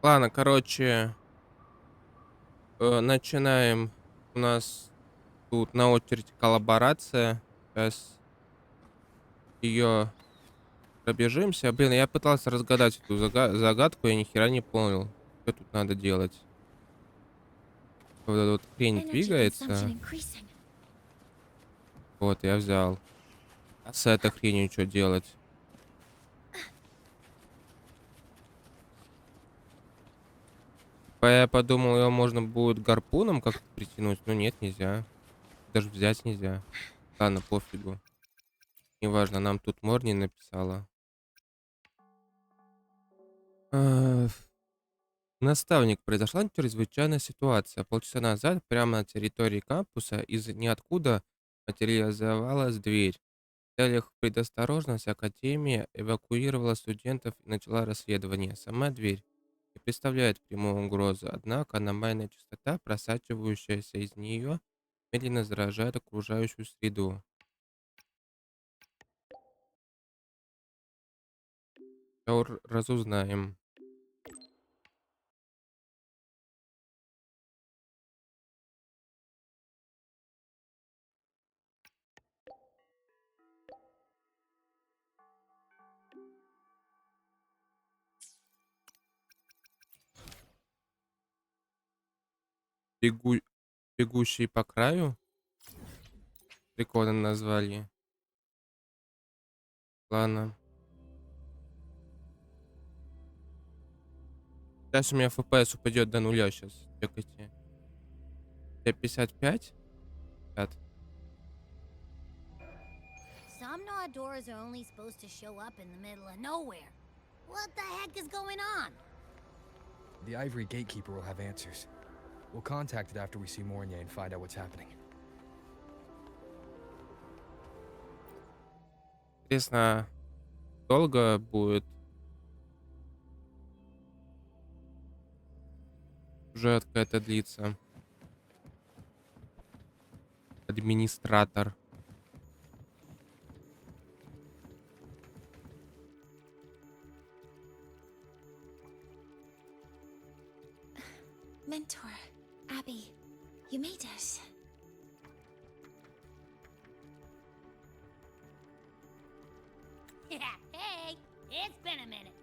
Ладно, короче, начинаем. У нас тут на очереди коллаборация. Сейчас ее пробежимся. Блин, я пытался разгадать эту загадку, я ни хера не понял, что тут надо делать. Вот эта вот хрень двигается. Вот, я взял. А с этой хренью что делать? Я подумал, его можно будет гарпуном как-то притянуть, но нет, нельзя. Даже взять нельзя. Ладно, пофигу. Неважно, нам тут Морни написала. А, Наставник, произошла чрезвычайная ситуация. Полчаса назад прямо на территории кампуса из ниоткуда материализовалась дверь. В целях предосторожности Академия эвакуировала студентов и начала расследование. Сама дверь не представляет прямой угрозы, однако аномальная частота, просачивающаяся из нее, медленно заражает окружающую среду. Разузнаем. Бегу... Бегущий по краю? Прикольно назвали. Ладно. Сейчас у меня FPS упадет до нуля сейчас. Чекайте. 55? 50. Some doors are only supposed to show up in the middle of nowhere. What the heck is going on? The Ivory Gatekeeper will have answers. We'll contact it after we see Mornier and find out what's happening. Интересно, долго будет сюжетка это длится? Администратор. Mentor, Abby, you made it. Hey, it's been a minute.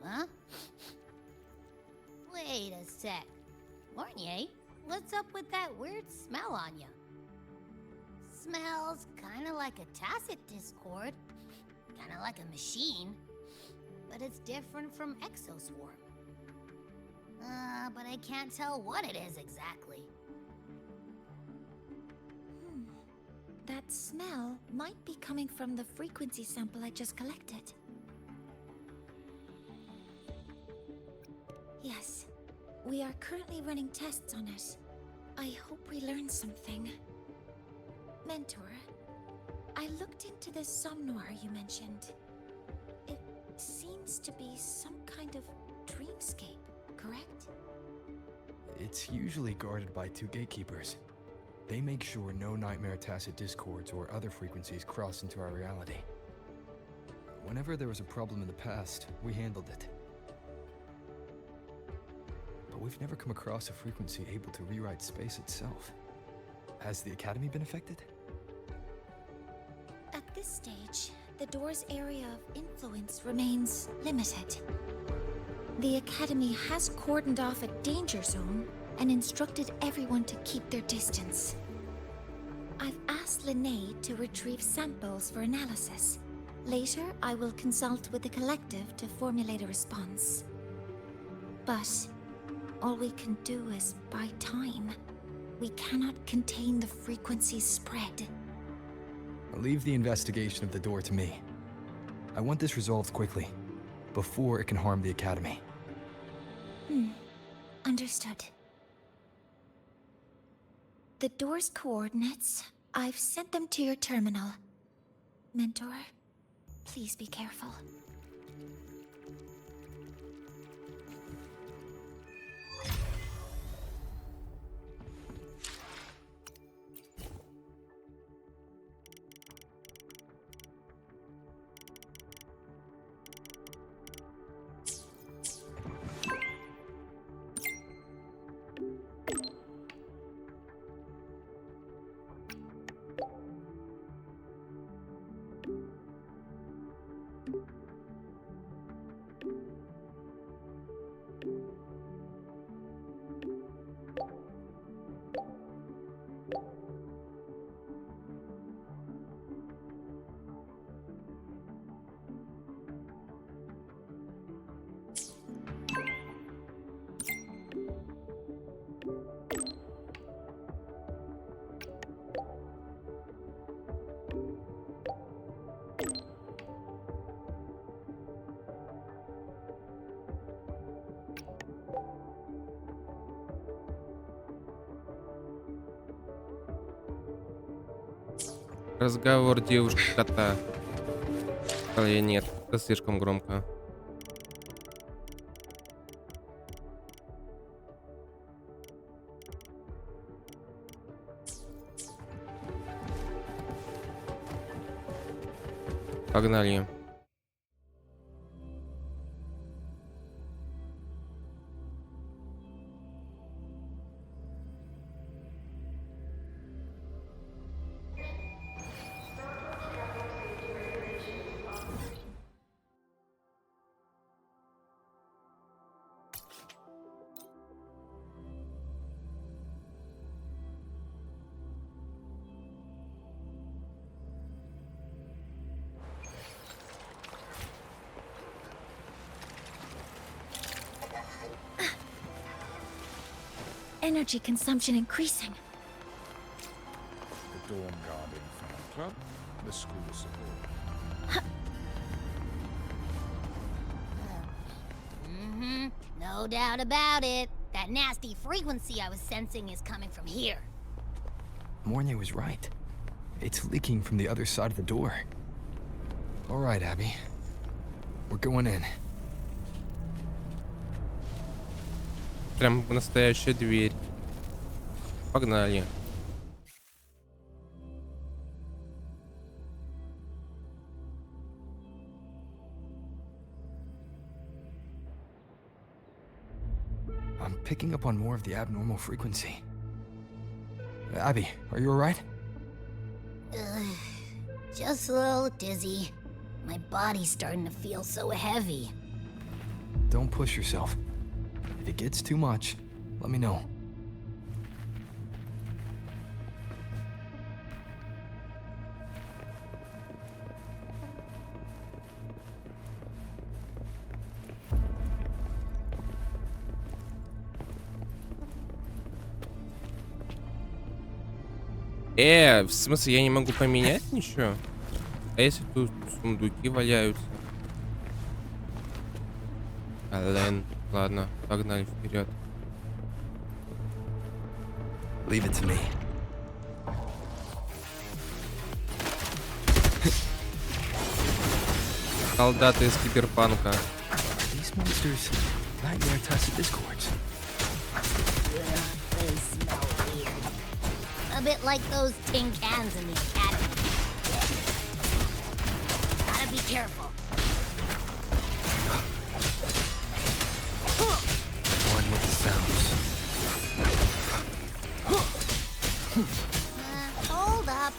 Huh? Wait a sec. Mornier, what's up with that weird smell on you? Smells kind of like a tacit discord. Kind of like a machine. But it's different from Exoswarm. But I can't tell what it is exactly. That smell might be coming from the frequency sample I just collected. Yes, we are currently running tests on it. I hope we learn something. Mentor, I looked into the somnoir you mentioned. It seems to be some kind of dreamscape, correct? It's usually guarded by two gatekeepers. They make sure no nightmare tacit discords or other frequencies cross into our reality. Whenever there was a problem in the past, we handled it. But we've never come across a frequency able to rewrite space itself. Has the Academy been affected? At this stage, the door's area of influence remains limited. The Academy has cordoned off a danger zone and instructed everyone to keep their distance. I've asked Linnae to retrieve samples for analysis. Later, I will consult with the collective to formulate a response. But all we can do is buy time. We cannot contain the frequency spread. I'll leave the investigation of the door to me. I want this resolved quickly, before it can harm the Academy. Understood. The door's coordinates, I've sent them to your terminal. Mentor, please be careful. Разговор девушки-кота. Сказал я нет, это слишком громко. Погнали. Energy consumption increasing. The Dawn Guarding Fan Club, the school support. No doubt about it. That nasty frequency I was sensing is coming from here. Mornia was right. It's leaking from the other side of the door. All right, Abby. We're going in. Прям настоящая дверь. Погнали. I'm picking up on more of the abnormal frequency. Abby, are you all right? Just a little dizzy. My body's starting to feel so heavy. Don't push yourself. If it gets too much, let me know. В смысле, я не могу поменять ничего? А если тут сундуки валяются? Ален, ладно, погнали вперед. Leave it to me. Солдаты из киберпанка. These monsters nightmare tacit discords. They smell weird. A bit like those tin cans in the academy. Gotta be careful. One with the sounds. Hold up.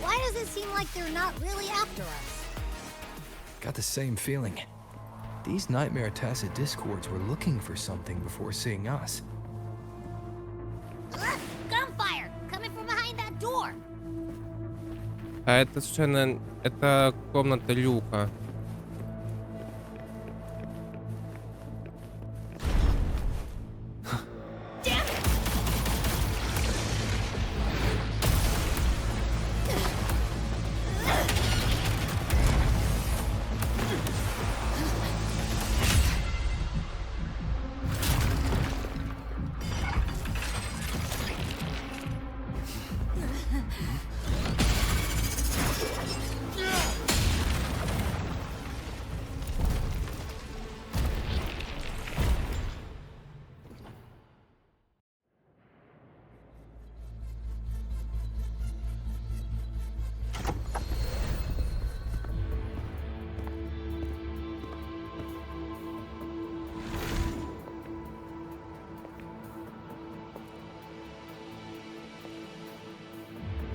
Why does it seem like they're not really after us? Got the same feeling. These nightmare tacit discords were looking for something before seeing us. Gunfire! Coming from behind that door! А это совершенно... Это комната люка.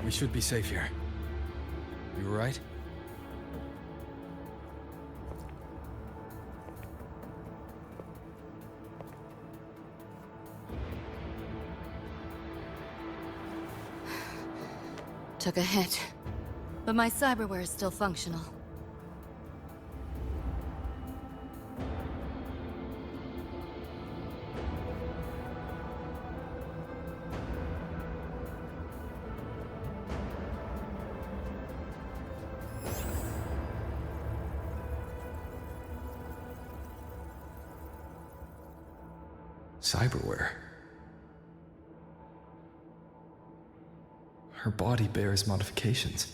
We should be safe here. You all right? Took a hit, but my cyberware is still functional. Cyberware. Her body bears modifications.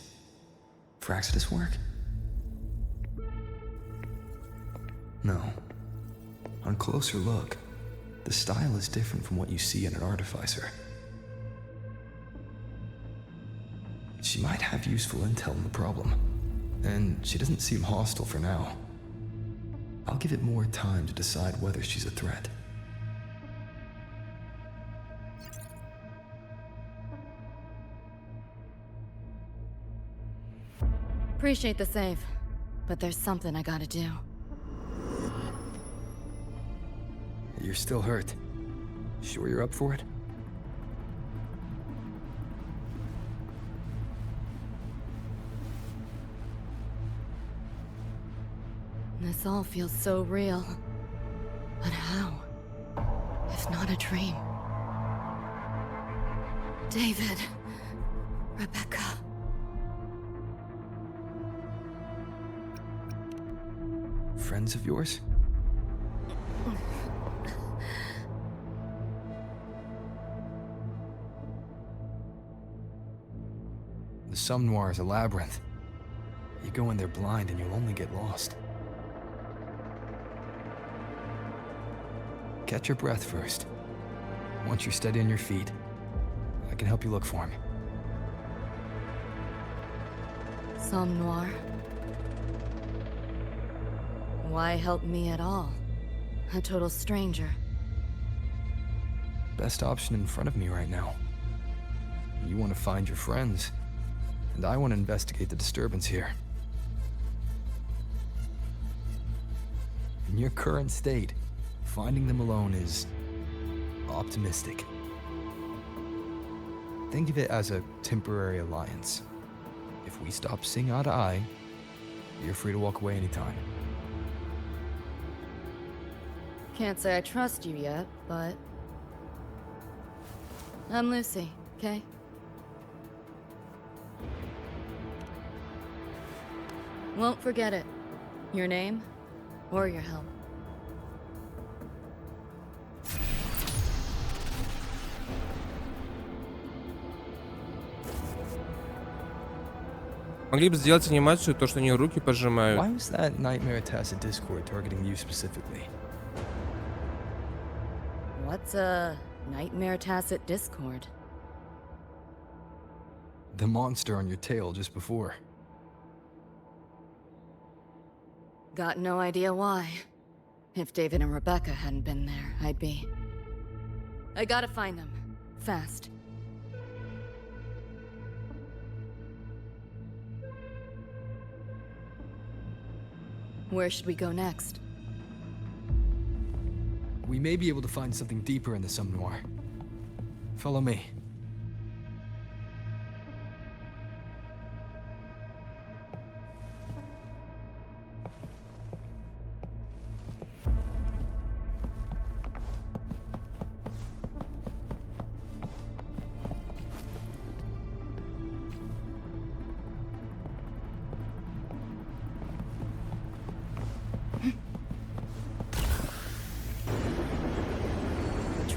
for Exodus work? No. On closer look, the style is different from what you see in an artificer. She might have useful intel on the problem, and she doesn't seem hostile for now. I'll give it more time to decide whether she's a threat. Appreciate the save, but there's something I gotta do. You're still hurt. Sure you're up for it? This all feels so real. But how? If not a dream. David. Rebecca. Friends of yours? The Somme Noir is a labyrinth. You go in there blind and you'll only get lost. Catch your breath first. Once you're steady on your feet, I can help you look for him. Somme Noir. Why help me at all? A total stranger. Best option in front of me right now. You want to find your friends, and I want to investigate the disturbance here. In your current state, finding them alone is optimistic. Think of it as a temporary alliance. If we stop seeing eye to eye, you're free to walk away anytime. Can't say I trust you yet, but... I'm Lucy, okay? Won't forget it. Your name, or your help. Могли бы сделать анимацию, то, что они руки пожимают. Why was that Nightmare Tacit Discord targeting you specifically? What's a Nightmare Tacit Discord? The monster on your tail just before. Got no idea why. If David and Rebecca hadn't been there, I'd be... I gotta find them. Fast. Where should we go next? We may be able to find something deeper in the Somme Noir. Follow me.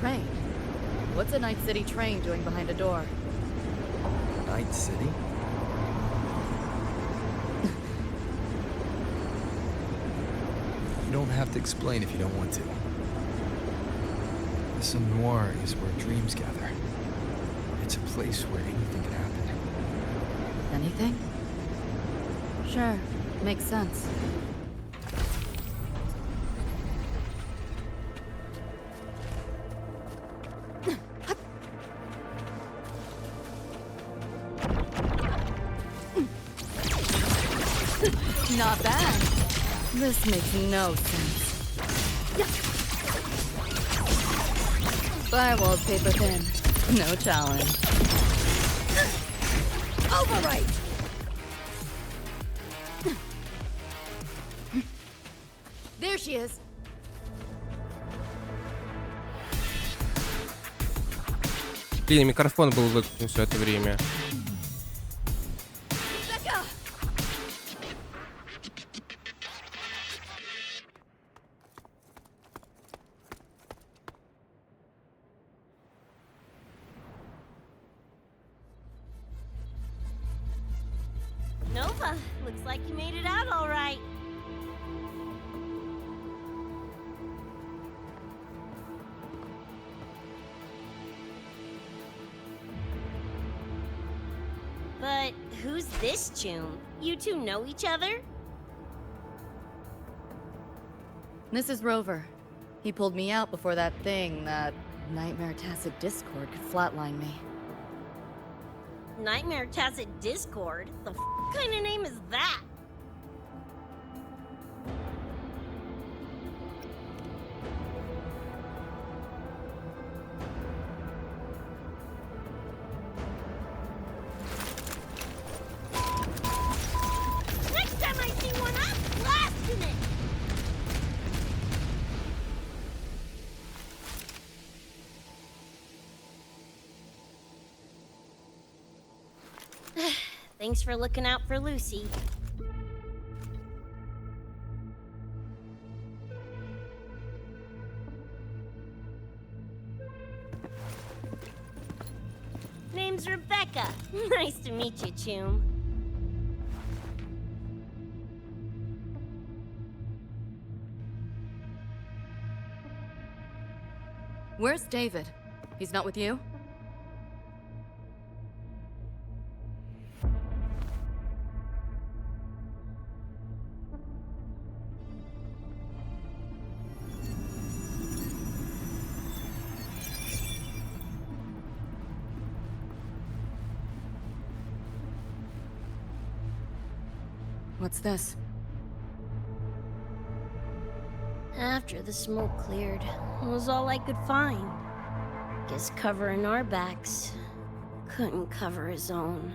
Train? What's a Night City train doing behind a door? Night City? You don't have to explain if you don't want to. The Somme Noir is where dreams gather. It's a place where anything can happen. Anything? Sure, makes sense. Not bad. This makes no sense. Firewall's paper thin. No challenge. Overwrite! There she is. Блин, микрофон был выключен все это время. Becca! No Looks like you made it out all right. But who's this June? You two know each other? This is Rover. He pulled me out before that thing, that Nightmare Tacit Discord, could flatline me. Nightmare Tacit Discord? The kind of name is that? Next time I see one, I'm blasting it! Thanks for looking out for Lucy. Name's Rebecca. Nice to meet you, Choom. Where's David? He's not with you? What's this? After the smoke cleared, it was all I could find. Guess covering our backs couldn't cover his own.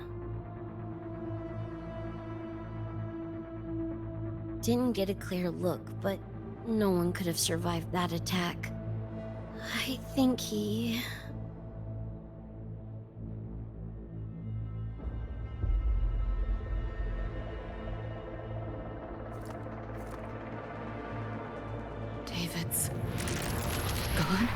Didn't get a clear look, but no one could have survived that attack. I think he... David's gone?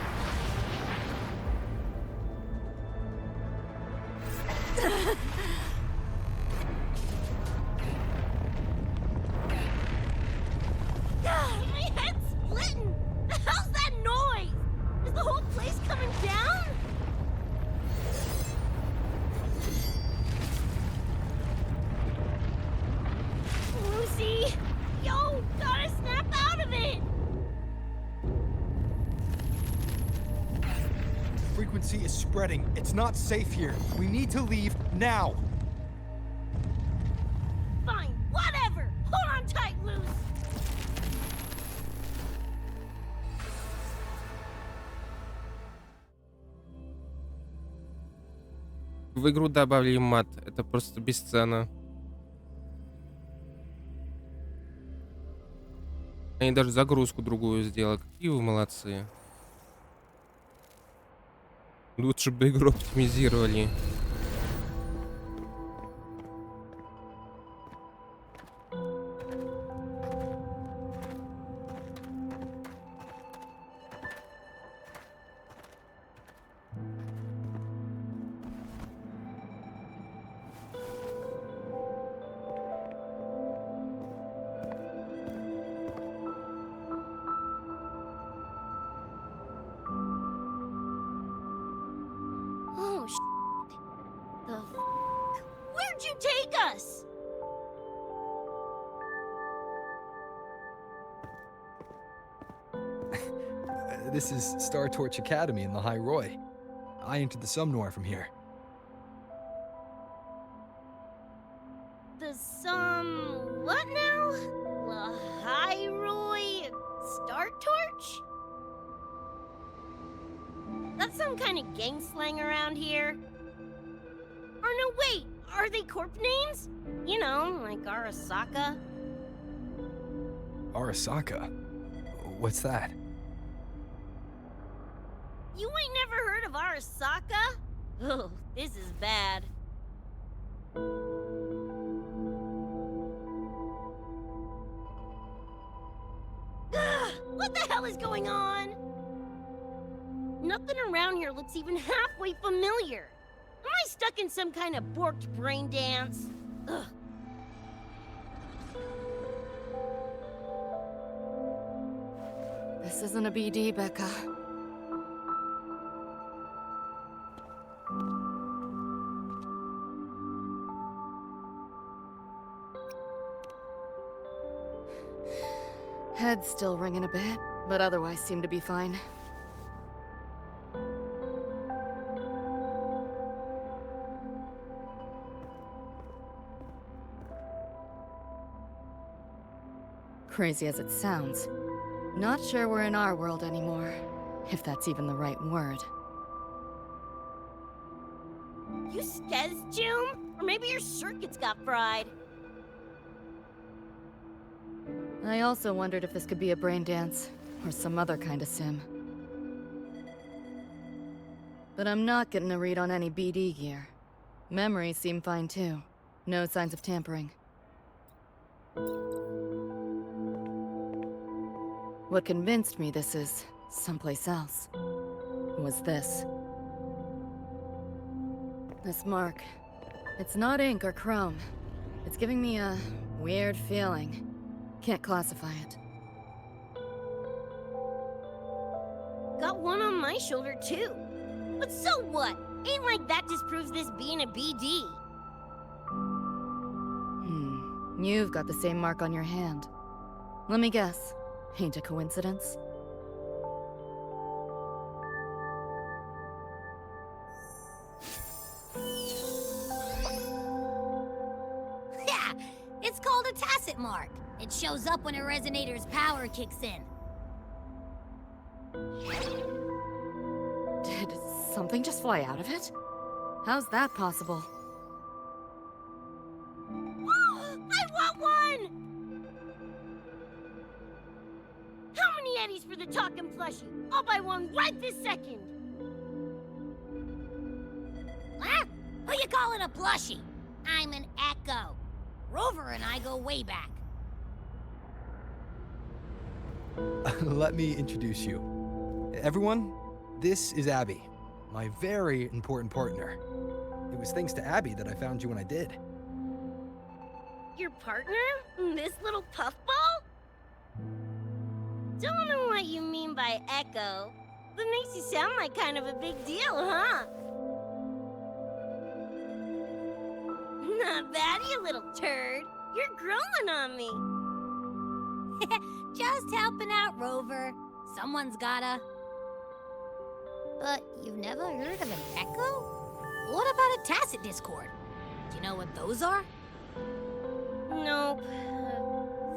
My head's splitting! The hell's that noise? Is the whole place coming down? Lucy! Yo, gotta snap out of it! Frequency is spreading. It's not safe here. We need to leave now. Fine, whatever! Hold on tight, Luce! В игру добавили мат. Это просто бесценно. Они даже загрузку другую сделали. Какие вы молодцы. Лучше бы игру оптимизировали. Oh, the f***? Where'd you take us? This is Star Torch Academy in the High Roy. I entered the Somnoir from here. The what now? Lahiroy Star Torch? That's some kind of gang slang around here. Or no, wait, are they corp names? You know, like Arasaka. Arasaka? What's that? You ain't never heard of Arasaka? Oh, this is bad. What the hell is going on? Nothing around here looks even halfway familiar. Am I stuck in some kind of borked brain dance? Ugh. This isn't a BD, Becca. Head's still ringing a bit, but otherwise seem to be fine. Crazy as it sounds, not sure we're in our world anymore, if that's even the right word. You skez, June? Or maybe your circuits got fried. I also wondered if this could be a brain dance, or some other kind of sim. But I'm not getting a read on any BD gear. Memories seem fine too. No signs of tampering. What convinced me this is someplace else was this. This mark. It's not ink or chrome. It's giving me a weird feeling. Can't classify it. Got one on my shoulder too. But so what? Ain't like that disproves this being a BD. You've got the same mark on your hand. Let me guess. Ain't a coincidence? Yeah, it's called a tacit mark. It shows up when a resonator's power kicks in. Did something just fly out of it? How's that possible? I want one! How many eddies for the talking plushie? I'll buy one right this second. Huh? Who you calling a plushie? I'm an Echo. Rover and I go way back. Let me introduce you. Everyone, this is Abby, my very important partner. It was thanks to Abby that I found you when I did. Your partner? This little puffball? Don't know what you mean by Echo. That makes you sound like kind of a big deal, huh? Not bad, you little turd. You're growing on me. Just helping out, Rover. Someone's gotta. But you've never heard of an Echo? What about a tacit discord? Do you know what those are? Nope.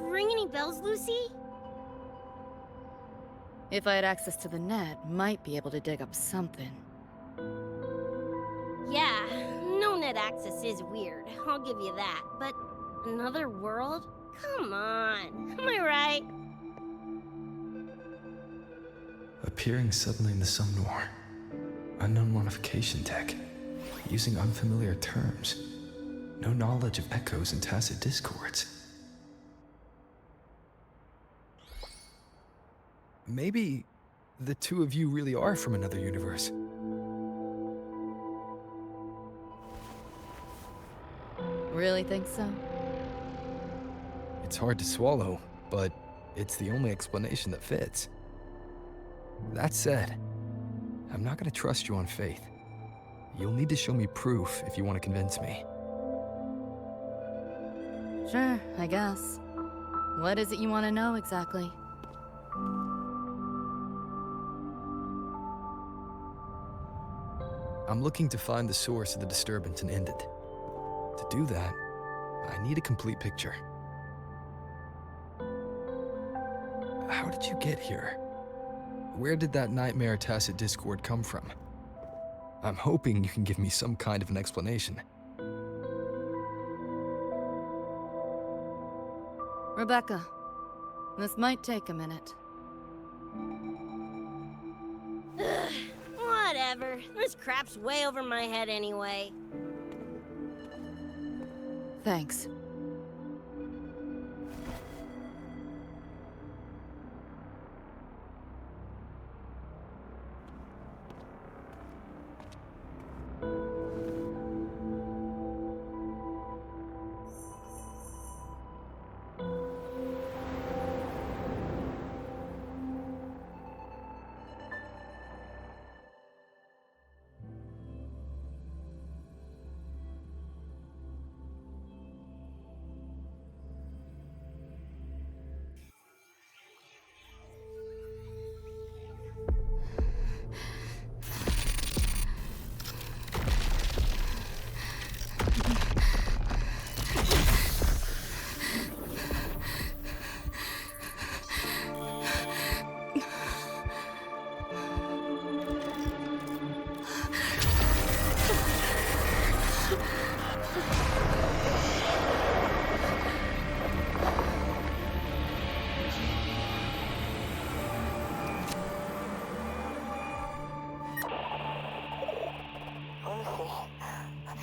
Ring any bells, Lucy? If I had access to the net, might be able to dig up something. Yeah, no net access is weird. I'll give you that. But another world? Come on. Am I right? Appearing suddenly in the Sumnor. Unknown modification tech. Using unfamiliar terms. No knowledge of echoes and tacit discords. Maybe the two of you really are from another universe. Really think so? It's hard to swallow, but it's the only explanation that fits. That said, I'm not gonna trust you on faith. You'll need to show me proof if you want to convince me. Sure, I guess. What is it you want to know exactly? I'm looking to find the source of the disturbance and end it. To do that, I need a complete picture. How did you get here? Where did that nightmare tacit discord come from? I'm hoping you can give me some kind of an explanation. Rebecca, this might take a minute. Ugh, whatever. This crap's way over my head anyway. Thanks.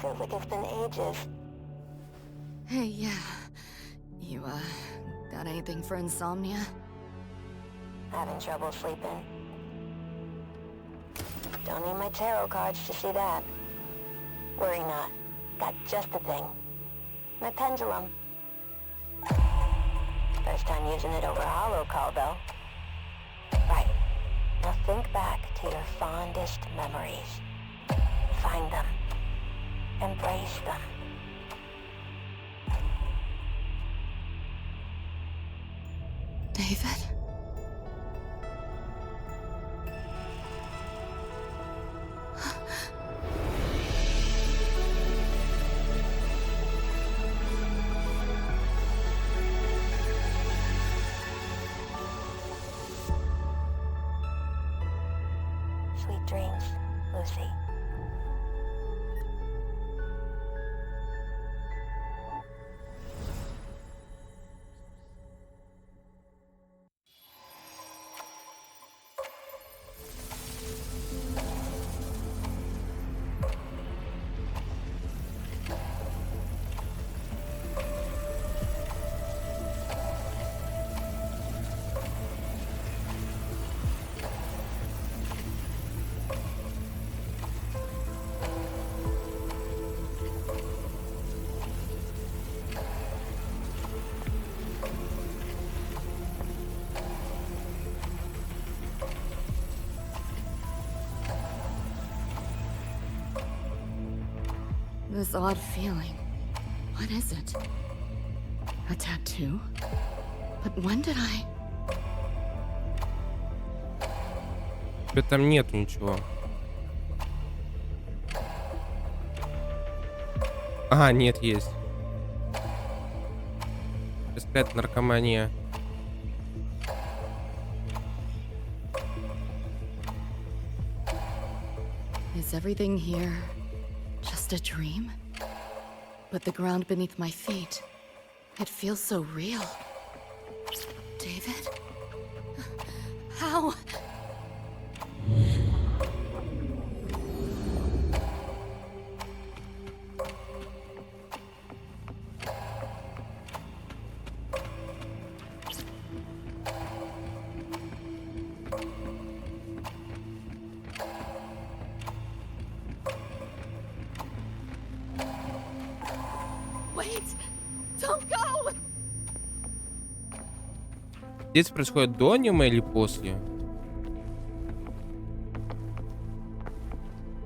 Feels like it's been ages. Hey, yeah. You, got anything for insomnia? Having trouble sleeping. Don't need my tarot cards to see that. Worry not. Got just the thing. My pendulum. First time using it over hollow call, though. Right. Now think back to your fondest memories. Find them. Embrace them. David? Sweet dreams, Lucy. This odd feeling. What is it? A tattoo? But when did I... Тебе там нет ничего. А, нет, есть. Бесплатная наркомания. Is everything here just a dream? But the ground beneath my feet, it feels so real. David? How? Wait! Don't go! Здесь происходит до аниме или после?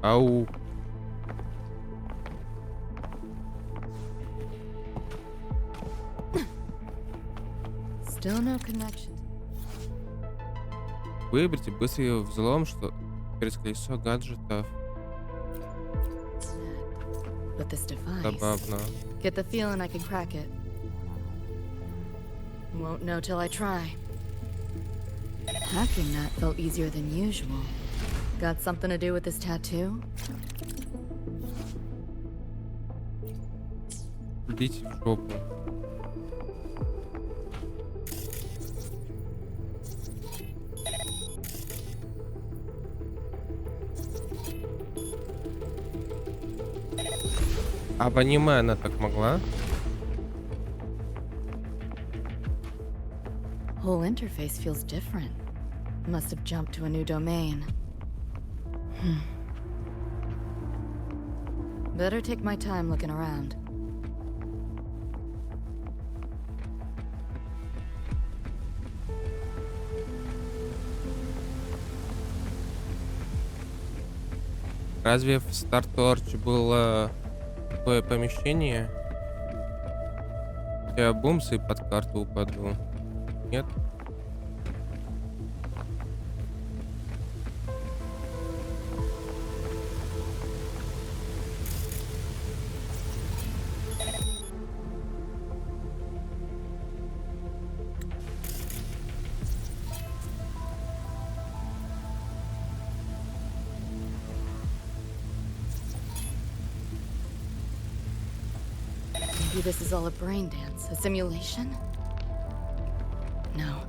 Ау. Still no connection. Выберите быстрый взлом, что через колесо гаджетов. But this device... Забавно. Get the feeling I can crack it. Won't know till I try. Hacking that felt easier than usual. Got something to do with this tattoo? Идите в жопу. А в аниме она так могла? Whole interface feels different. Must have jumped to a new domain. Better take my time looking around. Разве в StarTorch было такое помещение? Я бумс и под карту упаду. Нет? Maybe this is all a brain dance, a simulation? No,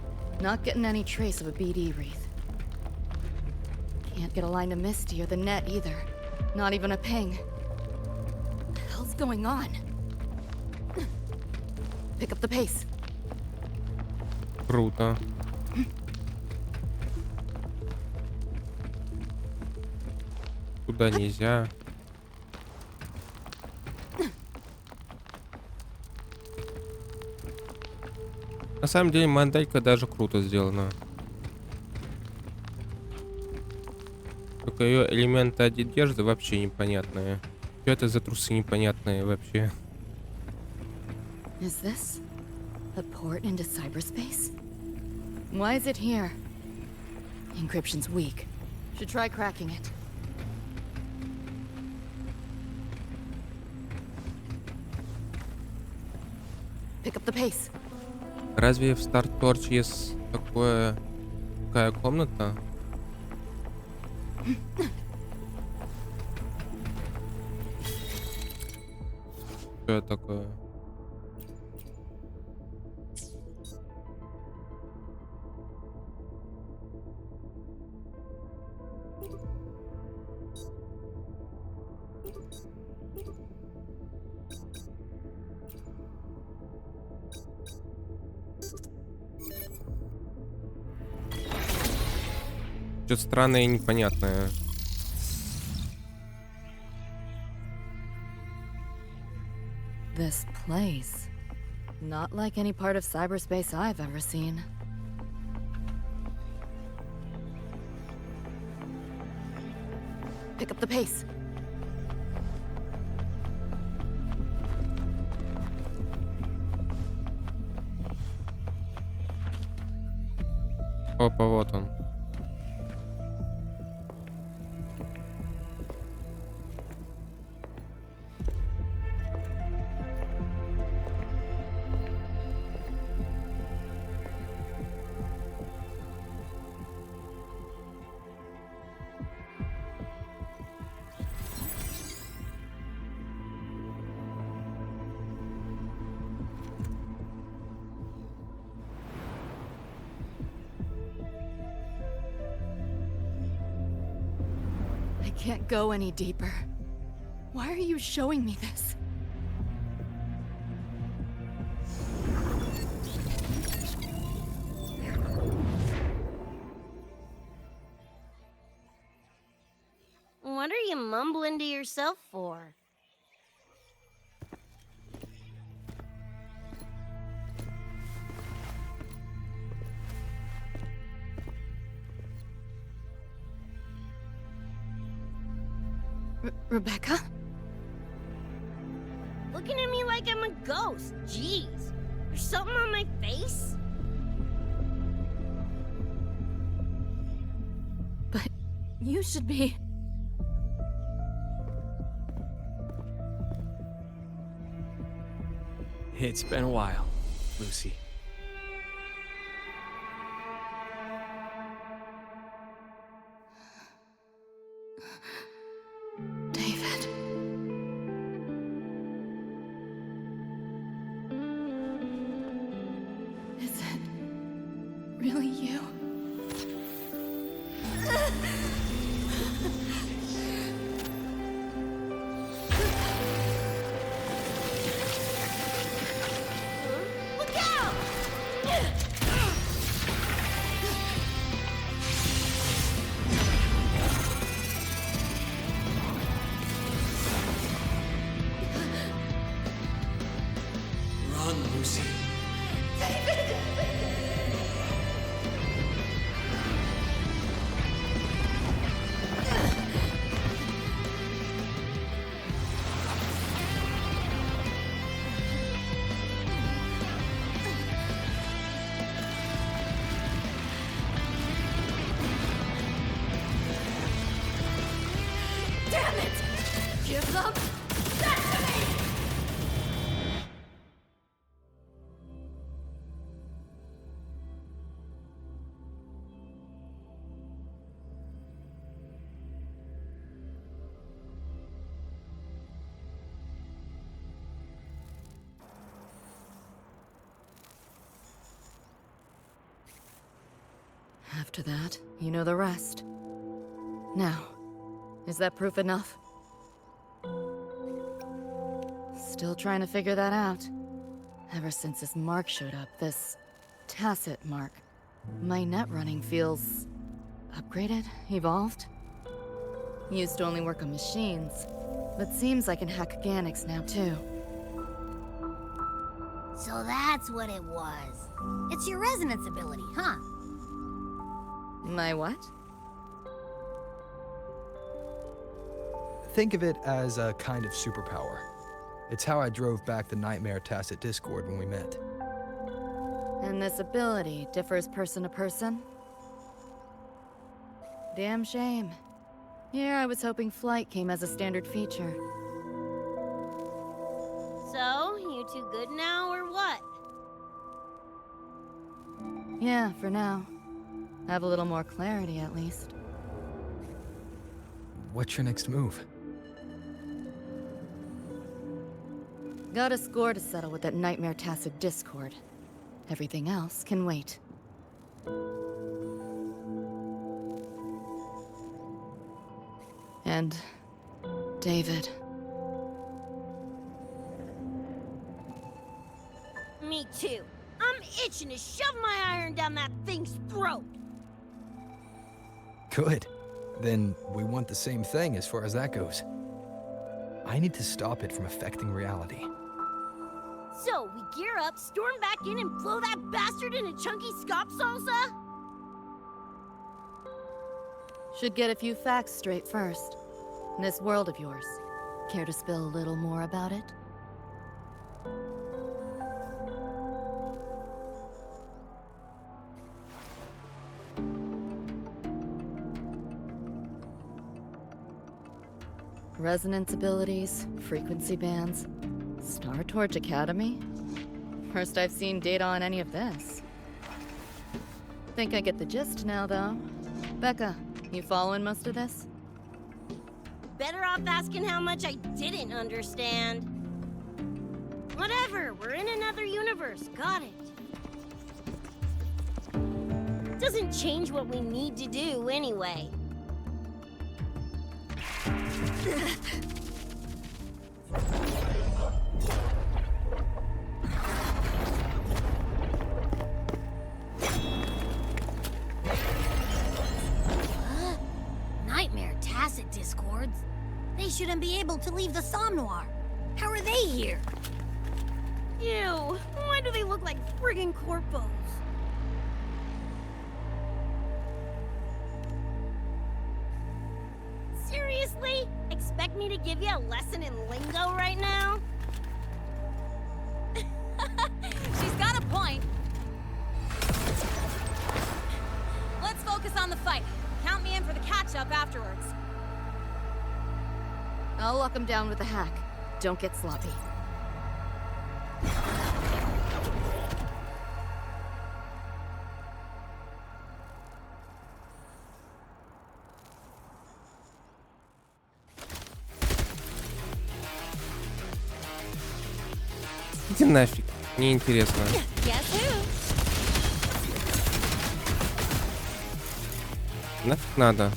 not getting any trace of a BD wreath. Can't get a line to Misty or the net either. Not even a ping. What's going on? Pick up the pace. Круто. Туда нельзя. На самом деле моделька даже круто сделана. Только ее элементы одежды вообще непонятные. Что это за трусы непонятные вообще? Is this a port into cyberspace? Why is it here? Encryption's weak. Should try cracking it. Pick up the pace. Разве в StarTorch есть такая комната? Что это такое? Что-то странное и непонятное. This place. Not like any part of cyberspace I've ever seen. Pick up the pace. Опа, вот он. I can't go any deeper. Why are you showing me this? What are you mumbling to yourself for? Rebecca? Looking at me like I'm a ghost. Jeez. There's something on my face? But you should be... It's been a while, Lucy. David. Is it really you? Look out! Run, Lucy. Damn it! Give them that to me! After that, you know the rest. Now, is that proof enough? Still trying to figure that out. Ever since this mark showed up, this tacit mark, my net running feels upgraded, evolved. Used to only work on machines, but seems I can hack organics now too. So that's what it was. It's your resonance ability, huh? My what? Think of it as a kind of superpower. It's how I drove back the Nightmare Tacit Discord when we met. And this ability differs person to person? Damn shame. Here I was hoping flight came as a standard feature. So, you two good now, or what? Yeah, for now. Have a little more clarity at least. What's your next move? Got a score to settle with that Nightmare Tacit Discord. Everything else can wait. And David. Me too. I'm itching to shove my iron down that thing's throat. Good. Then we want the same thing as far as that goes. I need to stop it from affecting reality. So, we gear up, storm back in, and blow that bastard in a chunky scop salsa? Should get a few facts straight first. This world of yours, care to spill a little more about it? Resonance abilities, frequency bands, Star Torch Academy? First I've seen data on any of this. Think I get the gist now, though. Becca, you following most of this? Better off asking how much I didn't understand. Whatever, we're in another universe, got it. Doesn't change what we need to do anyway. Nightmare Tacit Discords? They shouldn't be able to leave the Somnoir. How are they here? Ew, why do they look like friggin' corpos? Seriously? Expect me to give you a lesson in lingo right now? She's got a point. Let's focus on the fight. Count me in for the catch-up afterwards. I'll lock him down with a hack. Don't get sloppy. Иди нафиг, неинтересно. Guess who? Нафиг надо.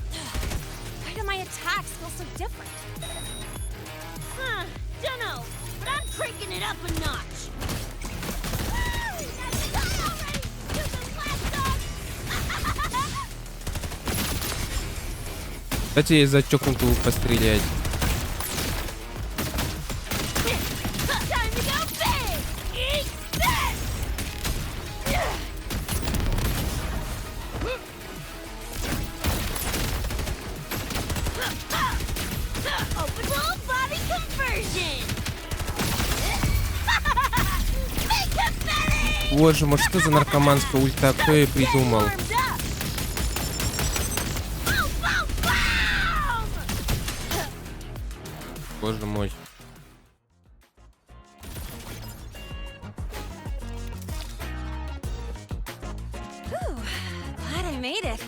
Why do my attacks feel so different? Huh, dunno, but I'm cranking it up a notch. Woo! That's die already! You can blast off! Кстати, из-за чокнутого пострелять. Time to go big! Eat this! Open world body conversion! Make it belly! Боже мой, что за наркоманская ульта? Кто ее придумал? Boom, boom, boom! Боже мой. Glad I made it.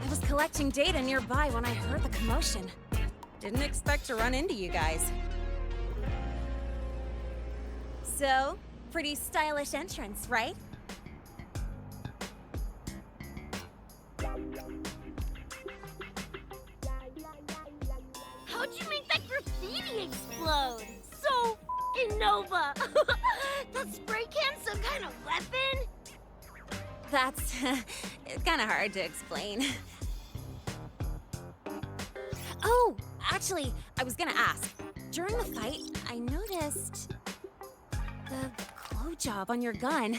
I was collecting data nearby when I heard the commotion. Didn't expect to run into you guys. So, pretty stylish entrance, right? How'd you make that graffiti explode? explode. So f***ing Nova. That spray can some kind of weapon? That's kind of hard to explain. Oh, actually, I was gonna ask. During the fight, I noticed the glow job on your gun.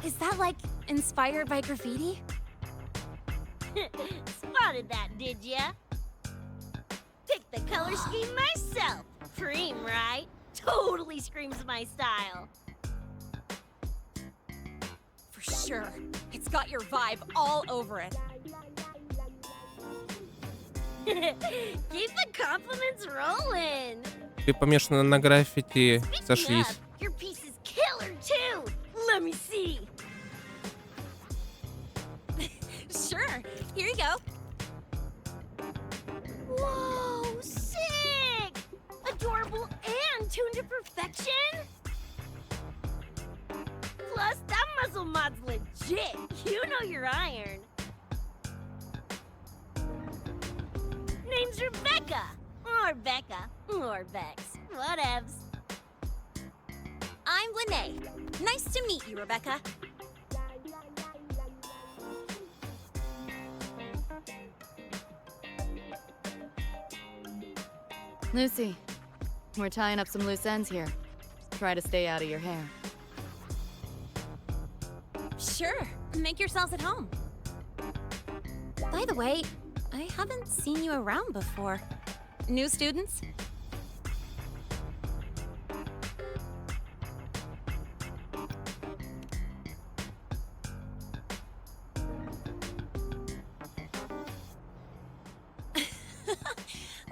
Is that like inspired by graffiti? Spotted that, did ya? Picked the color scheme myself. Cream, right? Totally screams my style. For sure. It's got your vibe all over it. Keep the compliments rolling. Ты помешана на граффити, Speaking сошлись. of, your piece is killer too. Let me see. Sure. Here you go. Whoa, sick! Adorable and tuned to perfection. Plus, that muzzle mod's legit. You know your iron. Name's Rebecca. Or Becca. Or Bex. Whatevs. I'm Lene. Nice to meet you, Rebecca. Lucy, we're tying up some loose ends here. Try to stay out of your hair. Sure. Make yourselves at home. By the way, I haven't seen you around before. New students?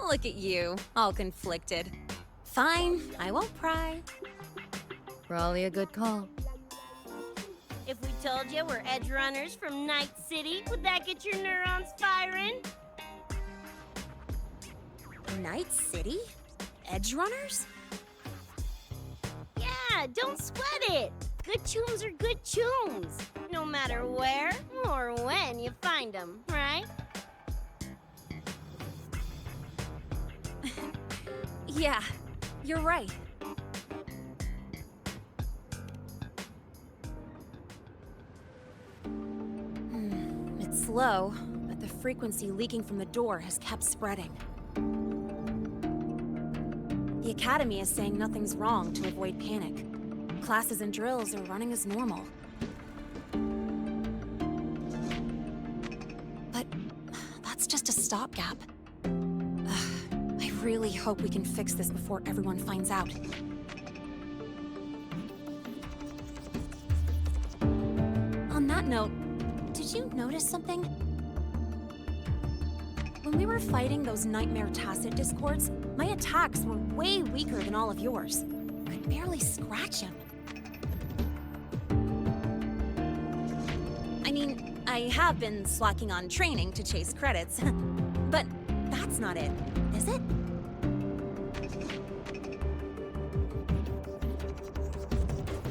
Look at you, all conflicted. Fine, I won't pry. Probably a good call. If we told you we're edge runners from Night City, would that get your neurons firing? Night City? Edge runners? Yeah, don't sweat it. Good tunes are good tunes, no matter where or when you find them, right? Yeah, you're right. It's slow, but the frequency leaking from the door has kept spreading. The Academy is saying nothing's wrong to avoid panic. Classes and drills are running as normal. But that's just a stopgap. I really hope we can fix this before everyone finds out. On that note, did you notice something? When we were fighting those nightmare tacit discords, my attacks were way weaker than all of yours. Could barely scratch him. I mean, I have been slacking on training to chase credits, but that's not it, is it?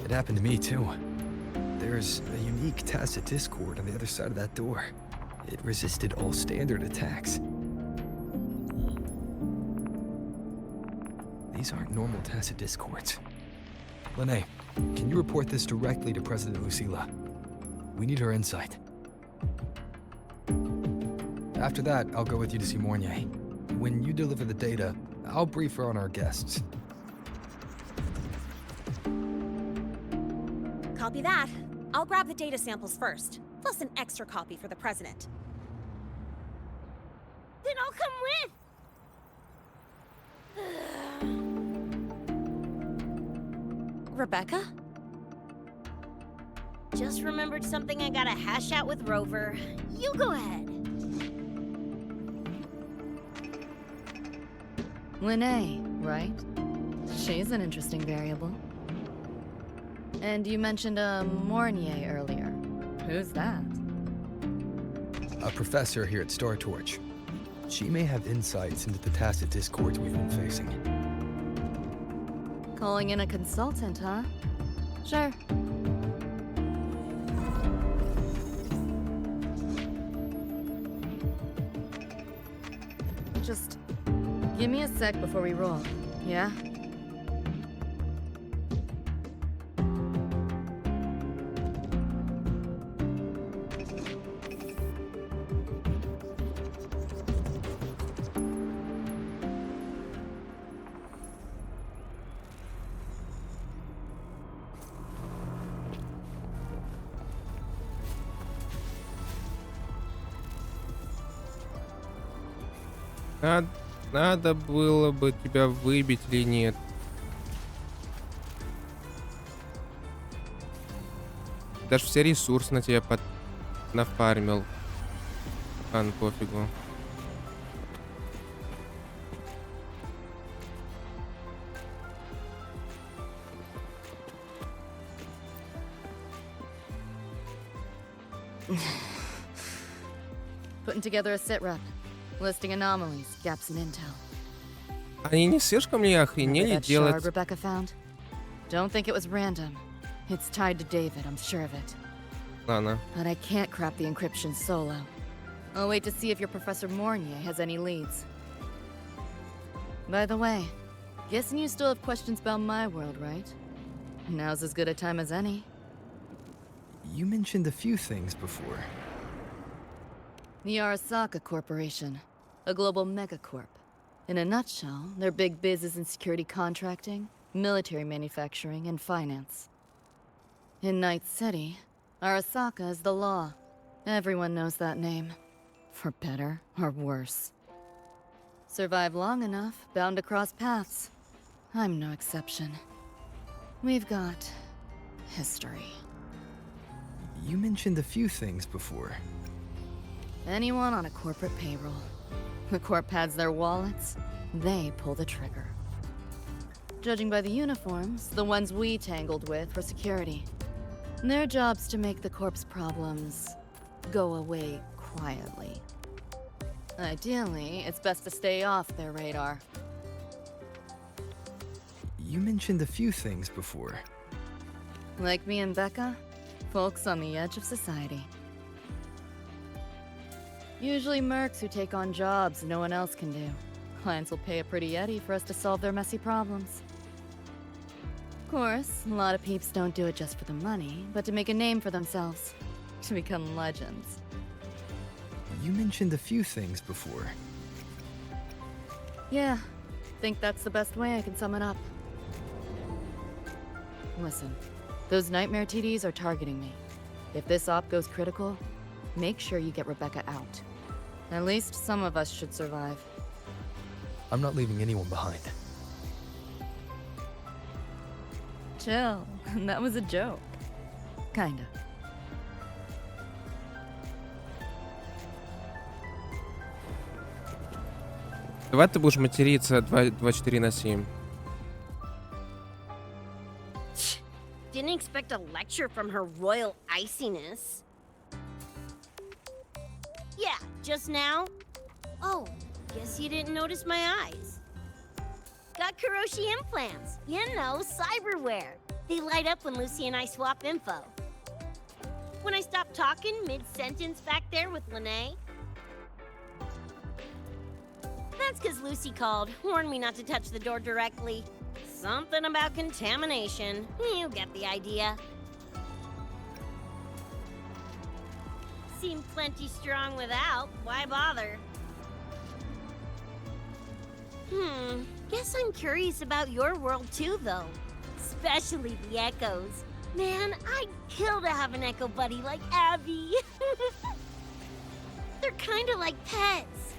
It happened to me too. There's a unique tacit discord on the other side of that door. It resisted all standard attacks. These aren't normal tacit discords. Lene, can you report this directly to President Lucilla? We need her insight. After that, I'll go with you to see Mornier. When you deliver the data, I'll brief her on our guests. Copy that. I'll grab the data samples first, plus an extra copy for the president. Then I'll come with. Rebecca? Just remembered something I gotta hash out with Rover. You go ahead. Lene, right? She's an interesting variable. And you mentioned a Mornier earlier. Who's that? A professor here at StarTorch. She may have insights into the tacit discords we've been facing. Calling in a consultant, huh? Sure. Just give me a sec before we roll. Yeah? Надо было бы тебя выбить или нет. Даже все ресурсы на тебя нафармил. Ладно, пофигу. Putting together a sit rep, listing anomalies, gaps in intel. Они не слишком ли охренели That делать... shard Rebecca found? Don't think it was random. It's tied to David, I'm sure of it. Ладно. But I can't crack the encryption solo. I'll wait to see if your Professor Mornier has any leads. By the way, guessing you still have questions about my world, right? Now's as good a time as any. You mentioned a few things before. The Arasaka Corporation, a global megacorp. In a nutshell, their big biz is in security contracting, military manufacturing, and finance. In Night City, Arasaka is the law. Everyone knows that name. For better or worse. Survive long enough, bound to cross paths. I'm no exception. We've got... history. You mentioned a few things before. Anyone on a corporate payroll. The corp pads their wallets, they pull the trigger. Judging by the uniforms, the ones we tangled with for security. Their job's to make the corp's problems go away quietly. Ideally, it's best to stay off their radar. You mentioned a few things before. Like me and Becca, folks on the edge of society. Usually mercs who take on jobs no one else can do. Clients will pay a pretty eddy for us to solve their messy problems. Of course, a lot of peeps don't do it just for the money, but to make a name for themselves. To become legends. You mentioned a few things before. Yeah, think that's the best way I can sum it up. Listen, those nightmare TDs are targeting me. If this op goes critical, make sure you get Rebecca out. At least some of us should survive. I'm not leaving anyone behind. Chill, that was a joke. Kinda. Давай ты будешь материться 24/7. Didn't expect a lecture from her royal iciness. Yeah, just now. Oh, guess you didn't notice my eyes. Got Kuroshi implants. You know, cyberware. They light up when Lucy and I swap info. When I stop talking mid-sentence back there with Lene. That's because Lucy called, warned me not to touch the door directly. Something about contamination. You get the idea. Seemed plenty strong without. Why bother? Guess I'm curious about your world too, though. Especially the echoes. Man, I'd kill to have an echo buddy like Abby. They're kinda like pets.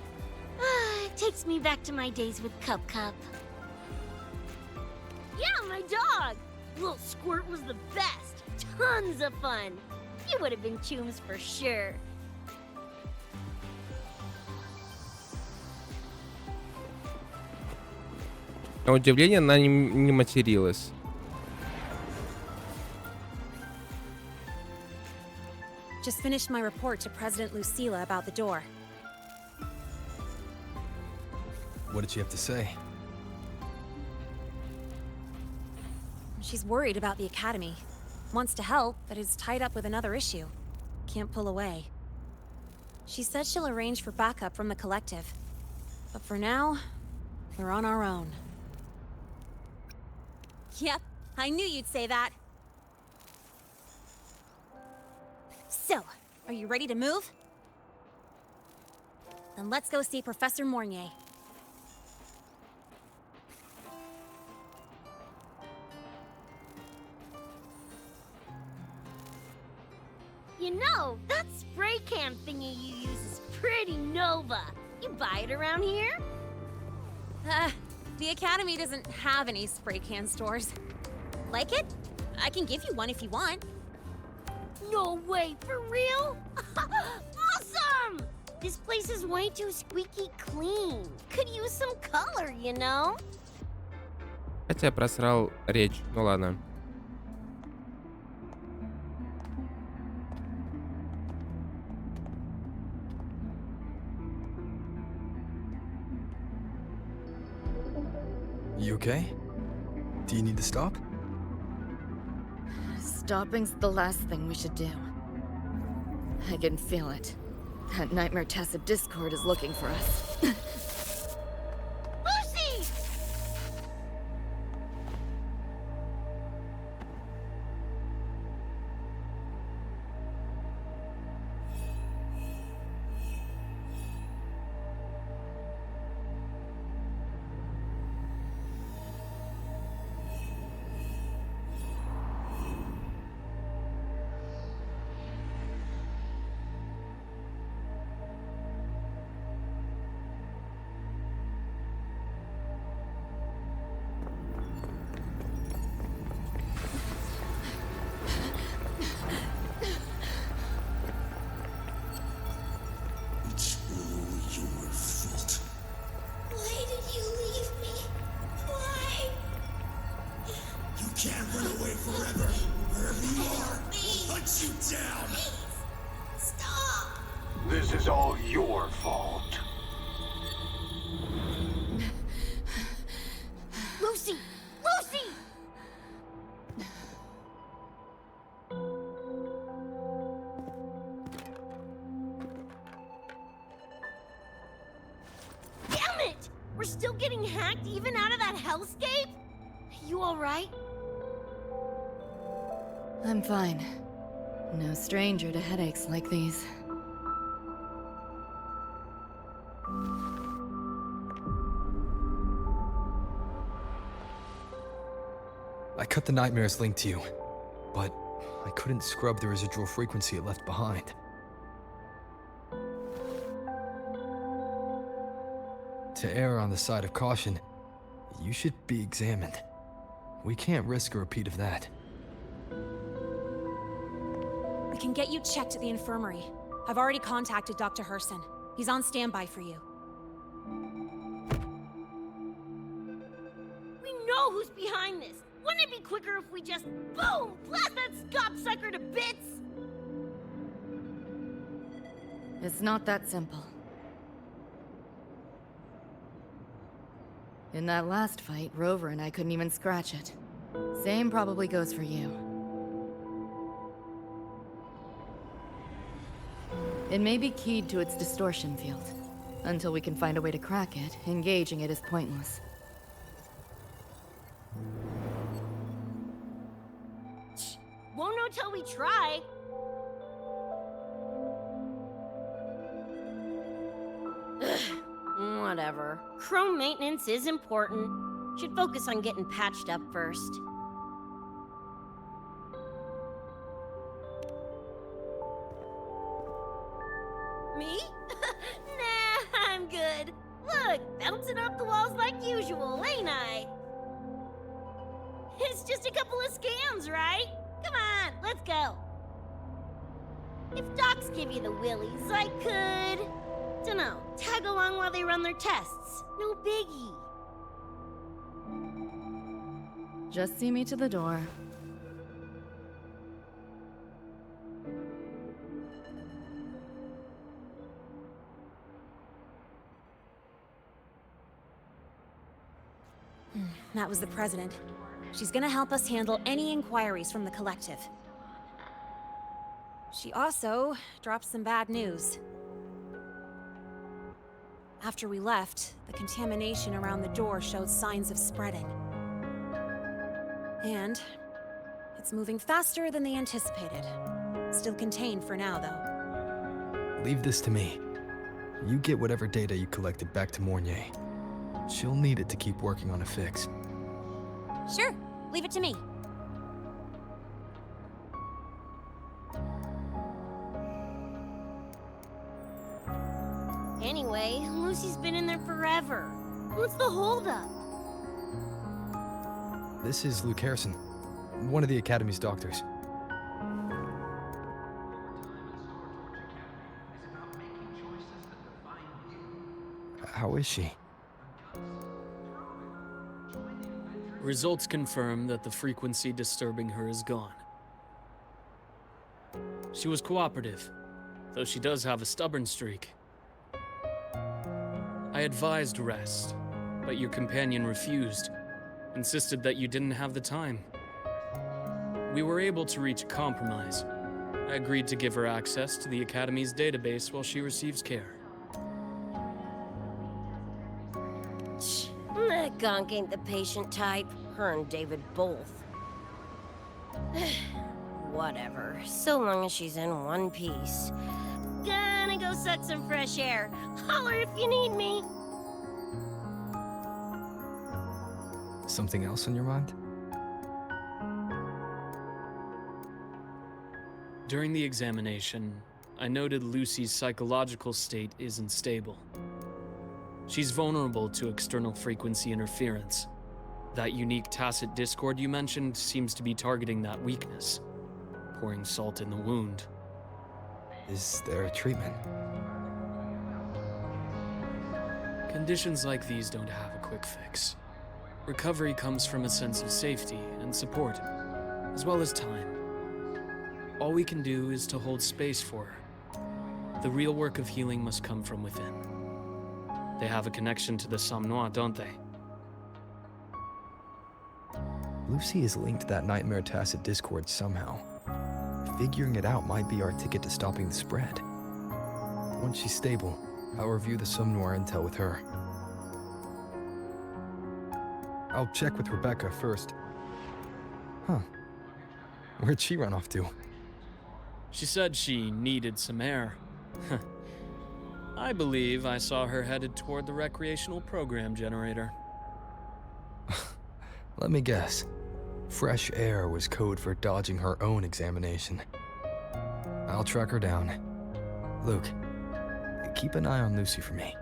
It takes me back to my days with Cup. Yeah, my dog! Little Squirt was the best. Tons of fun. You would have been chooms for sure. На удивление, она не материлась. Just finished my report to President Lucilla about the door. What did she have to say? She's worried about the Academy. Wants to help, but is tied up with another issue. Can't pull away. She said she'll arrange for backup from the collective. But for now, we're on our own. Yep, I knew you'd say that. So, are you ready to move? Then let's go see Professor Mornier. You know, that spray can thingy you use is pretty Nova. You buy it around here? The Academy doesn't have any spray can stores. Like it? I can give you one if you want. No way, for real? Awesome! This place is way too squeaky clean. Could use some color, you know? Хотя я просрал речь. Ну ладно. You okay? Do you need to stop? Stopping's the last thing we should do. I can feel it. That nightmare tacit discord is looking for us. Lucy! It's all your fault. Why did you leave me? Why? You can't run away forever. Wherever you are, we'll hunt you down. Stop! This is all your fault. Lucy! Lucy! Damn it! We're still getting hacked even out of that hellscape? You alright? I'm fine. No stranger to headaches like these. I cut the nightmares linked to you, but I couldn't scrub the residual frequency it left behind. To err on the side of caution, you should be examined. We can't risk a repeat of that. We can get you checked at the infirmary. I've already contacted Dr. Herson. He's on standby for you. We know who's behind this! Wouldn't it be quicker if we just, boom, blast that scop sucker to bits? It's not that simple. In that last fight, Rover and I couldn't even scratch it. Same probably goes for you. It may be keyed to its distortion field. Until we can find a way to crack it, engaging it is pointless. Won't know till we try. Whatever. Chrome maintenance is important. Should focus on getting patched up first. Me? Nah, I'm good. Look, bouncing off the walls like usual, ain't I? It's just a couple of scams, right? Come on, let's go. If docs give you the willies, I could... dunno, tag along while they run their tests. No biggie. Just see me to the door. That was the president. She's gonna help us handle any inquiries from the collective. She also dropped some bad news. After we left, the contamination around the door showed signs of spreading. And it's moving faster than they anticipated. Still contained for now, though. Leave this to me. You get whatever data you collected back to Mornier. She'll need it to keep working on a fix. Sure, leave it to me. Anyway, Lucy's been in there forever. What's the holdup? This is Luke Harrison, one of the Academy's doctors. How is she? Results confirm that the frequency disturbing her is gone. She was cooperative, though she does have a stubborn streak. I advised rest, but your companion refused, insisted that you didn't have the time. We were able to reach a compromise. I agreed to give her access to the Academy's database while she receives care. That gonk ain't the patient type. Her and David both. Whatever, so long as she's in one piece. Gonna go suck some fresh air. Holler if you need me. Something else on your mind? During the examination, I noted Lucy's psychological state isn't stable. She's vulnerable to external frequency interference. That unique tacit discord you mentioned seems to be targeting that weakness, pouring salt in the wound. Is there a treatment? Conditions like these don't have a quick fix. Recovery comes from a sense of safety and support, as well as time. All we can do is to hold space for her. The real work of healing must come from within. They have a connection to the Somnois, don't they? Lucy is linked to that nightmare tacit discord somehow. Figuring it out might be our ticket to stopping the spread. Once she's stable, I'll review the Somnoir intel with her. I'll check with Rebecca first. Huh. Where'd she run off to? She said she needed some air. I believe I saw her headed toward the recreational program generator. Let me guess. Fresh air was code for dodging her own examination. I'll track her down. Luke, keep an eye on Lucy for me.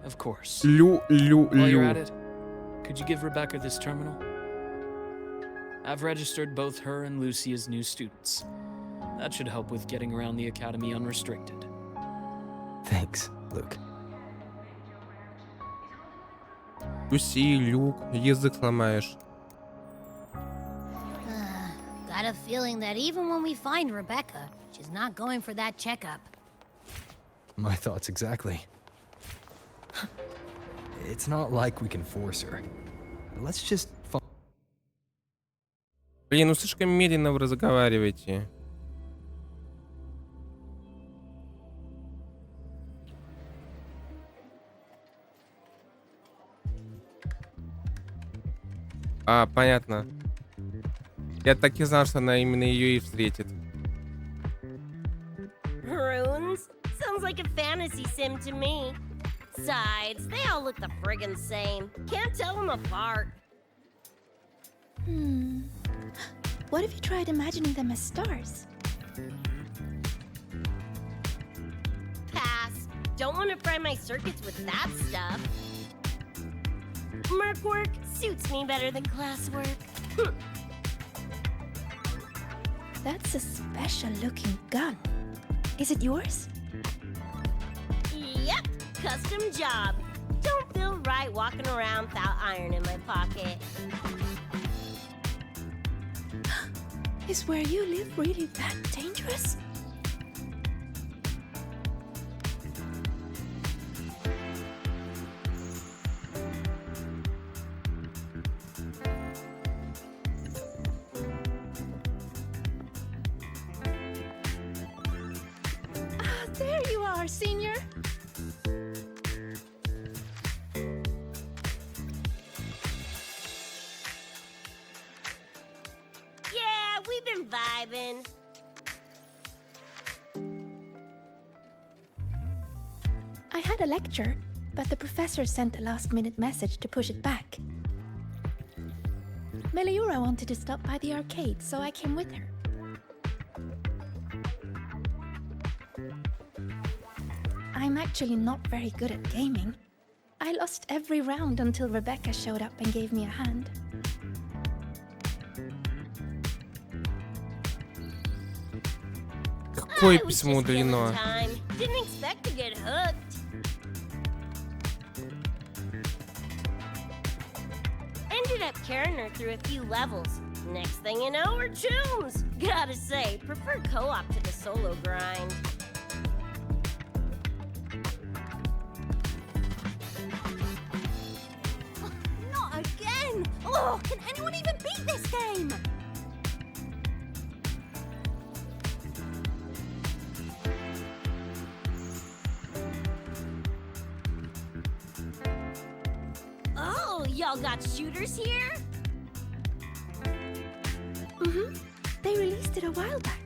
Of course. While you're at it, could you give Rebecca this terminal? I've registered both her and Lucy as new students. That should help with getting around the Academy unrestricted. Thanks, Luke. Люси, Люк, язык сломаешь. Got a feeling that even when we find Rebecca, she's not going for that checkup. My thoughts exactly. It's not like we can force her. Let's just... Блин, ну слишком медленно вы разговариваете. А, понятно. Я так и знал, что она именно ее и встретит. Runes? Sounds like a fantasy sim to me. Besides, they all look the friggin' same. Can't tell them apart. What if you tried imagining them as stars? Pass. Don't want to fry my circuits with that stuff. Merc work suits me better than classwork. That's a special looking gun. Is it yours? Yep, custom job. Don't feel right walking around without iron in my pocket. Is where you live really that dangerous? There you are, Senior. heaven. I had a lecture, but the professor sent a last-minute message to push it back. Meliora wanted to stop by the arcade, so I came with her. I'm actually not very good at gaming. I lost every round until Rebecca showed up and gave me a hand. Какое письмо длинное. Didn't expect to get hooked. Ended up carrying her through a few levels. Next thing you know, we're chums. Gotta say, prefer co-op to the solo grind. Not again! Oh, can anyone even beat this game? Oh, y'all got shooters here? Mm-hmm. They released it a while back.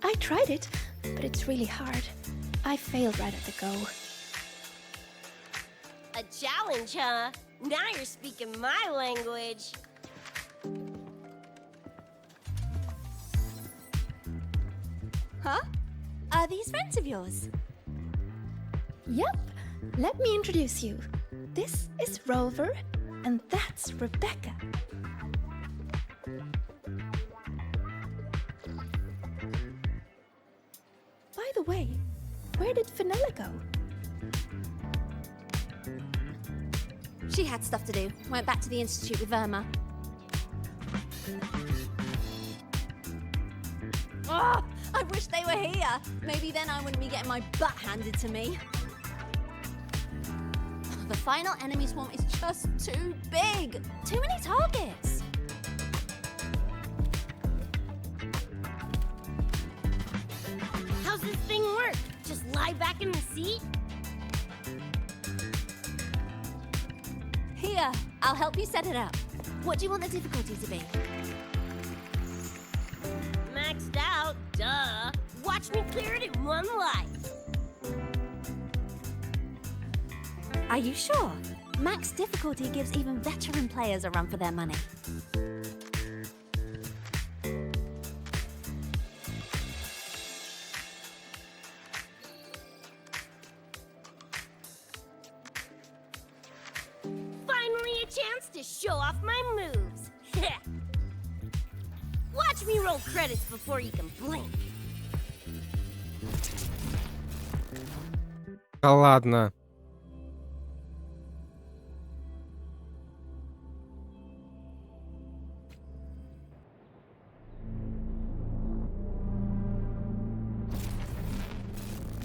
I tried it, but it's really hard. I failed right at the go. A challenge, huh? Now you're speaking my language. Huh? Are these friends of yours? Yep. Let me introduce you. This is Rover, and that's Rebecca. By the way, where did Fenella go? She had stuff to do. Went back to the Institute with Verma. Oh, I wish they were here. Maybe then I wouldn't be getting my butt handed to me. The final enemy swarm is just too big. Too many targets. How's this thing work? Just lie back in the seat? Here, I'll help you set it up. What do you want the difficulty to be? Maxed out, duh. Watch me clear it in one life. Are you sure? Max difficulty gives even veteran players a run for their money. Finally a chance to show off my moves. Watch me roll credits before you can blink. Да ладно.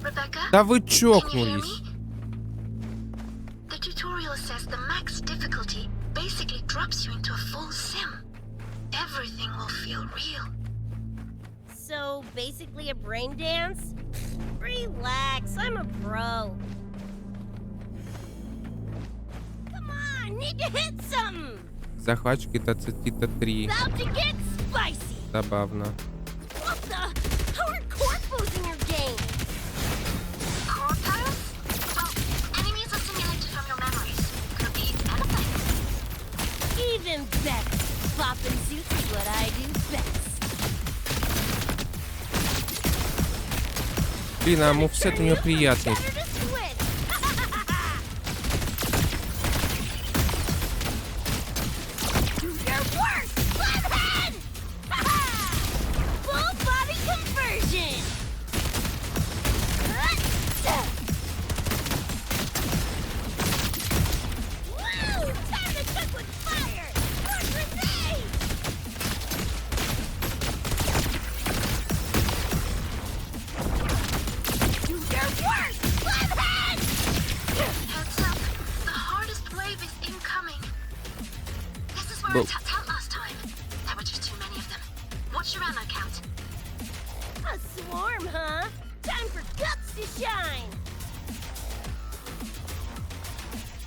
Rebecca? Да вы чокнулись. The tutorial says the max difficulty basically drops you into a full sim. Everything will feel real. So, basically a brain dance? Relax, I'm a pro. Come on, need to hit something. Захватчики Тацита 3. About to get spicy. Забавно. What the? How are corpos in your game? Corpos? Well, enemies are simulated from your memories. Could be anything. Even better. Poppin' suits is what I do best. Блин, а мувсет у него приятный. Where I tapped out last time. There were just too many of them. What's your ammo count? A swarm, huh? Time for guts to shine.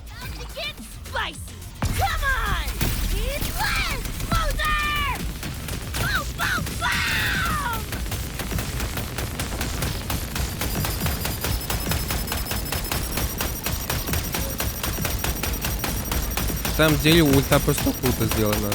Time to get spicy. Come on! Eat less, loser! самом деле ульта просто круто сделана.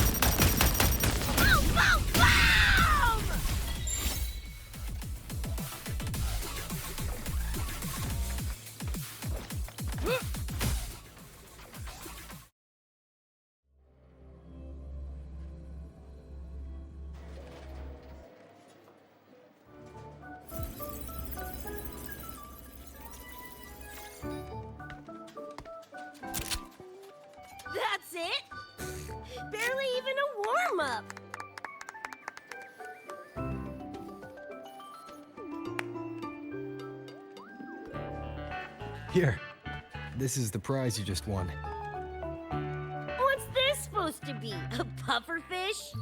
That's it? Barely even a warm-up. Here. This is the prize you just won. What's this supposed to be? A pufferfish?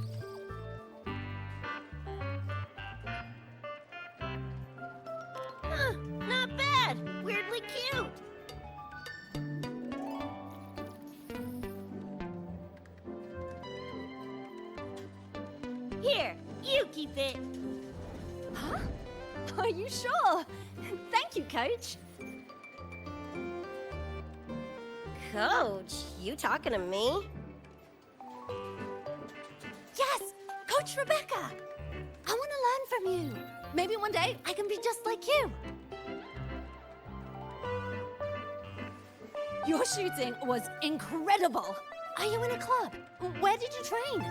Huh, not bad. Weirdly cute. Here, you keep it. Huh? Are you sure? Thank you, Coach. Coach, you talking to me? Yes, Coach Rebecca. I want to learn from you. Maybe one day I can be just like you. Your shooting was incredible. Are you in a club? Where did you train?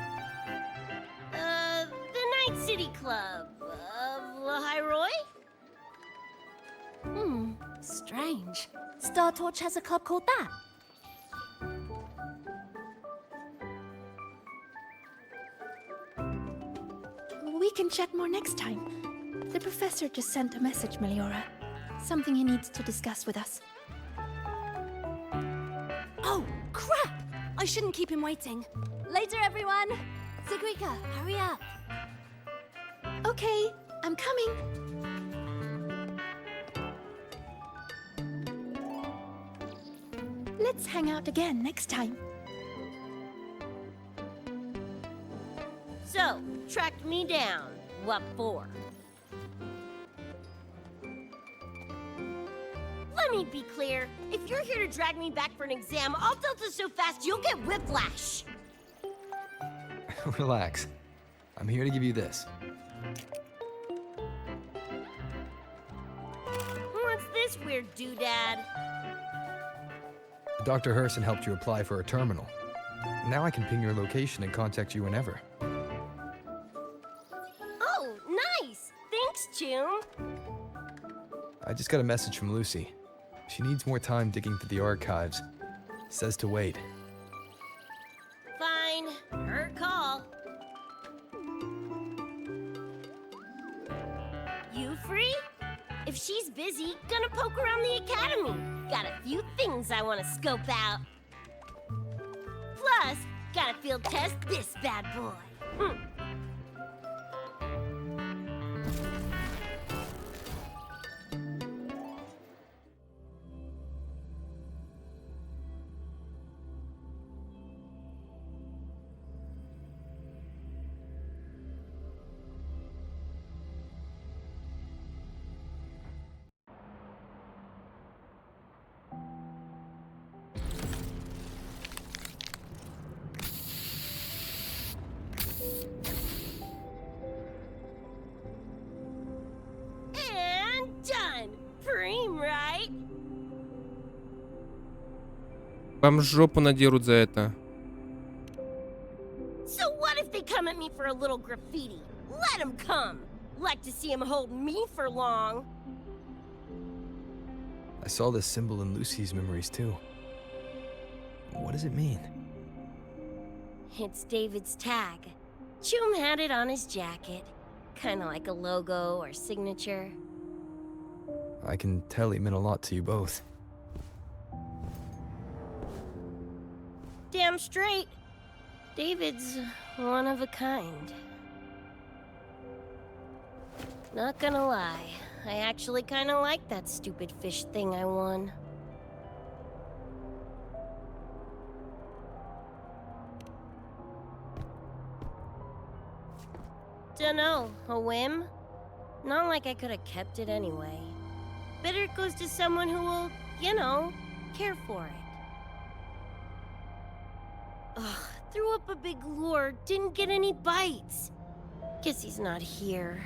The Night City Club of Lahiroy? Strange. Star Torch has a club called that. We can chat more next time. The professor just sent a message, Meliora. Something he needs to discuss with us. Oh, crap! I shouldn't keep him waiting. Later, everyone. Sigrika, hurry up. Okay, I'm coming. Let's hang out again next time. So, tracked me down. What for? Let me be clear. If you're here to drag me back for an exam, I'll delta so fast you'll get whiplash. Relax. I'm here to give you this. What's this weird doodad? Dr. Herson helped you apply for a terminal. Now I can ping your location and contact you whenever. Oh, nice! Thanks, Chum. I just got a message from Lucy. She needs more time digging through the archives. Says to wait. Fine. Her call. You free? If she's busy, gonna poke around the academy. Got a few things I want to scope out. Plus, gotta field test this bad boy. And done. Preem, right? Вам жопу надерут за это. So what if they come at me for a little graffiti? Let them come. Like to see him hold me for long. I saw this symbol in Lucy's memories too. What does it mean? It's David's tag. Chum had it on his jacket. Kinda like a logo or signature. I can tell he meant a lot to you both. Damn straight. David's one of a kind. Not gonna lie, I actually kinda like that stupid fish thing I won. Dunno, a whim? Not like I could have kept it anyway. Better it goes to someone who will, you know, care for it. Ugh, threw up a big lure, didn't get any bites. Guess he's not here.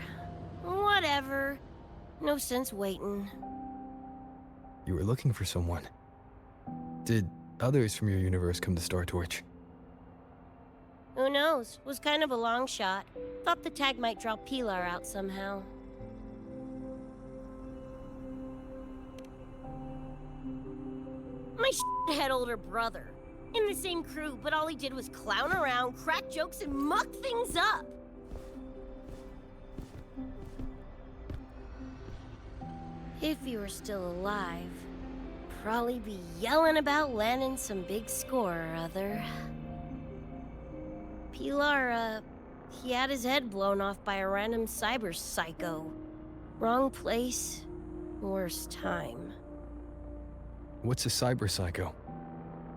Whatever. No sense waiting. You were looking for someone. Did others from your universe come to Star Torch? Who knows? Was kind of a long shot. Thought the tag might draw Pilar out somehow. My head older brother. In the same crew, but all he did was clown around, crack jokes, and muck things up. If he were still alive, probably be yelling about landing some big score or other. Pilar, he had his head blown off by a random cyber psycho. Wrong place, worst time. What's a cyber psycho?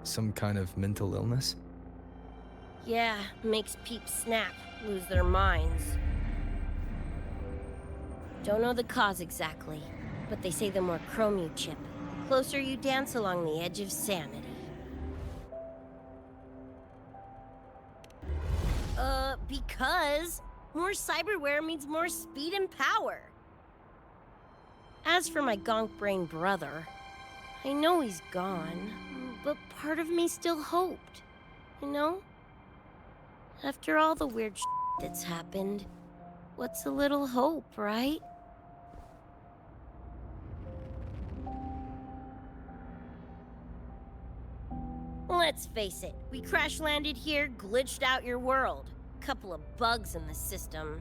Some kind of mental illness? Yeah, makes peeps snap, lose their minds. Don't know the cause exactly, but they say the more chrome you chip, the closer you dance along the edge of sanity. Because more cyberware means more speed and power. As for my gonk brain brother, I know he's gone, but part of me still hoped, you know? After all the weird shit that's happened, what's a little hope, right? Let's face it, we crash landed here, glitched out your world. Couple of bugs in the system.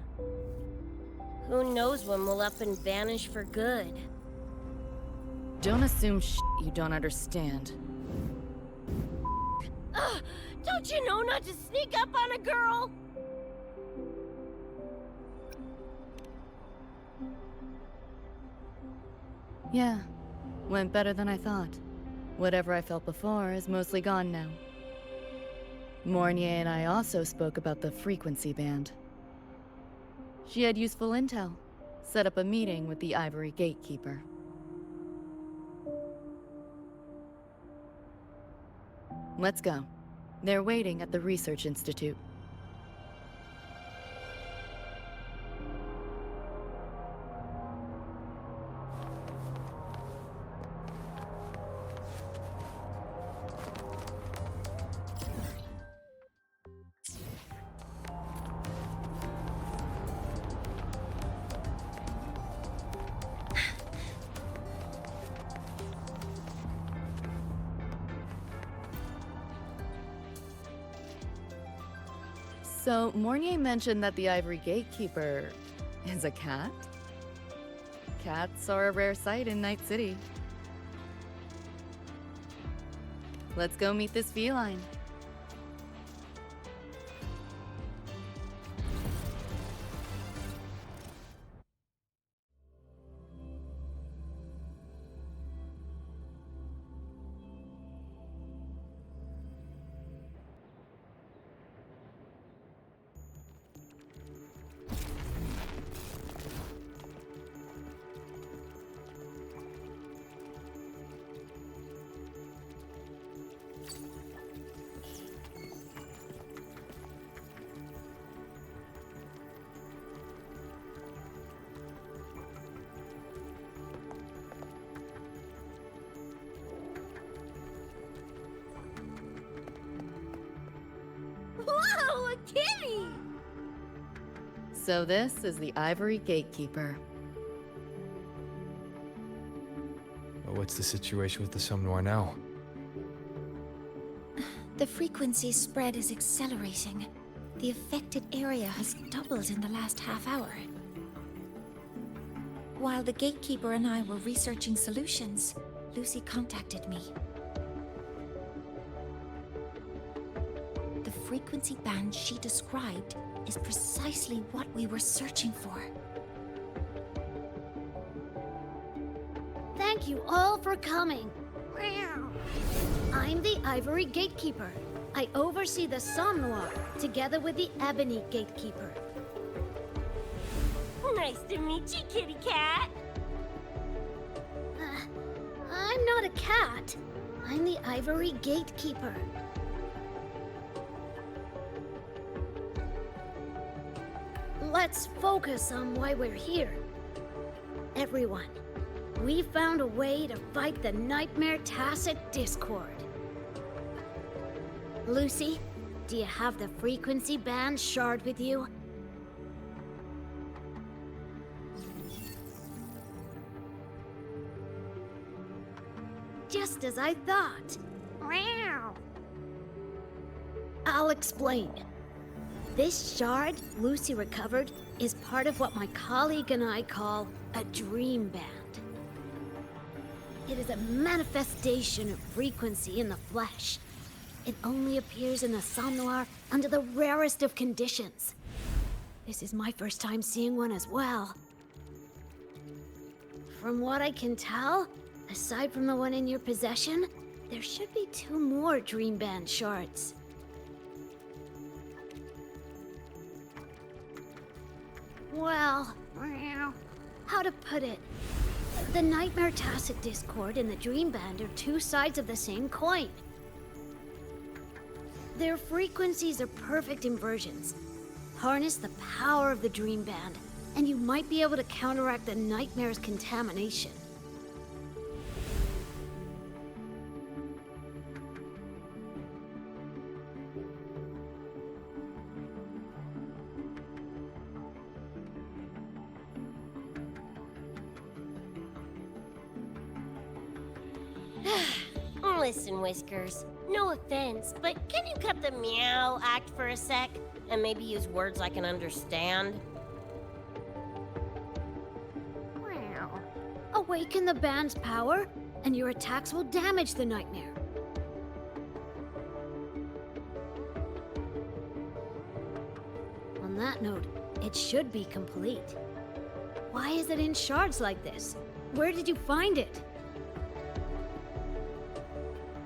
Who knows when we'll up and vanish for good? Don't assume you don't understand. Don't you know not to sneak up on a girl? Yeah, went better than I thought. Whatever I felt before is mostly gone now. Mornier and I also spoke about the frequency band. She had useful intel. Set up a meeting with the Ivory Gatekeeper. Let's go. They're waiting at the Research Institute. So, Mornier mentioned that the Ivory Gatekeeper is a cat? Cats are a rare sight in Night City. Let's go meet this feline. Whoa, a kitty! So this is the Ivory Gatekeeper. What's the situation with the Somme Noir now? The frequency spread is accelerating. The affected area has doubled in the last half hour. While the Gatekeeper and I were researching solutions, Lucy contacted me. The frequency band she described is precisely what we were searching for. Thank you all for coming. I'm the Ivory Gatekeeper. I oversee the Somme Noir, together with the Ebony Gatekeeper. Nice to meet you, kitty cat. I'm not a cat. I'm the Ivory Gatekeeper. let's focus on why we're here. Everyone, we found a way to fight the Nightmare Tacit Discord. Lucy, do you have the frequency band shard with you? Just as I thought. Wow. I'll explain. This shard Lucy recovered is part of what my colleague and I call a dream band. It is a manifestation of frequency in the flesh. It only appears in the somnoir under the rarest of conditions. This is my first time seeing one as well. From what I can tell, aside from the one in your possession, there should be 2 more dream band shards. Well, how to put it? The Nightmare Tacit Discord and the Dream Band are 2 sides of the same coin. Their frequencies are perfect inversions. Harness the power of the Dream Band, and you might be able to counteract the Nightmare's contamination. Listen, Whiskers, no offense, but can you cut the meow act for a sec? And maybe use words I can understand? Wow. Awaken the band's power, and your attacks will damage the Nightmare. On that note, it should be complete. Why is it in shards like this? Where did you find it?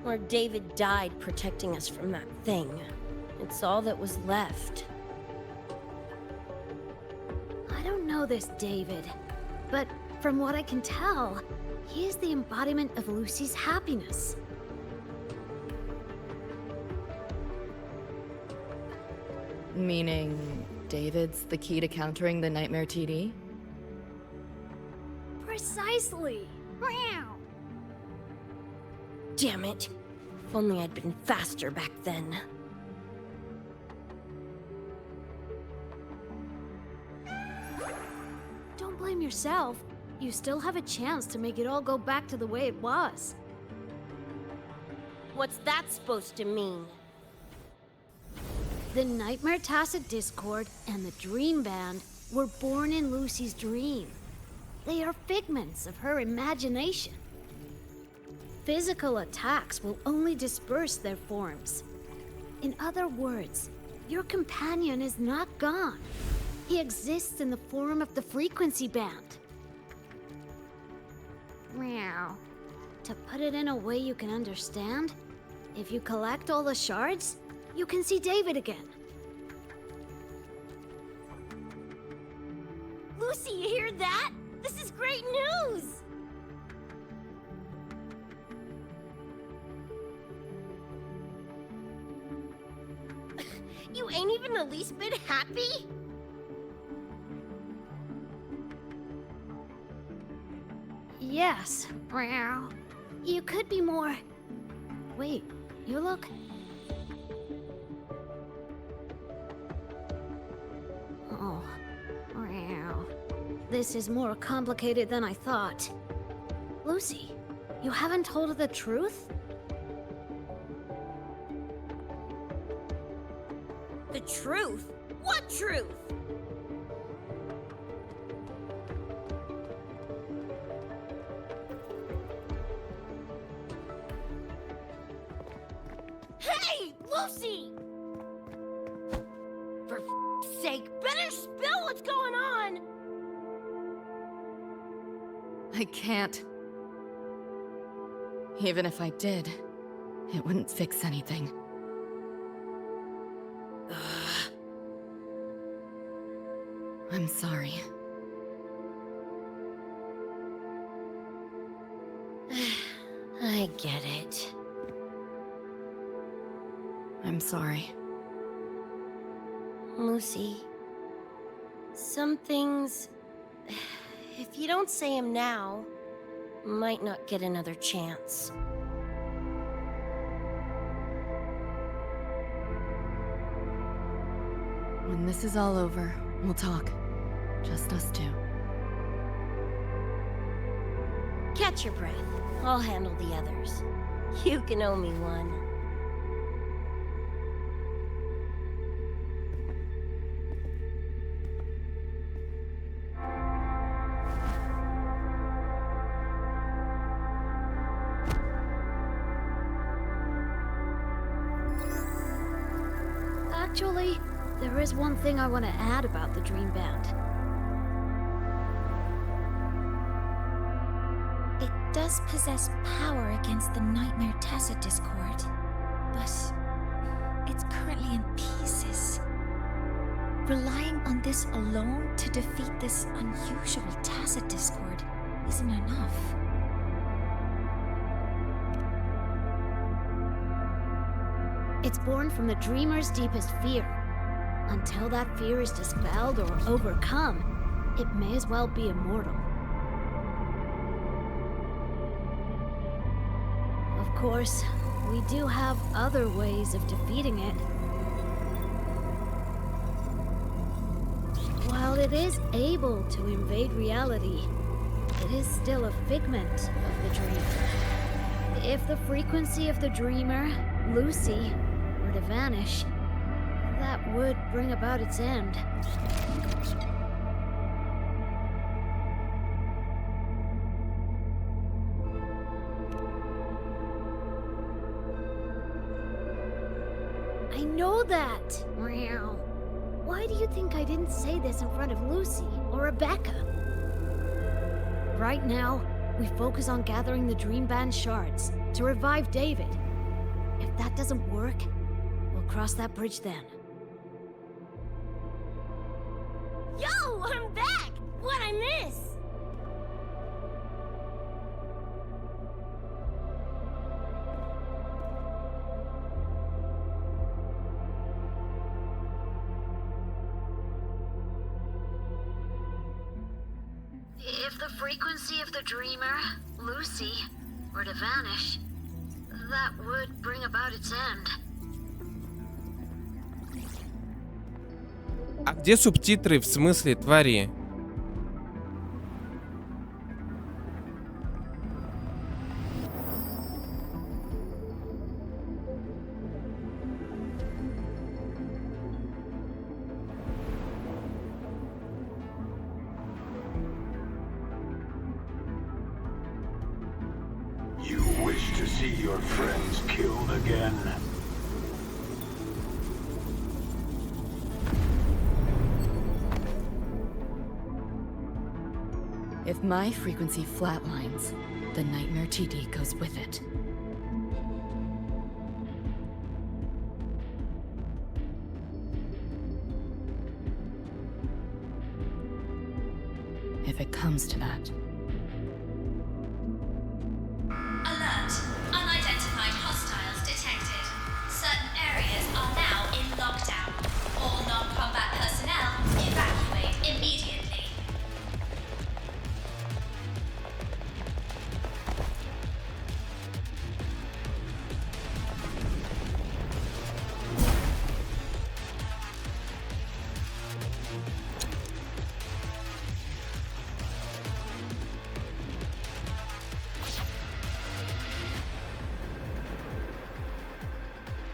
Where David died protecting us from that thing. It's all that was left. I don't know this David, but from what I can tell, he is the embodiment of Lucy's happiness. Meaning, David's the key to countering the Nightmare TD? Precisely! Meow. Damn it. If only I'd been faster back then. Don't blame yourself. You still have a chance to make it all go back to the way it was. What's that supposed to mean? The Nightmare Tacit Discord and the Dream Band were born in Lucy's dream. They are figments of her imagination. Physical attacks will only disperse their forms. In other words, your companion is not gone. He exists in the form of the frequency band. Meow. To put it in a way you can understand, if you collect all the shards, you can see David again. Lucy, you hear that? This is great news! You ain't even the least bit happy? Yes. Meow. You could be more... Wait, you look... Oh. Meow. This is more complicated than I thought. Lucy, you haven't told her the truth? The truth? What truth? Hey, Lucy! For f***'s sake, better spill what's going on! I can't. Even if I did, it wouldn't fix anything. I'm sorry. I get it. I'm sorry. Lucy, Some things, if you don't say them now, might not get another chance. When this is all over, we'll talk. Just us two. Catch your breath. I'll handle the others. You can owe me one. Actually, there is one thing I want to add about the Dream Band. It does possess power against the Nightmare Tacit Discord, but it's currently in pieces. Relying on this alone to defeat this unusual Tacit Discord isn't enough. It's born from the dreamer's deepest fear. Until that fear is dispelled or overcome, it may as well be immortal. Of course, we do have other ways of defeating it. While it is able to invade reality, it is still a figment of the dream. If the frequency of the dreamer, Lucy, were to vanish, that would bring about its end. I know that! Meow. Why do you think I didn't say this in front of Lucy or Rebecca? Right now, we focus on gathering the Dream Band shards to revive David. If that doesn't work, we'll cross that bridge then. Yo, I'm back! What'd I miss? If the frequency of the dreamer, Lucy, were to vanish, that would bring about its end. А где субтитры в смысле, твари? You wish to see your friends killed again? If my frequency flatlines, the Nightmare TD goes with it. If it comes to that. Alert! Unidentified hostiles detected. Certain areas are now in lockdown. All non-combat personnel evacuate immediately.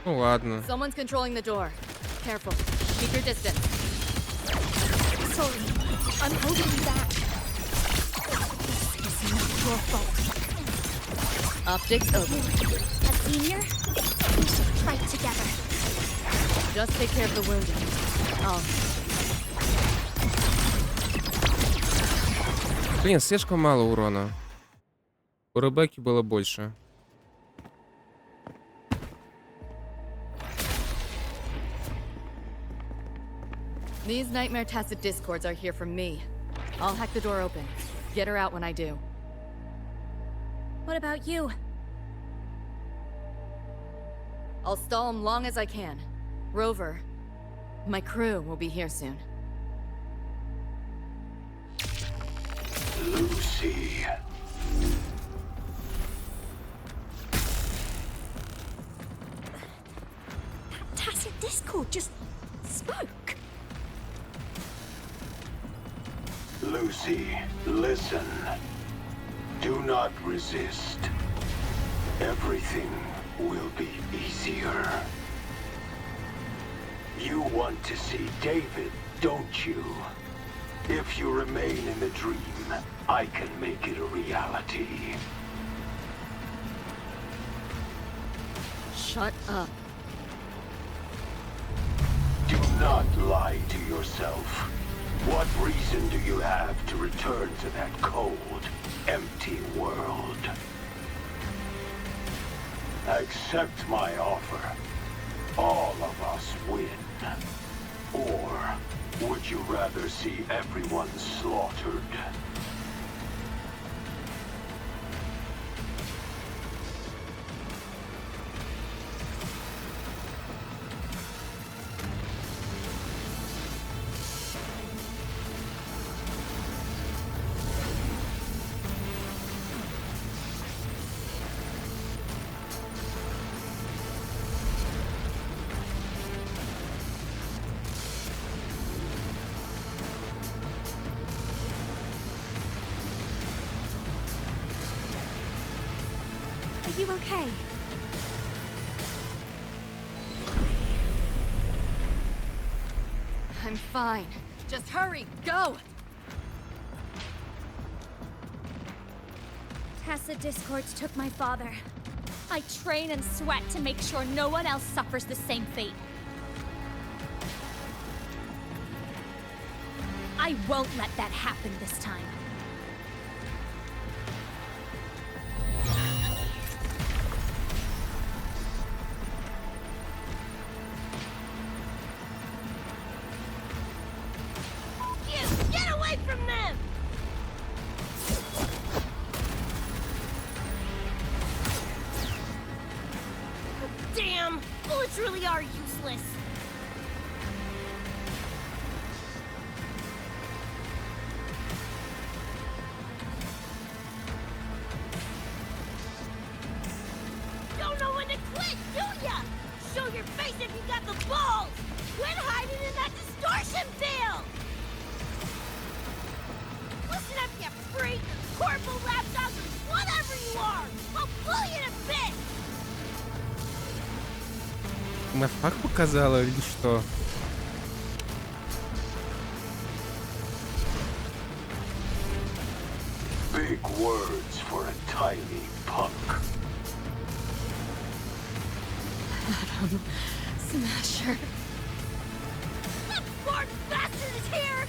Ну ладно. Someone's controlling the door. Careful. Keep your distance. Sorry, I'm holding you back. This is not your fault. Optics open. A senior? We should fight together. Just take care of the wounded. Блин, слишком мало урона. У Ребекки было больше. These Nightmare Tacit Discords are here from me. I'll hack the door open. Get her out when I do. What about you? I'll stall them long as I can. Rover, my crew will be here soon. Lucy. That tacit discord just spoke. Lucy, listen. Do not resist. Everything will be easier. You want to see David, don't you? If you remain in the dream, I can make it a reality. Shut up. Do not lie to yourself. What reason do you have to return to that cold, empty world? Accept my offer. All of us win. Or would you rather see everyone slaughtered? Are you okay? I'm fine. Just hurry, go! Tacit discords took my father. I train and sweat to make sure no one else suffers the same fate. I won't let that happen this time. Get away from them! Damn! Bullets really are useless. Don't know when to quit, do ya? Show your face if you got the balls! Quit hiding in that distortion field! Listen up, you freak! Corporal, lapdog, whatever you are! I'll pull you to bits! На факт показала или что? Big words for a tiny punk. Adam Smasher. That poor bastard is here!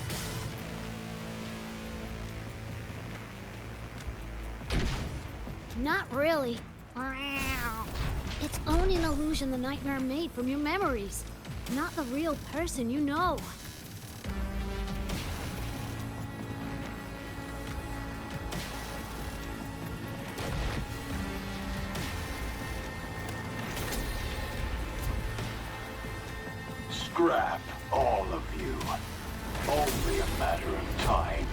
Not really. It's only an illusion the nightmare made from your memories, not the real person you know. Scrap, all of you. Only a matter of time.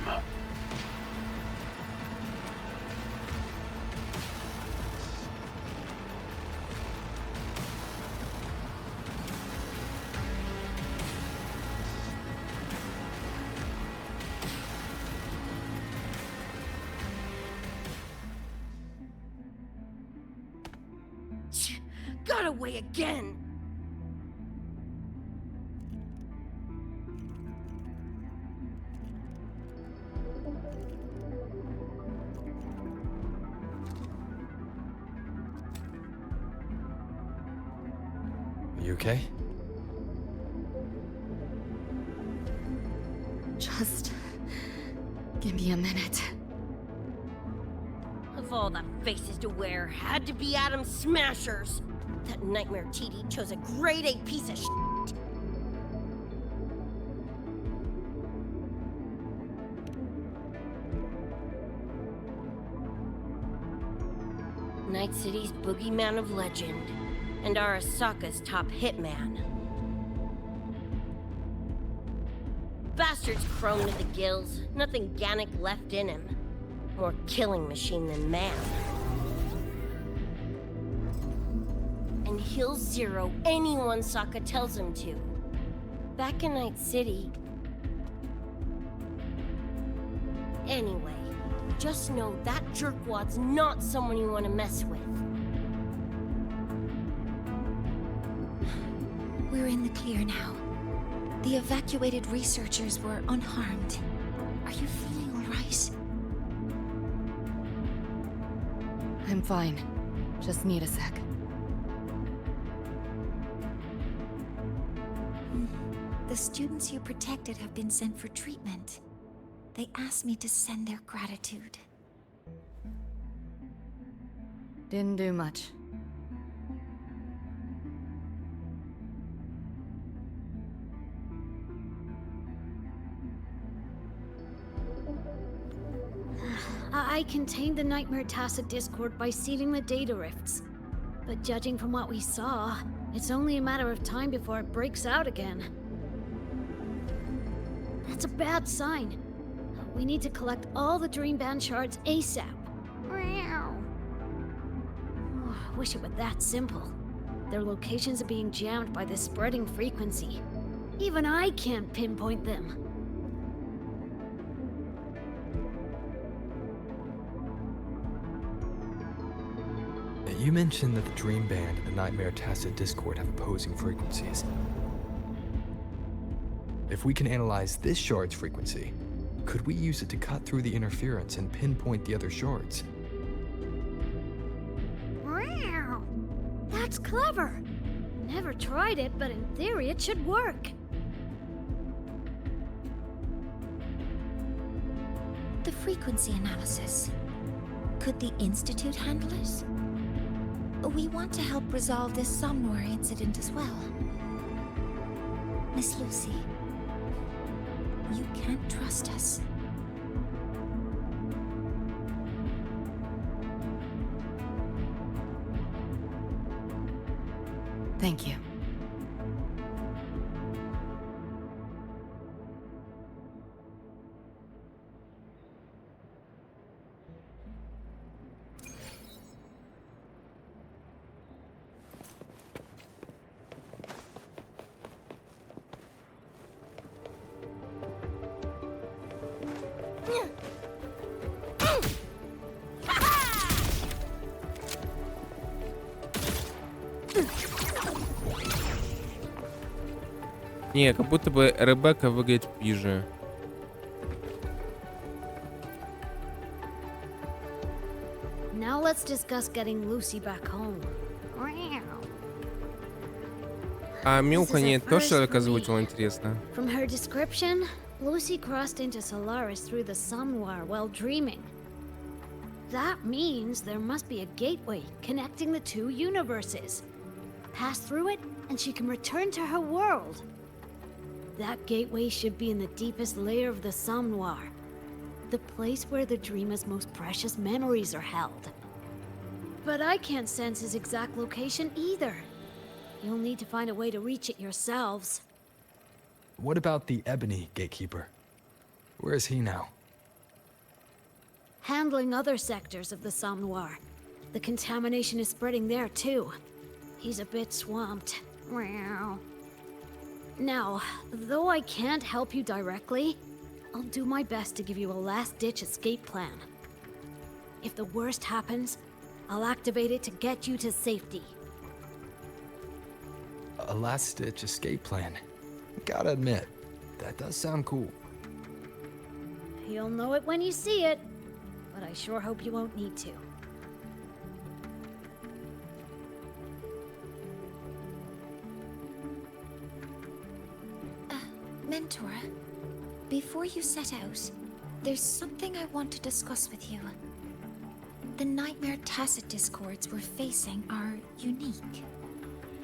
Got away again! You okay? Just give me a minute. Of all the faces to wear, had to be Adam Smashers. That nightmare TD chose a grade A piece of shit. Night City's boogeyman of legend, and Arasaka's top hitman. Bastard's chrome to the gills, nothing Gannic left in him. more killing machine than man. And he'll zero anyone Sokka tells him to. Back in Night City. Anyway, just know that jerkwad's not someone you want to mess with. We're in the clear now. The evacuated researchers were unharmed. Are you feeling all right? I'm fine. Just need a sec. The students you protected have been sent for treatment. They asked me to send their gratitude. Didn't do much. I contained the Nightmare Tacit Discord by sealing the data rifts. But judging from what we saw, it's only a matter of time before it breaks out again. That's a bad sign. We need to collect all the Dream Band shards ASAP. Wish it were that simple. Their locations are being jammed by this spreading frequency. Even I can't pinpoint them. You mentioned that the Dream Band and the Nightmare Tacit Discord have opposing frequencies. If we can analyze this shard's frequency, could we use it to cut through the interference and pinpoint the other shards? That's clever! Never tried it, but in theory it should work. The frequency analysis. Could the Institute handle it? We want to help resolve this somnware incident as well. Miss Lucy, you can't trust us. Thank you. Не, как будто бы Ребекка выглядит пиже. Now let's discuss getting Lucy back home. А Милка тоже человек озвучил, интересно. From her description, Lucy crossed into Solaris through the somnware while dreaming. That means there must be a gateway connecting the two universes. Pass through it, and she can return to her world. That gateway should be in the deepest layer of the somnware, the place where the dreamer's most precious memories are held. But I can't sense his exact location either. You'll need to find a way to reach it yourselves. What about the Ebony Gatekeeper? Where is he now? Handling other sectors of the somnware. The contamination is spreading there too. He's a bit swamped. Now, though I can't help you directly, I'll do my best to give you a last-ditch escape plan. If the worst happens, I'll activate it to get you to safety. A last-ditch escape plan. Gotta admit, that does sound cool. You'll know it when you see it, but I sure hope you won't need to. Mentor, before you set out, there's something I want to discuss with you. The Nightmare Tacit Discords we're facing are unique.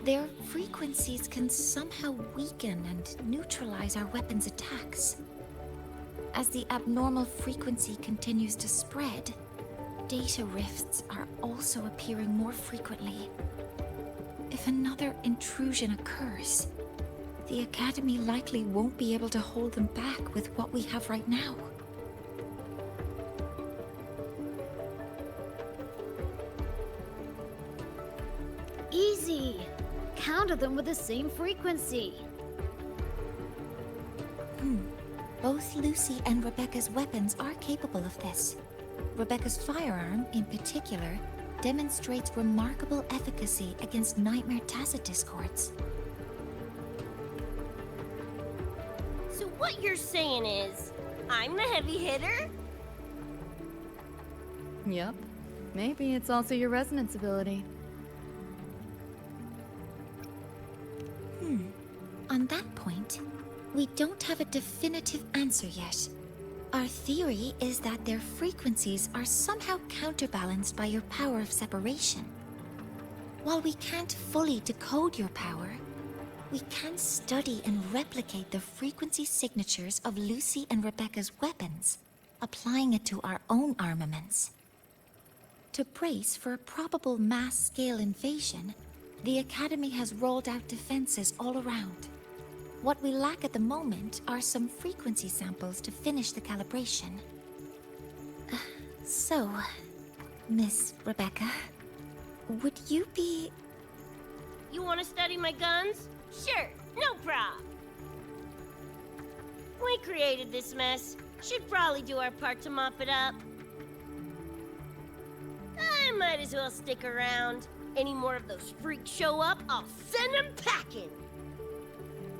Their frequencies can somehow weaken and neutralize our weapons' attacks. As the abnormal frequency continues to spread, data rifts are also appearing more frequently. If another intrusion occurs, the Academy likely won't be able to hold them back with what we have right now. easy. Counter them with the same frequency. Both Lucy and Rebecca's weapons are capable of this. Rebecca's firearm, in particular, demonstrates remarkable efficacy against nightmare tacit discords. So what you're saying is, I'm the heavy hitter? Yep. Maybe it's also your resonance ability. On that point, we don't have a definitive answer yet. Our theory is that their frequencies are somehow counterbalanced by your power of separation. While we can't fully decode your power, we can study and replicate the frequency signatures of Lucy and Rebecca's weapons, applying it to our own armaments. To brace for a probable mass-scale invasion, the Academy has rolled out defenses all around. What we lack at the moment are some frequency samples to finish the calibration. So, Miss Rebecca, would you be... You want to study my guns? Sure, no prob. We created this mess. Should probably do our part to mop it up. I might as well stick around. Any more of those freaks show up, I'll send them packing.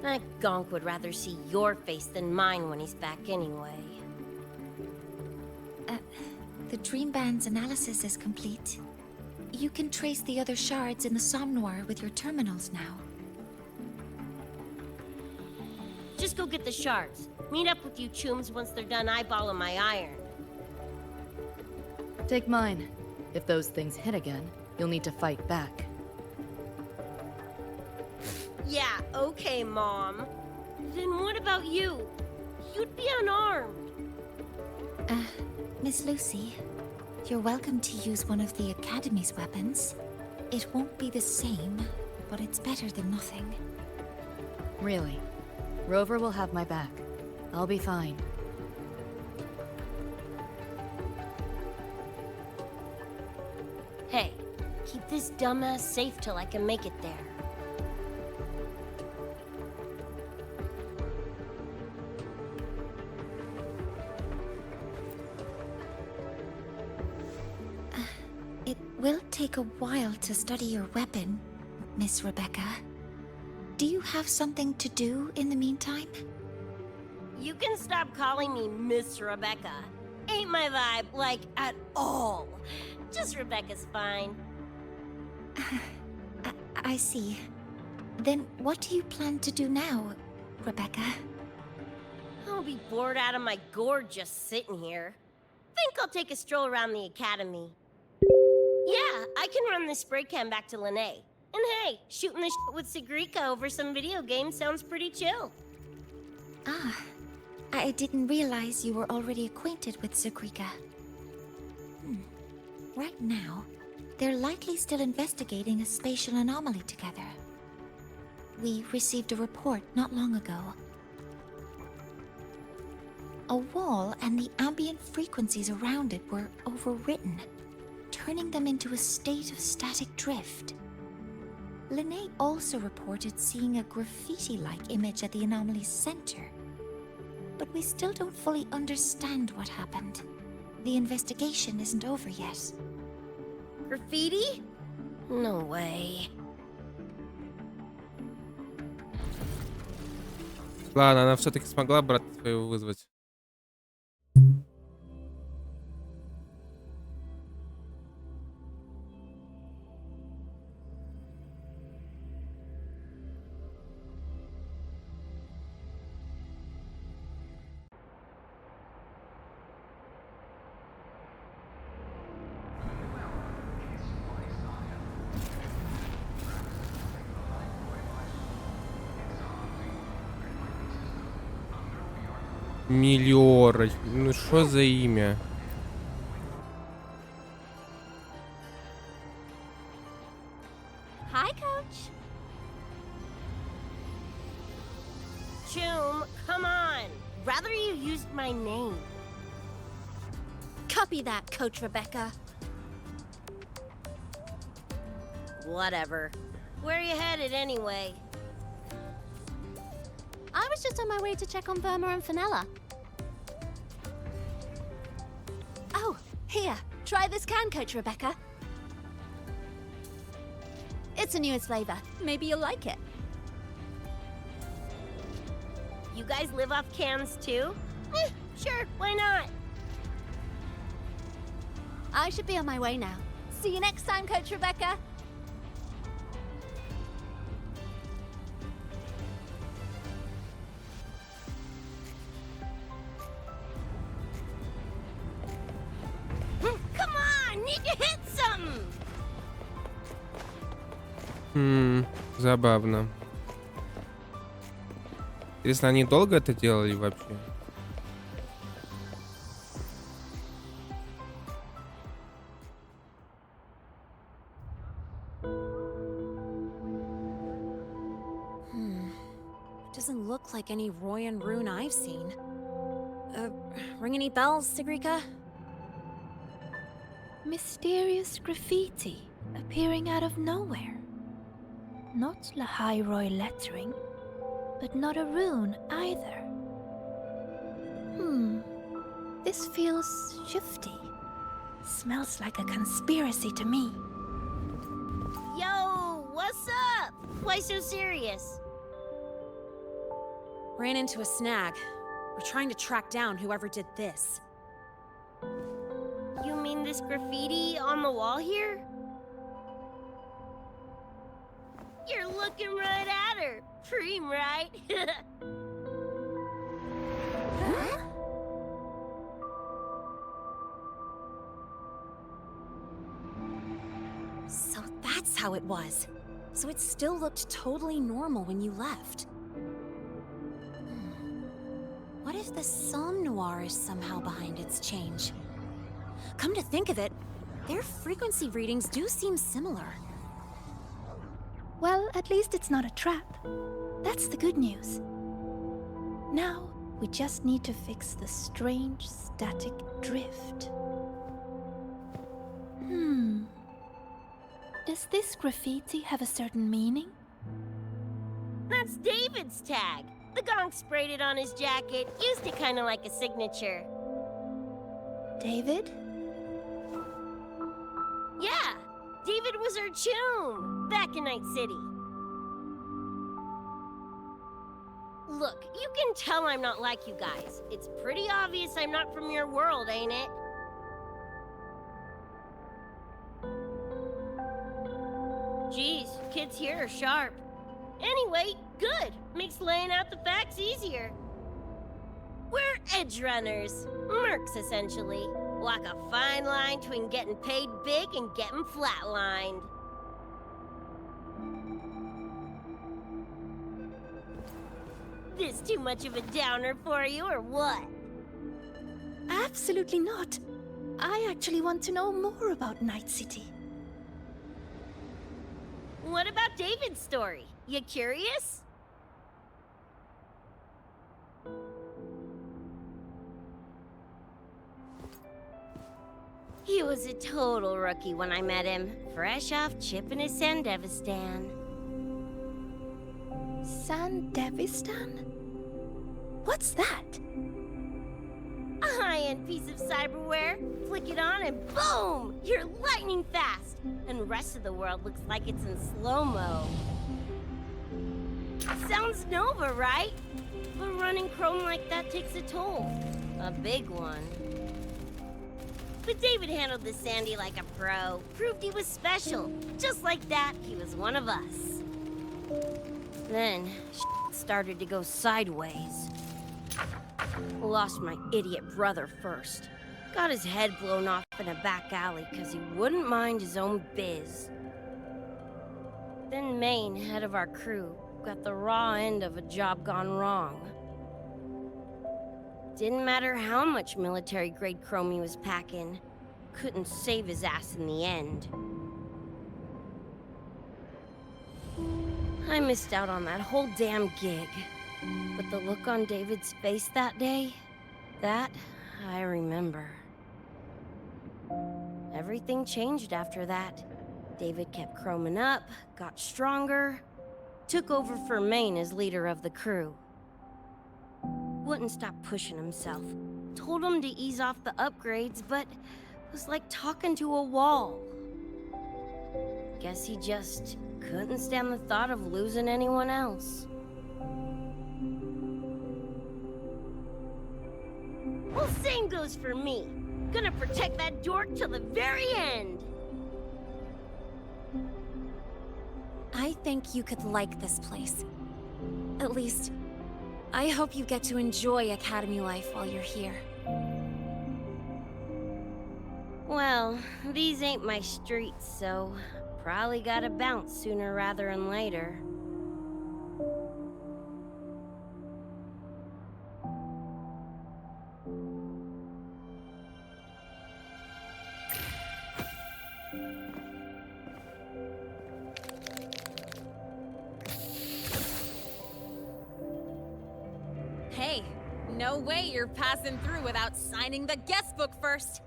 That gonk would rather see your face than mine when he's back anyway. The Dream Band's analysis is complete. You can trace the other shards in the Somnoir with your terminals now. Just go get the shards. Meet up with you chooms once they're done eyeballing my iron. Take mine. If those things hit again, you'll need to fight back. Yeah, okay, Mom. Then what about you? You'd be unarmed. Miss Lucy, you're welcome to use one of the Academy's weapons. It won't be the same, but it's better than nothing. Really? Rover will have my back. I'll be fine. Hey, keep this dumbass safe till I can make it there. It will take a while to study your weapon, Miss Rebecca. Do you have something to do in the meantime? You can stop calling me Miss Rebecca. Ain't my vibe, like, at all. Just Rebecca's fine. I see. Then what do you plan to do now, Rebecca? I'll be bored out of my gourd just sitting here. Think I'll take a stroll around the Academy. Yeah, I can run this spray can back to Lene. And hey, shooting the shit with Sigrika over some video games sounds pretty chill. Ah, I didn't realize you were already acquainted with Sigrika. Right now, they're likely still investigating a spatial anomaly together. We received a report not long ago. A wall and the ambient frequencies around it were overwritten, turning them into a state of static drift. Lene also reported seeing a graffiti-like image at the anomaly's center. But we still don't fully understand what happened. The investigation isn't over yet. Graffiti? No way. Ладно, она все-таки смогла брата своего вызвать. Миллиор. Ну что за имя? Hi, Coach. Choom, come on. Rather you used my name. Copy that, Coach Rebecca. Whatever. Where are you headed anyway? I was just on my way to check on Verma and Fenella. Oh, here. Try this can coach, Rebecca. It's a newest flavor. Maybe you'll like it. You guys live off cans too? Sure, why not? I should be on my way now. See you next time, Coach Rebecca. Come on, need to hit something. Забавно. Интересно, они долго это делали вообще? Doesn't look like any Royan rune I've seen. Ring any bells, Sigrika? Mysterious graffiti appearing out of nowhere. Not Lahairoi lettering, but not a rune either. This feels shifty. Smells like a conspiracy to me. Yo, what's up? Why so serious? Ran into a snag. We're trying to track down whoever did this. You mean this graffiti on the wall here? You're looking right at her. Preem, right? Huh? So that's how it was. So it still looked totally normal when you left. What if the Somme Noir is somehow behind its change? Come to think of it, their frequency readings do seem similar. Well, at least it's not a trap. That's the good news. Now, we just need to fix the strange static drift. Does this graffiti have a certain meaning? That's David's tag. The gonk sprayed it on his jacket, used it kind of like a signature. David? Yeah, David was our choom back in Night City. Look, you can tell I'm not like you guys. It's pretty obvious I'm not from your world, ain't it? Geez, kids here are sharp. Anyway, good. Makes laying out the facts easier. We're edge runners. Mercs, essentially. Walk a fine line between getting paid big and getting flatlined. This too much of a downer for you, or what? Absolutely not. I actually want to know more about Night City. What about David's story? You curious? He was a total rookie when I met him, fresh off chipping his Sandevistan. Sandevistan? What's that? A high-end piece of cyberware. Flick it on and boom! You're lightning fast! And the rest of the world looks like it's in slow-mo. Sounds Nova, right? But running chrome like that takes a toll. A big one. But David handled the Sandy like a pro. Proved he was special. Just like that, he was one of us. Then, started to go sideways. Lost my idiot brother first. Got his head blown off in a back alley because he wouldn't mind his own biz. Then Maine, head of our crew, got the raw end of a job gone wrong. Didn't matter how much military-grade chrome he was packing. Couldn't save his ass in the end. I missed out on that whole damn gig. But the look on David's face that day, that I remember. Everything changed after that. David kept chroming up, got stronger, took over for Maine as leader of the crew. Wouldn't stop pushing himself. Told him to ease off the upgrades, but was like talking to a wall. Guess he just couldn't stand the thought of losing anyone else. Well, same goes for me. Gonna protect that dork till the very end. I think you could like this place. At least, I hope you get to enjoy Academy life while you're here. Well, these ain't my streets, so probably gotta bounce sooner rather than later. Hey, no way you're passing through without signing the guest book first.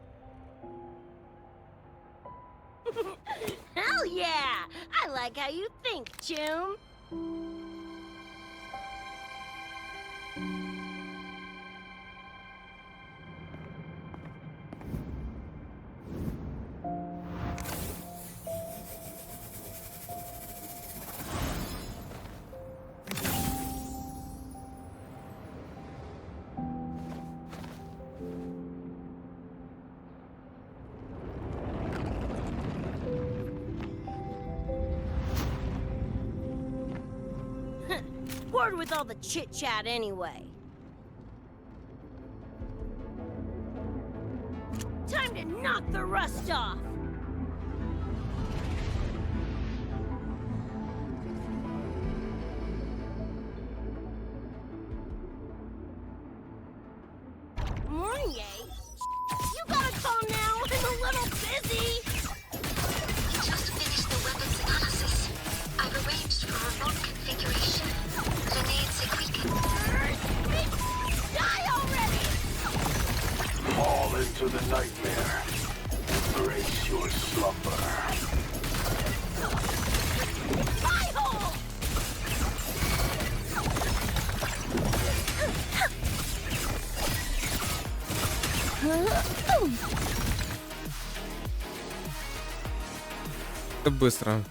Hell yeah! I like how you think, Chum. Bored with all the chit-chat anyway. Time to knock the rust off! Mornier? You gotta calm now, I'm a little busy! You just finished the weapons analysis. I've arranged for a remote configuration. Grenades and weaken. Die already! Fall into the nightmare. Embrace your slumber. Pie hole! Это быстро.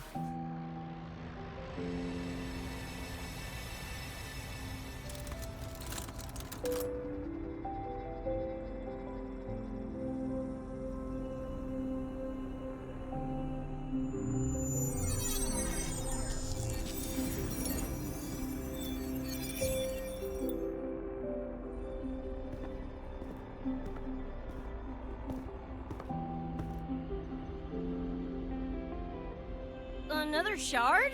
Another shard?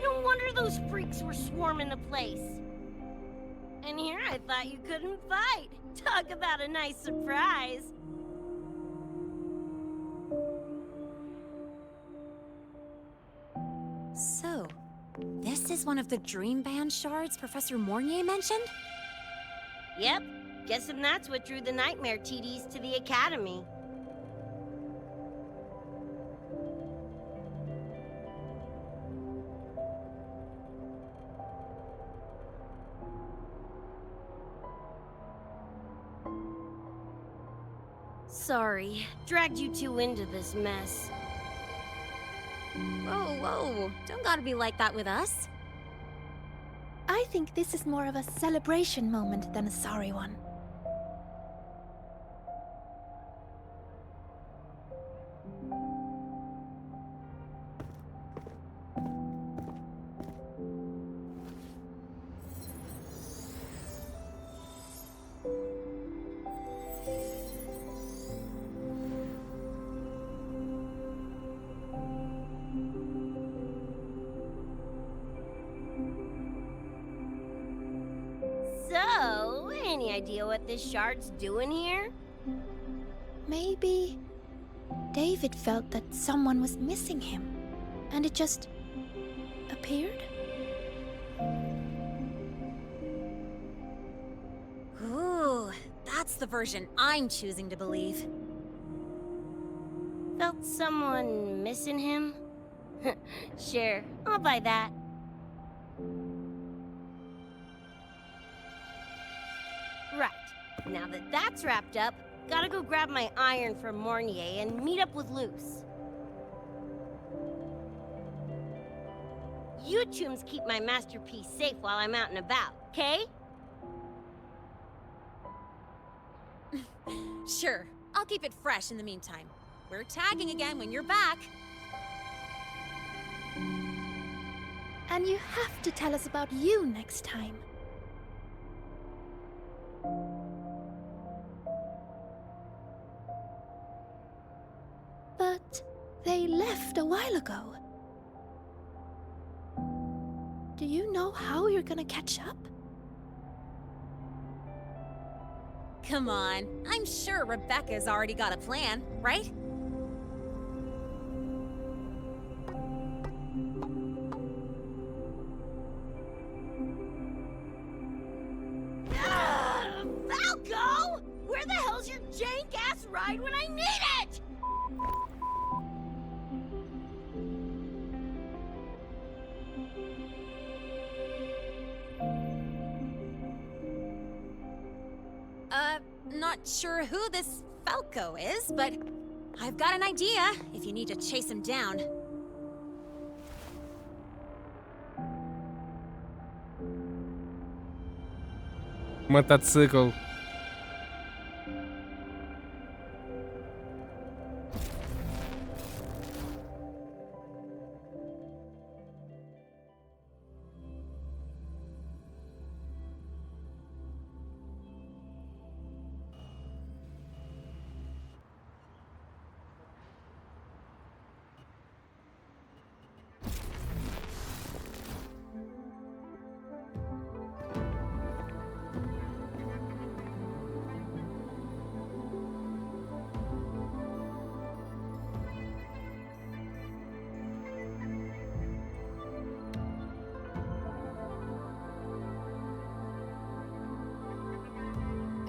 No wonder those freaks were swarming the place. And here I thought you couldn't fight. Talk about a nice surprise. So, this is one of the Dream Band shards Professor Mornier mentioned? Yep. Guessing that's what drew the Nightmare TDs to the Academy. Sorry, dragged you two into this mess. Whoa, whoa, don't gotta be like that with us. I think this is more of a celebration moment than a sorry one. So, any idea what this shard's doing here? Maybe David felt that someone was missing him, and it just appeared? Ooh, that's the version I'm choosing to believe. Felt Someone missing him? Sure, I'll buy that. Right, now that that's wrapped up, gotta go grab my iron from Mornier and meet up with Luce. You chooms keep my masterpiece safe while I'm out and about, okay? Sure, I'll keep it fresh in the meantime. We're tagging again when you're back. And you have to tell us about you next time. But they left a while ago. Do you know how you're gonna catch up? Come on, I'm sure Rebecca's already got a plan, right? Falco! Where the hell's your jank-ass ride when I need it? Not sure who this Falco is, but I've got an idea if you need to chase him down. Мотоцикл.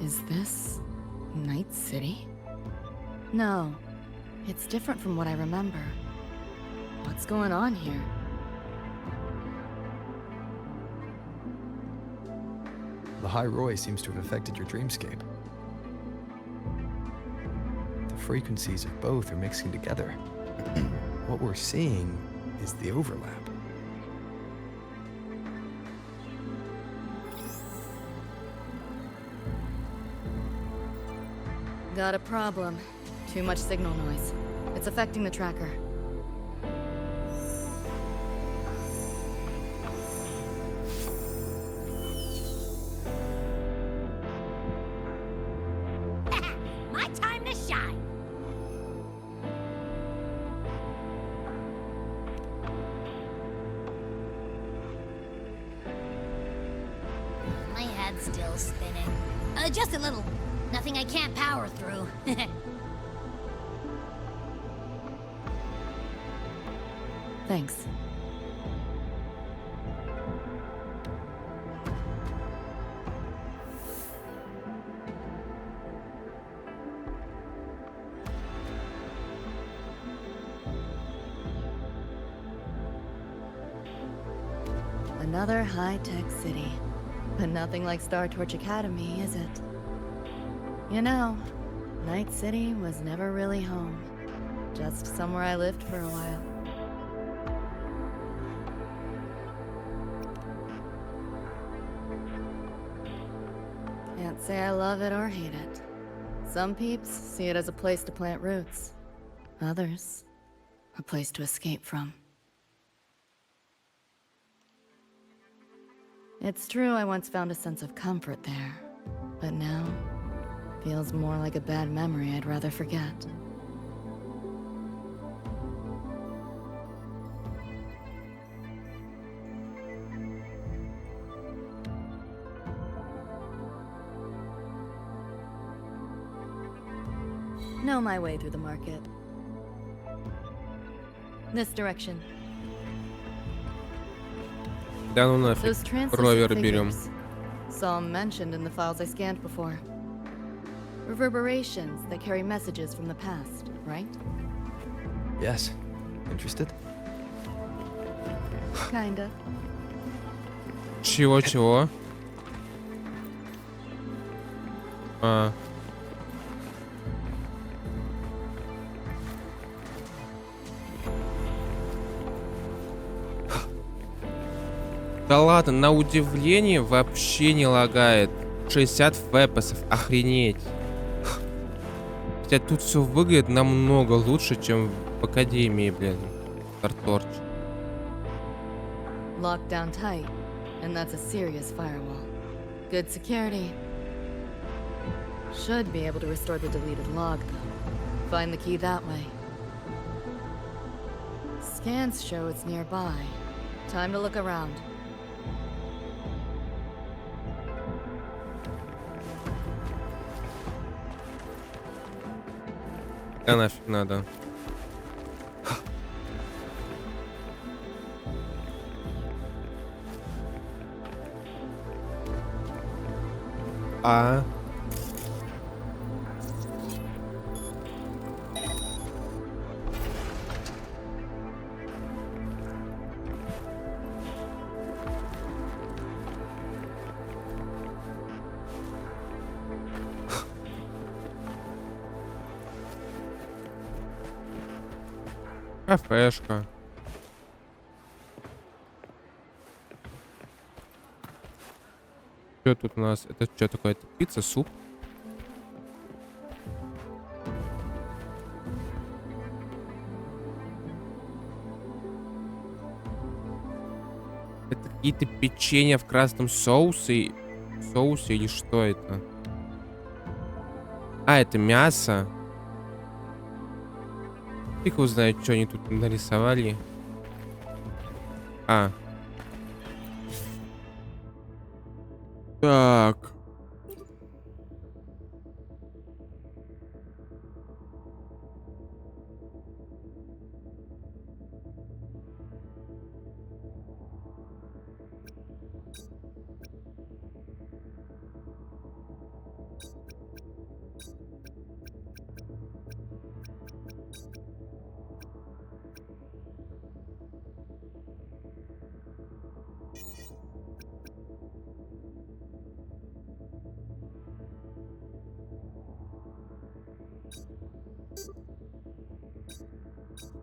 Is this Night City? No, it's different from what I remember. What's going on here? The High Roy seems to have affected your dreamscape. The frequencies of both are mixing together. What we're seeing is the overlap. Got a problem. Too much signal noise. It's affecting the tracker. My time to shine. My head's still spinning. Just a little. Nothing I can't power through. Thanks. Another high-tech city. But nothing like Star Torch Academy, is it? You know, Night City was never really home. Just somewhere I lived for a while. Can't say I love it or hate it. Some peeps see it as a place to plant roots. Others, a place to escape from. It's true I once found a sense of comfort there, but now feels more like a bad memory I'd rather forget. Know my way through the market. This direction. Да ну нафиг. Those translucent Ровер берем. figures. Saw 'em mentioned in the files I scanned before. Reverberations that carry messages from the past, right? Yes. Interested? Kinda. Чего? А. Да ладно, на удивление вообще не лагает. 60 фпсов, охренеть. Хотя тут все выглядит намного лучше, чем в Академии, блин. Старторч. Locked down tight, and that's a serious firewall. Good security. Should be able to restore the deleted log, though. Find the key that way. Scans show it's nearby. Time to look around. Да нафиг надо. А. Кафешка. Что тут у нас? Это что такое? Это пицца, суп? Это какие-то печенья в красном соусе или что это? А, это мясо. Фиг его знает, что они тут нарисовали. А. Так.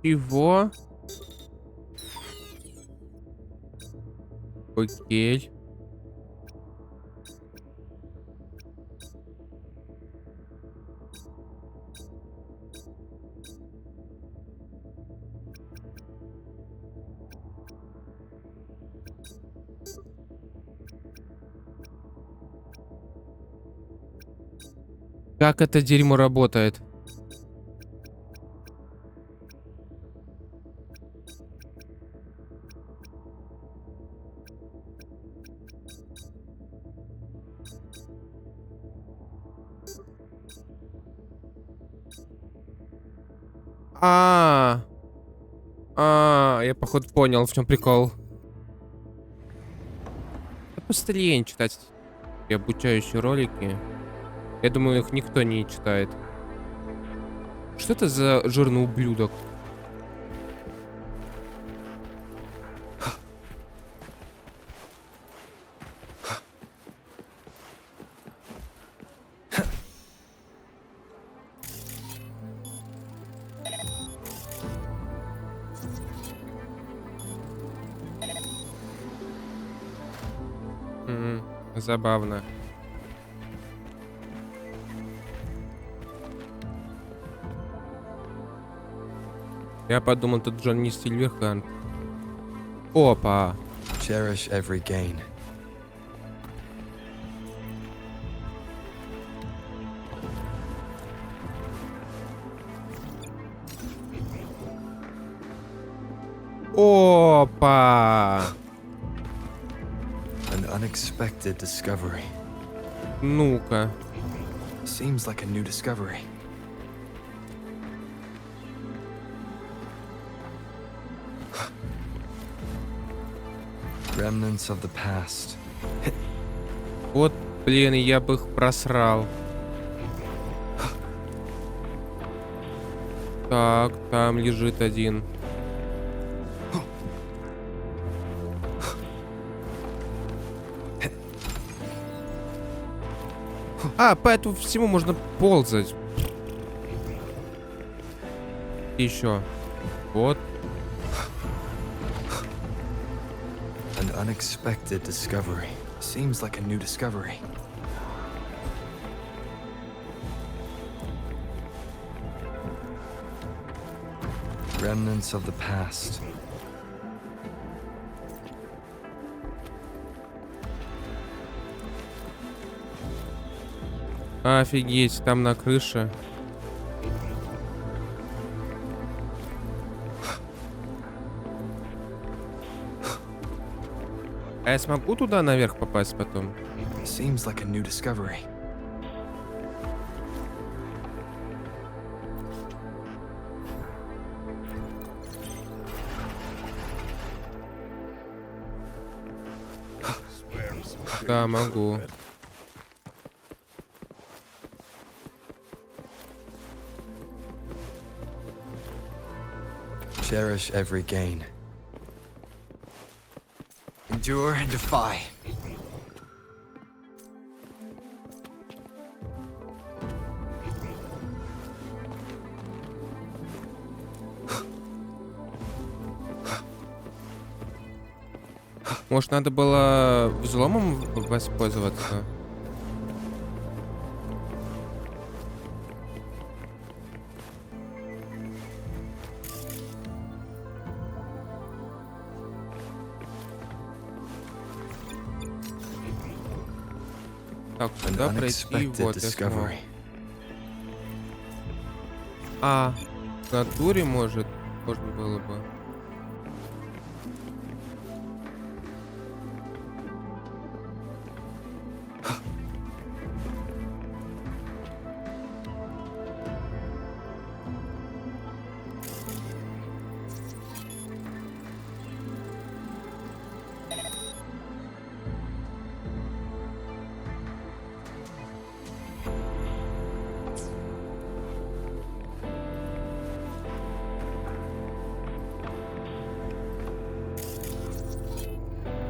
Его. Окей. Как это дерьмо работает? Я походу понял, в чем прикол. Просто лень читать и обучающие ролики. Я думаю, их никто не читает. Что это за жирный ублюдок? Забавно. Я подумал, тут Джонни Сильверханд. Опа. Cherish every gain. Опа. An unexpected discovery. Ну-ка. Seems like a new discovery. Remnants of the past. Вот, блин, я бы их просрал. Так, там лежит один. А, по этому всему можно ползать. Еще. Вот. An unexpected discovery. Seems like a new discovery. Remnants of the past. Офигеть, там на крыше. А я смогу туда наверх попасть потом? Seems like a new discovery. Да, могу. Cherish every gain. Endure and defy. Может, надо было взломом воспользоваться? Так, сюда пройти, вот, я смог. А, в натуре, может, можно было бы.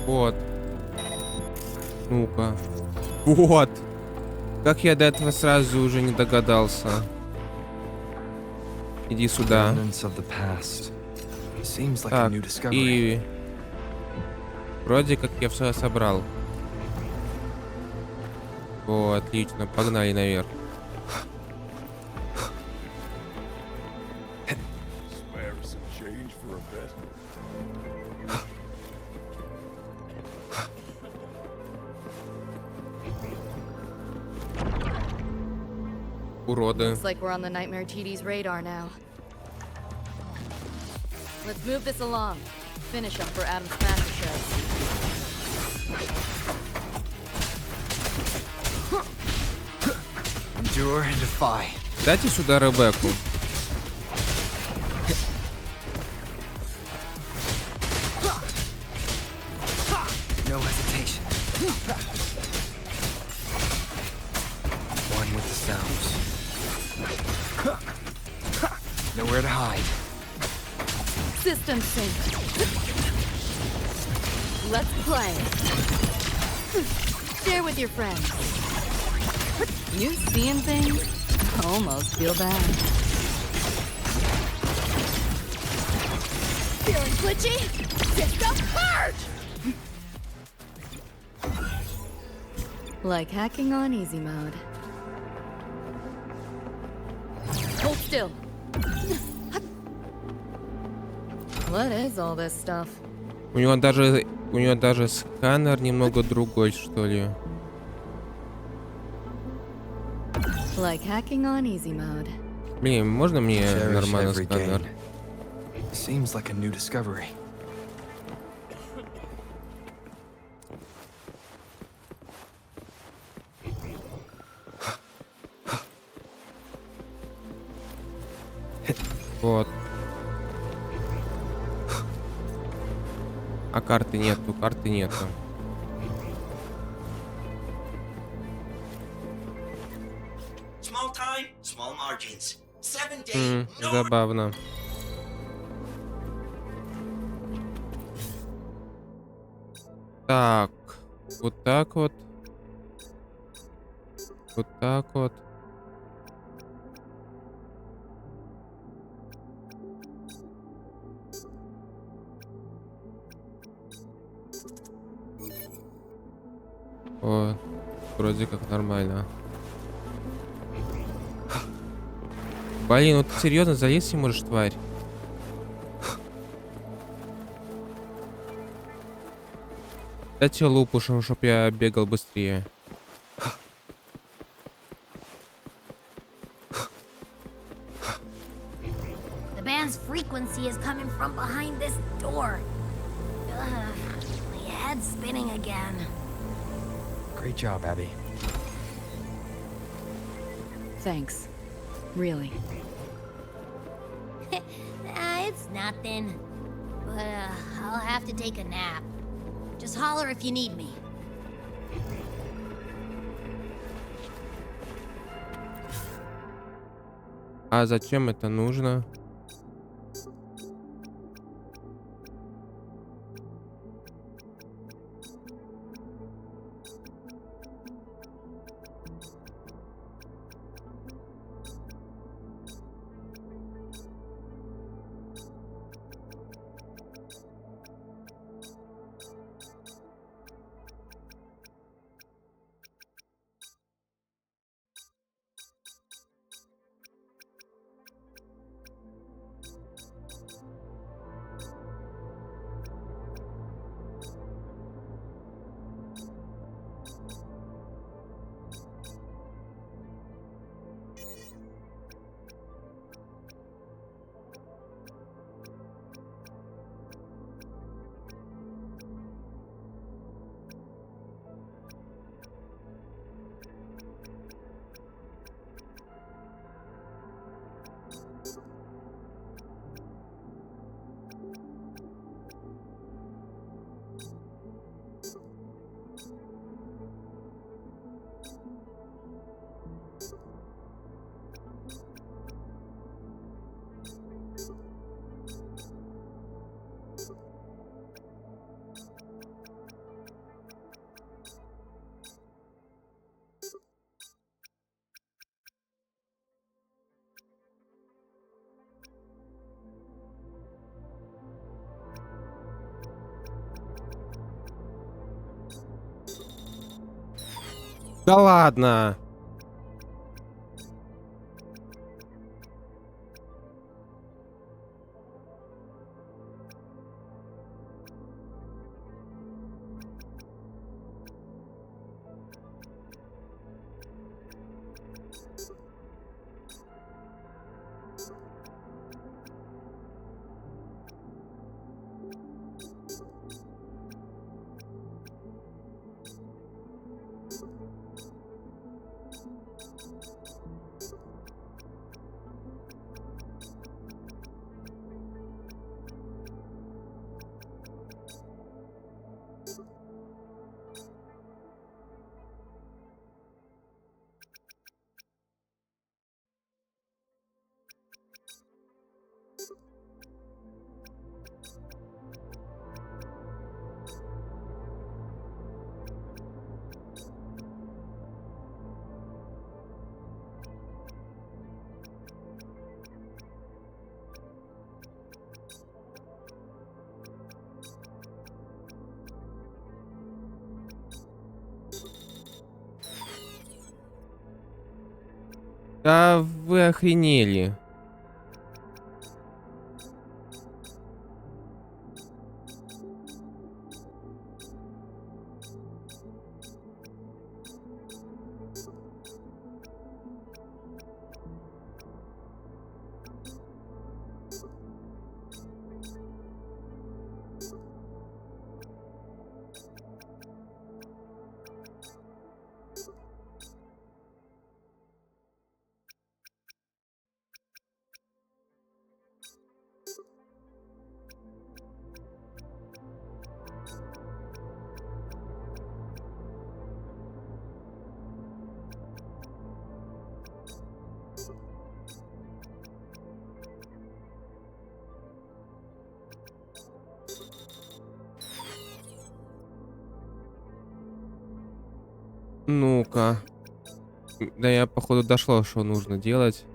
Вот. Ну-ка. Вот. Как я до этого сразу уже не догадался. Иди сюда. Так, и... Вроде как я все собрал. О, отлично. Погнали наверх. Уроды. Looks like we're on the Nightmare TD's radar now. Let's move this along. Finish up for Adam's Smasher show. Endure and defy. Дайте сюда Ребекку. No hesitation. One with the sounds. Nowhere to hide. System sync. Let's play. Share with your friends. You seeing things? Almost feel bad. Feeling glitchy? System purge! Like hacking on easy mode. Hold still. What is all this stuff? У него даже сканер немного другой, что ли. Like hacking on easy mode. Блин, можно мне нормальный сканер? Seems like a new discovery. Вот. А карты нету, карты нету. Small time, small margins. 17 Забавно. Так, вот так вот. Вот так вот. О, вроде как нормально. Блин, вот ты серьезно залезть не можешь, тварь? Дайте лупу, чтоб я бегал быстрее. The band's frequency is coming from behind this door. Ugh, my head's spinning again. Great job, Abby. Thanks. Really. It's nothing. But I'll have to take a nap. Just holler if you need me. А зачем это нужно? Да ладно. Да вы охренели. Ну-ка. Да я, походу, дошло, что нужно делать.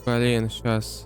Блин, сейчас.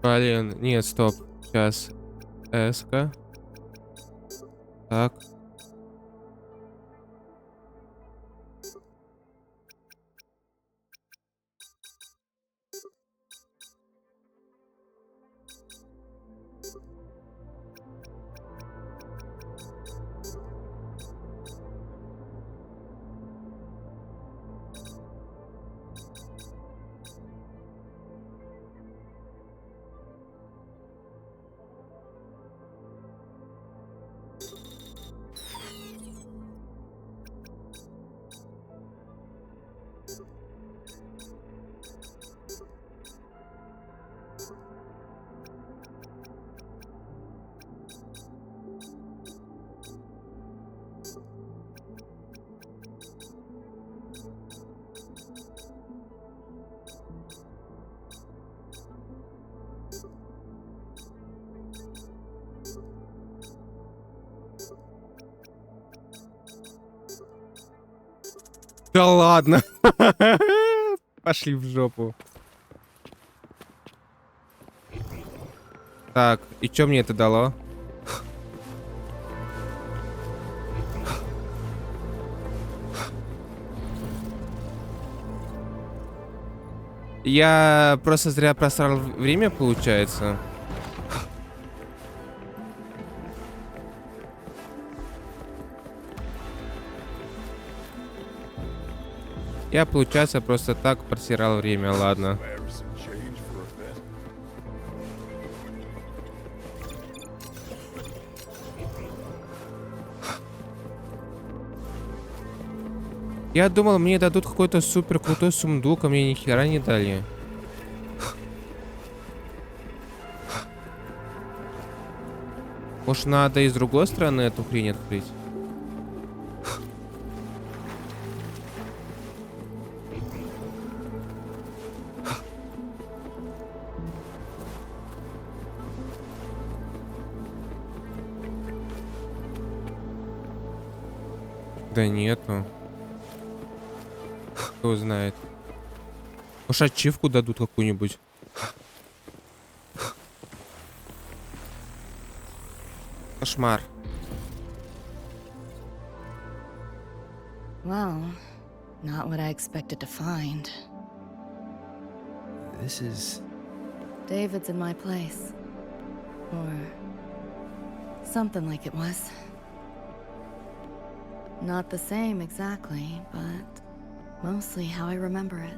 Блин, нет, стоп. Сейчас. Эска. Так. Да ладно. Пошли в жопу. Так, и что мне это дало? Я просто зря просрал время, получается. Я, получается, просто так просирал время, ладно. Я думал, мне дадут какой-то супер крутой сундук, а мне ни хера не дали. Может, надо и с другой стороны эту хрень открыть? Да нету. Кто знает. Может, ачивку дадут какую-нибудь. Кошмар. Well, not what I expected to find. This is... David's in my place. Or something like it was. Not the same exactly, but mostly how I remember it.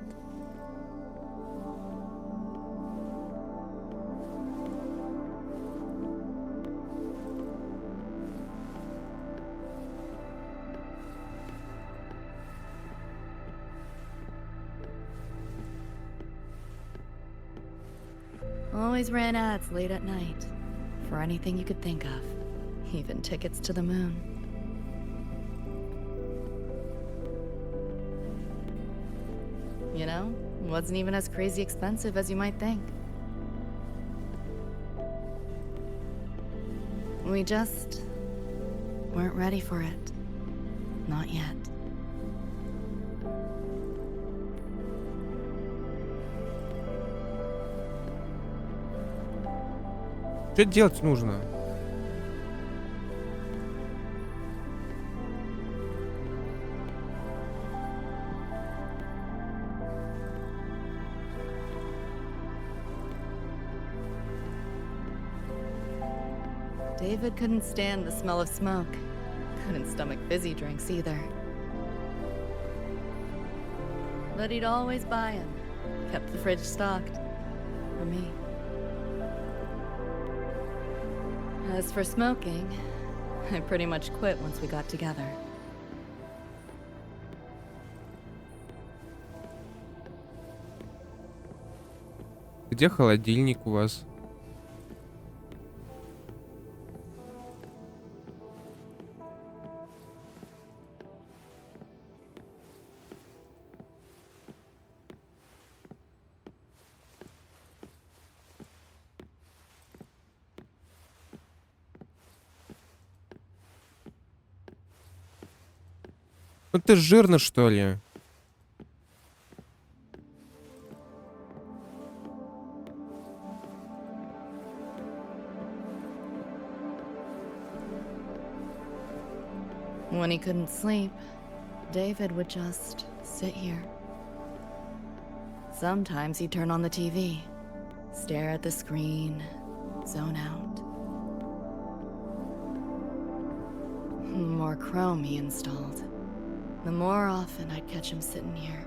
Always ran ads late at night for anything you could think of, even tickets to the moon. You know, wasn't even as crazy expensive as you might think. We just weren't ready for it. Not yet. Что делать нужно? David couldn't stand the smell of smoke. Couldn't stomach fizzy drinks either. But he'd always buy him. Kept the fridge stocked. For me. As for smoking, I pretty much quit once we got together. Где холодильник у вас? Ну ты жирно, что ли? When he couldn't sleep, David would just sit here. Sometimes he'd turn on the TV, stare at the screen, zone out. The more Chrome he installed, the more often I'd catch him sitting here.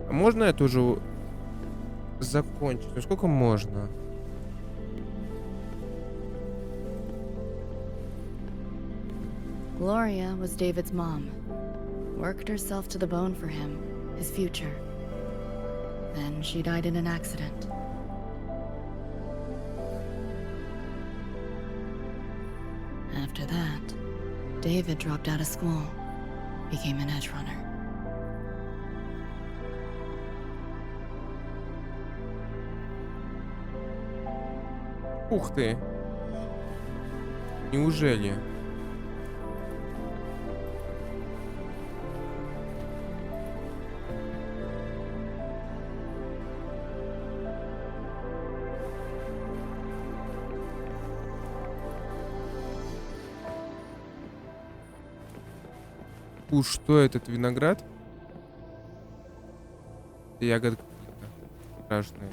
А можно это уже закончить? Ну сколько можно? Gloria was David's mom. Worked herself to the bone for him, his future. Then she died in an accident. After that, David dropped out of school, became an edge runner. Ух ты! Неужели? Что этот виноград? Ягоды какие-то страшные.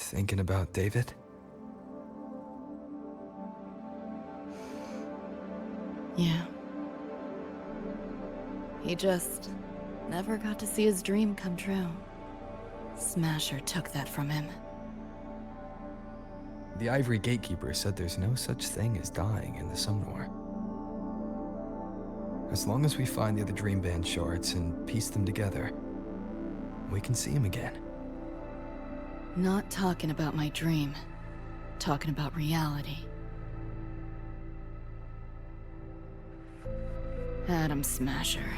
Thinking about David? Yeah. He just never got to see his dream come true. Smasher took that from him. The Ivory Gatekeeper said there's no such thing as dying in the Sumnor. As long as we find the other Dream Band shards and piece them together, we can see him again. Not talking about my dream. Talking about reality. Adam Smasher.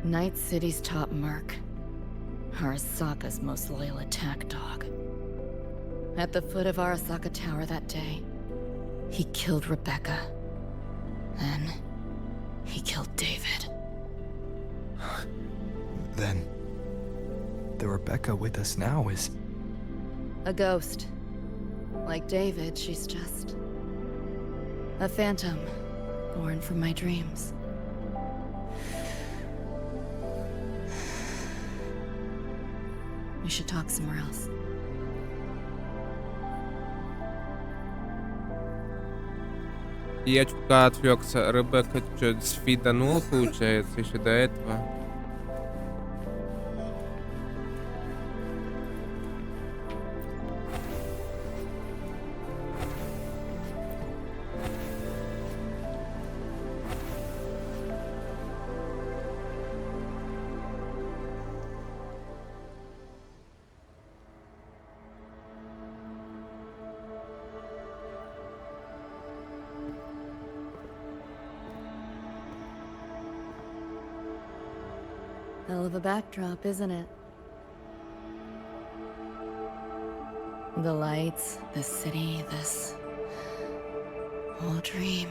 Night City's top merc. Arasaka's most loyal attack dog. At the foot of Arasaka Tower that day, he killed Rebecca. Then, he killed David. Then, the Rebecca with us now is... a ghost. Like David, she's just... a phantom, born from my dreams. We should talk somewhere else. Я чутка отвлекся. Ребекка что, сфиданул, получается, еще до этого. Hell of a backdrop, isn't it? The lights, the city, this whole dream.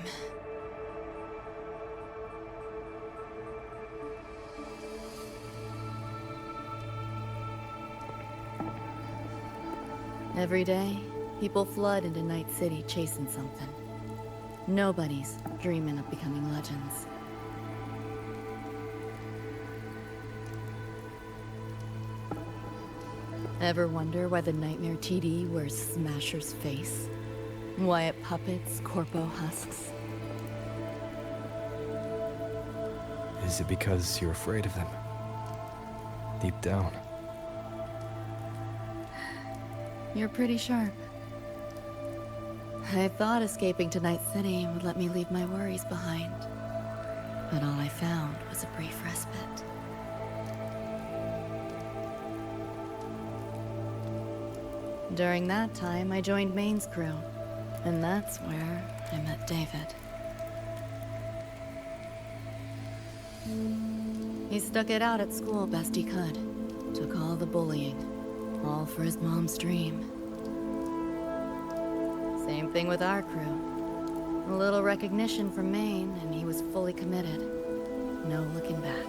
Every day, people flood into Night City chasing something. Nobody's dreaming of becoming legends. Ever wonder why the Nightmare TD wears Smasher's face? Why it puppets Corpo husks? Is it because you're afraid of them? Deep down. You're pretty sharp. I thought escaping to Night City would let me leave my worries behind. But all I found was a brief respite. During that time, I joined Maine's crew. And that's where I met David. He stuck it out at school best he could. Took all the bullying. All for his mom's dream. Same thing with our crew. A little recognition from Maine, and he was fully committed. No looking back.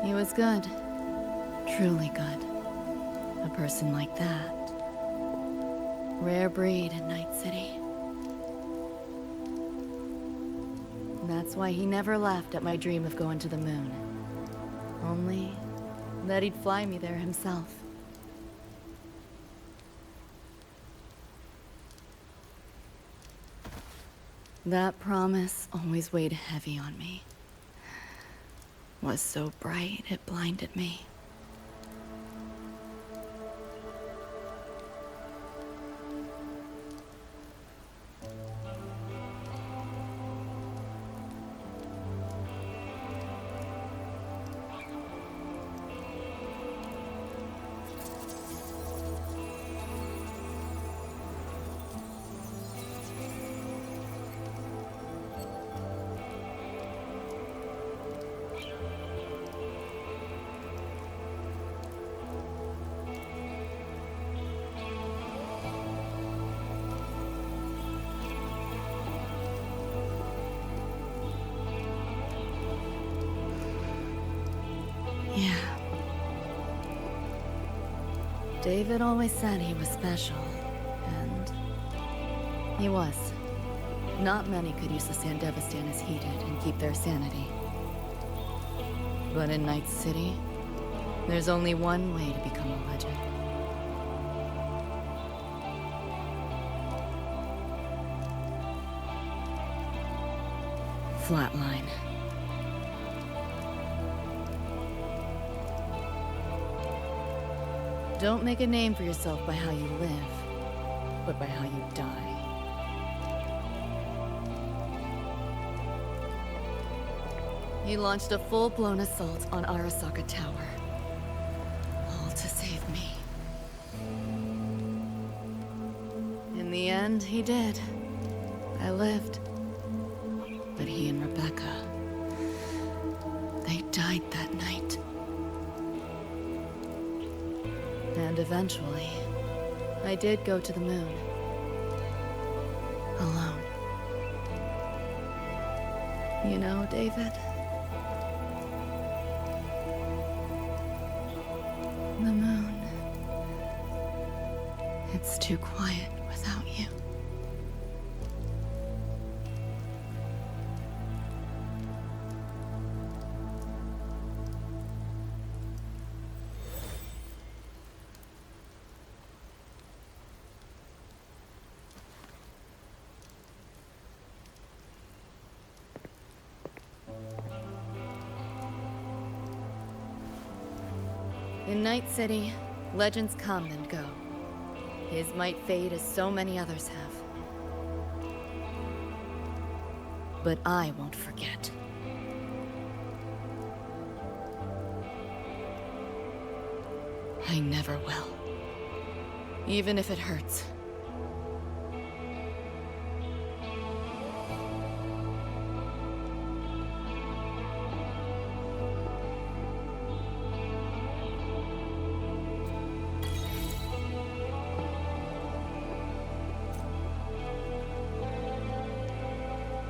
He was good. Truly good. A person like that. Rare breed in Night City. That's why he never laughed at my dream of going to the moon. Only that he'd fly me there himself. That promise always weighed heavy on me. Was so bright it blinded me. Yeah. David always said he was special, and he was. Not many could use the Sandevistan as he did and keep their sanity. But in Night City, there's only one way to become a legend. Flatline. Don't make a name for yourself by how you live, but by how you die. He launched a full-blown assault on Arasaka Tower. All to save me. In the end, he did. I lived. But he and Rebecca, they died that night. And eventually, I did go to the moon. Alone. You know, David? The moon. It's too quiet without you. In Night City, legends come and go. His might fade as so many others have. But I won't forget. I never will. Even if it hurts.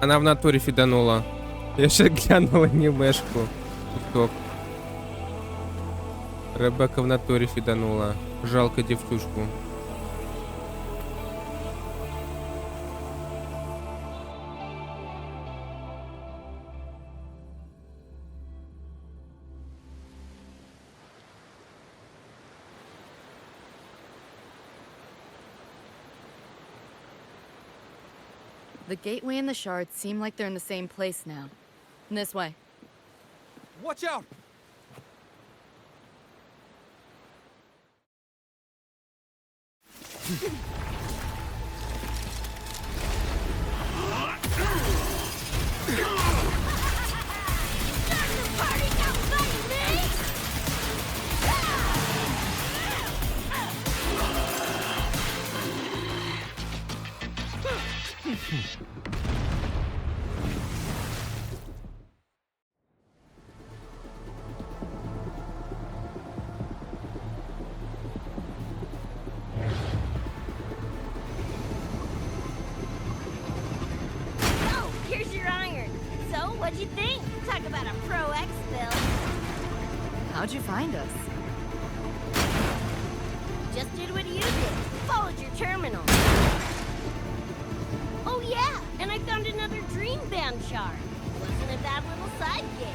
Она в натуре фиданула. Я сейчас глянула анимешку. ТикТок. Ребекка в натуре фиданула. Жалко девчушку. The gateway and the shards seem like they're in the same place now. This way. Watch out! What'd you think? Talk about a pro X build. How'd you find us? Just did what you did. Followed your terminal. Oh yeah, and I found another dream band shard. Wasn't a bad little side gig.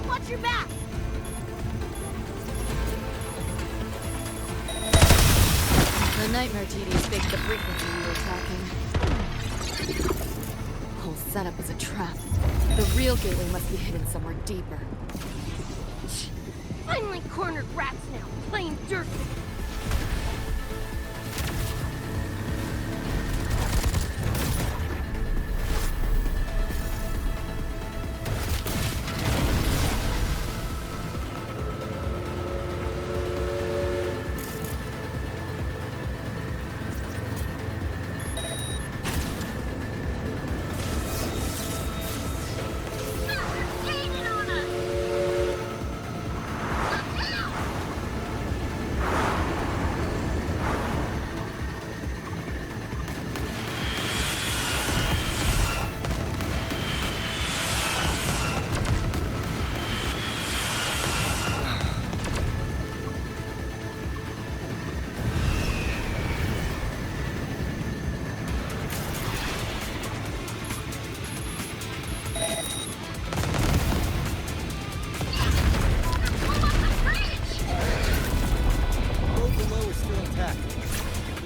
Watch your back! The nightmare TDs faked the frequency we were tracking. The whole setup was a trap. The real gateway must be hidden somewhere deeper. Finally cornered rats now, playing dirt.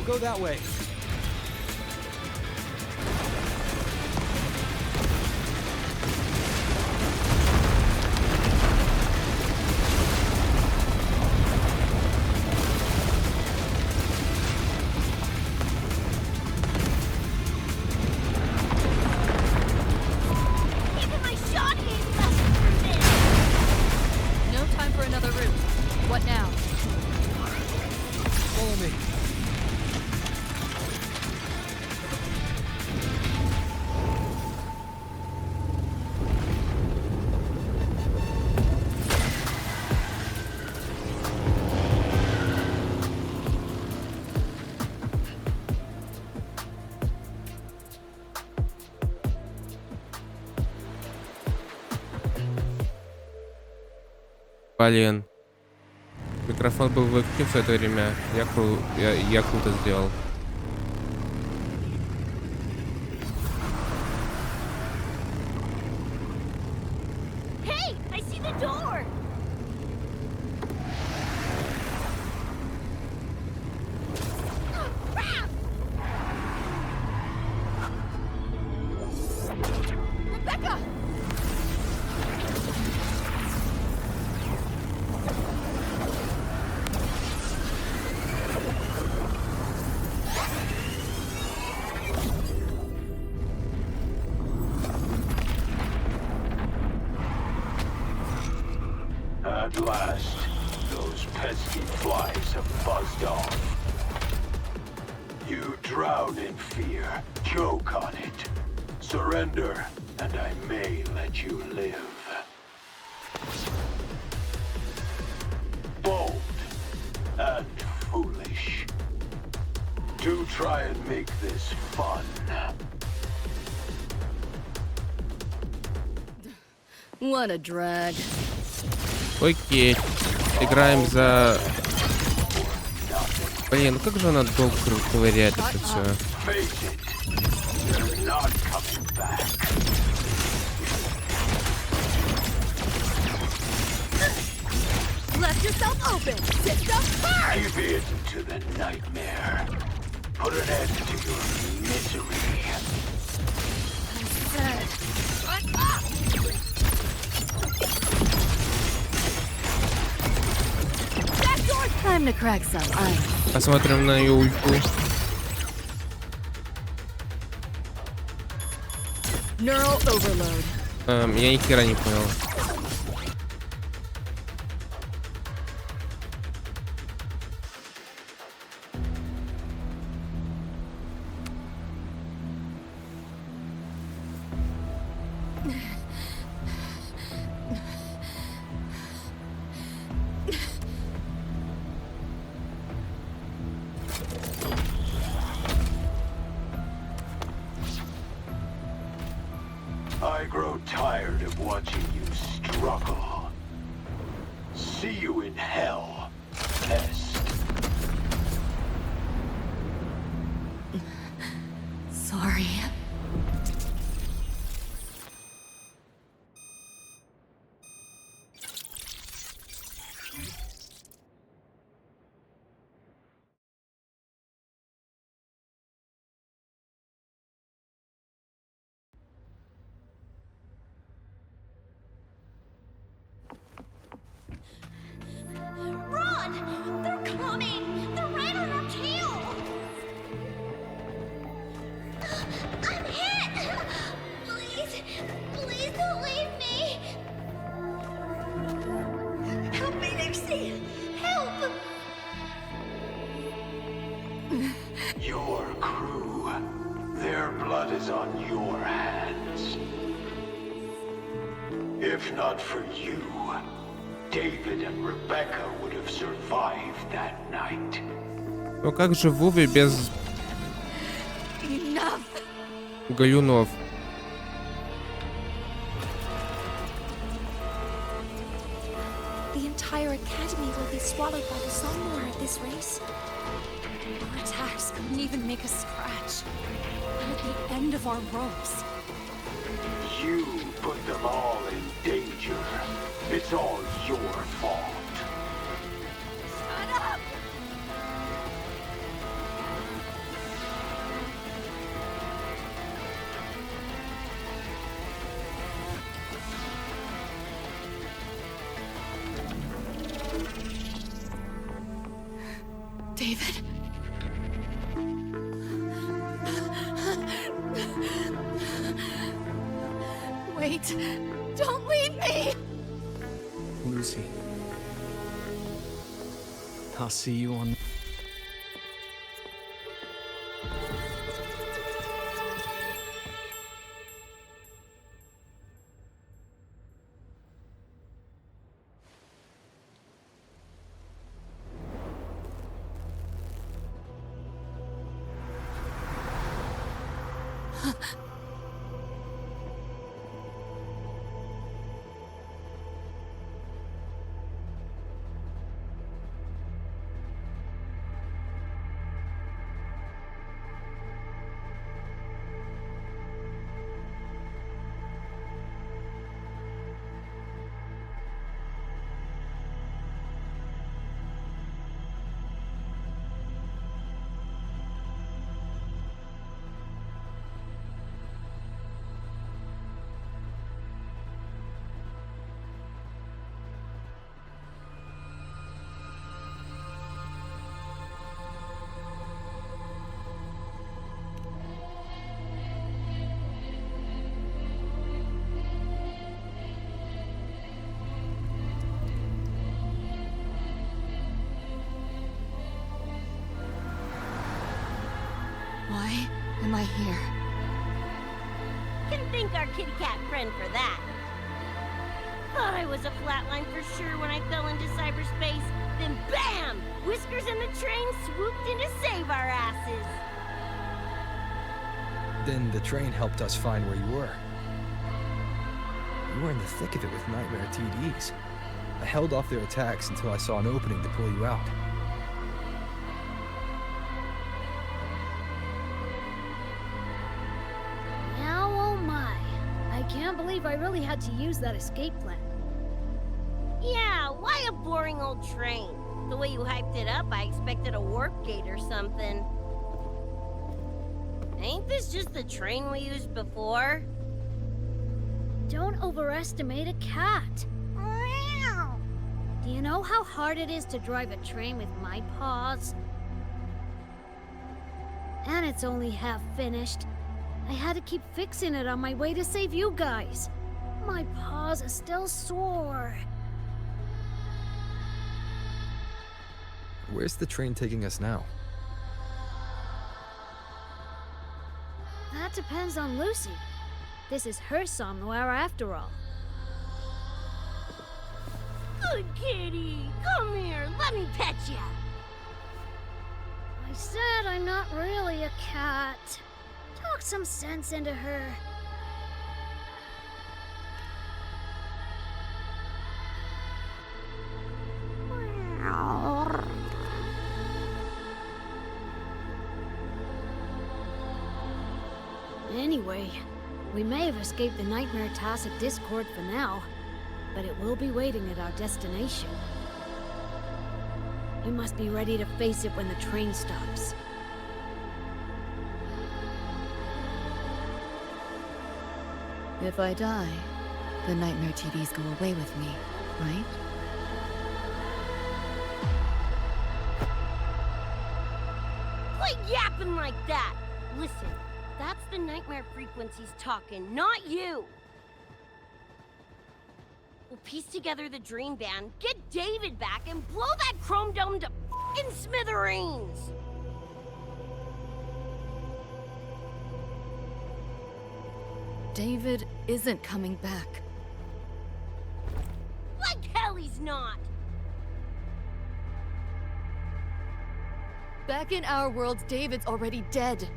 Go that way. Even my shoddy ain't lasting through this. No time for another route. What now? Follow me. Блин. Микрофон был выключен в это время. Я круто сделал. Hey, I see the door. At last, those pesky flies have buzzed off. You drown in fear, choke on it. Surrender, and I may let you live. Bold and foolish. To try and make this fun. What a drag. Окей. Играем за... Блин, ну как же она долго ковыряет это все. Left yourself open. System first. Give in to the nightmare. Put an end to your misery. Time to crack some ice. Посмотрим на ее ульту. Neural overload. Я ни хера не понял. I grow tired of watching you struggle. See you in hell, pest. Sorry. Run! They're coming! They're right on our tail! I'm hit! Please, please don't leave me! Help me, Nixie! Help! Your crew. Their blood is on your hands. If not for you, David and Rebecca would have survived that night. Ну как же Вове без галюнов? The entire academy will be swallowed by the Sunmore at this race. Our attacks couldn't even make a scratch. We're at the end of our ropes. You put them all in danger. It's all your fault. Shut up! David. Wait. Don't leave me! Lucy. I'll see you on... am I here? Can thank our kitty cat friend for that. Thought I was a flatline for sure when I fell into cyberspace. Then BAM! Whiskers and the train swooped in to save our asses. Then the train helped us find where you were. You were in the thick of it with Nightmare TDs. I held off their attacks until I saw an opening to pull you out. Now, oh my. I can't believe I really had to use that escape plan. Yeah, why a boring old train? The way you hyped it up, I expected a warp gate or something. Ain't this just the train we used before? Don't overestimate a cat. Do you know how hard it is to drive a train with my paws? And it's only half finished. I had to keep fixing it on my way to save you guys. My paws are still sore. Where's the train taking us now? That depends on Lucy. This is her somewhere after all. Good kitty! Come here, let me pet ya! I said I'm not really a cat. Talk some sense into her. Anyway, we may have escaped the Nightmare Tacit Discord for now, but it will be waiting at our destination. We must be ready to face it when the train stops. If I die, the Nightmare TDs go away with me, right? Quit yapping like that! Listen, that's the nightmare frequencies talking, not you! We'll piece together the dream band, get David back, and blow that chrome dome to f***ing smithereens! David isn't coming back. Like hell he's not! Back in our world, David's already dead.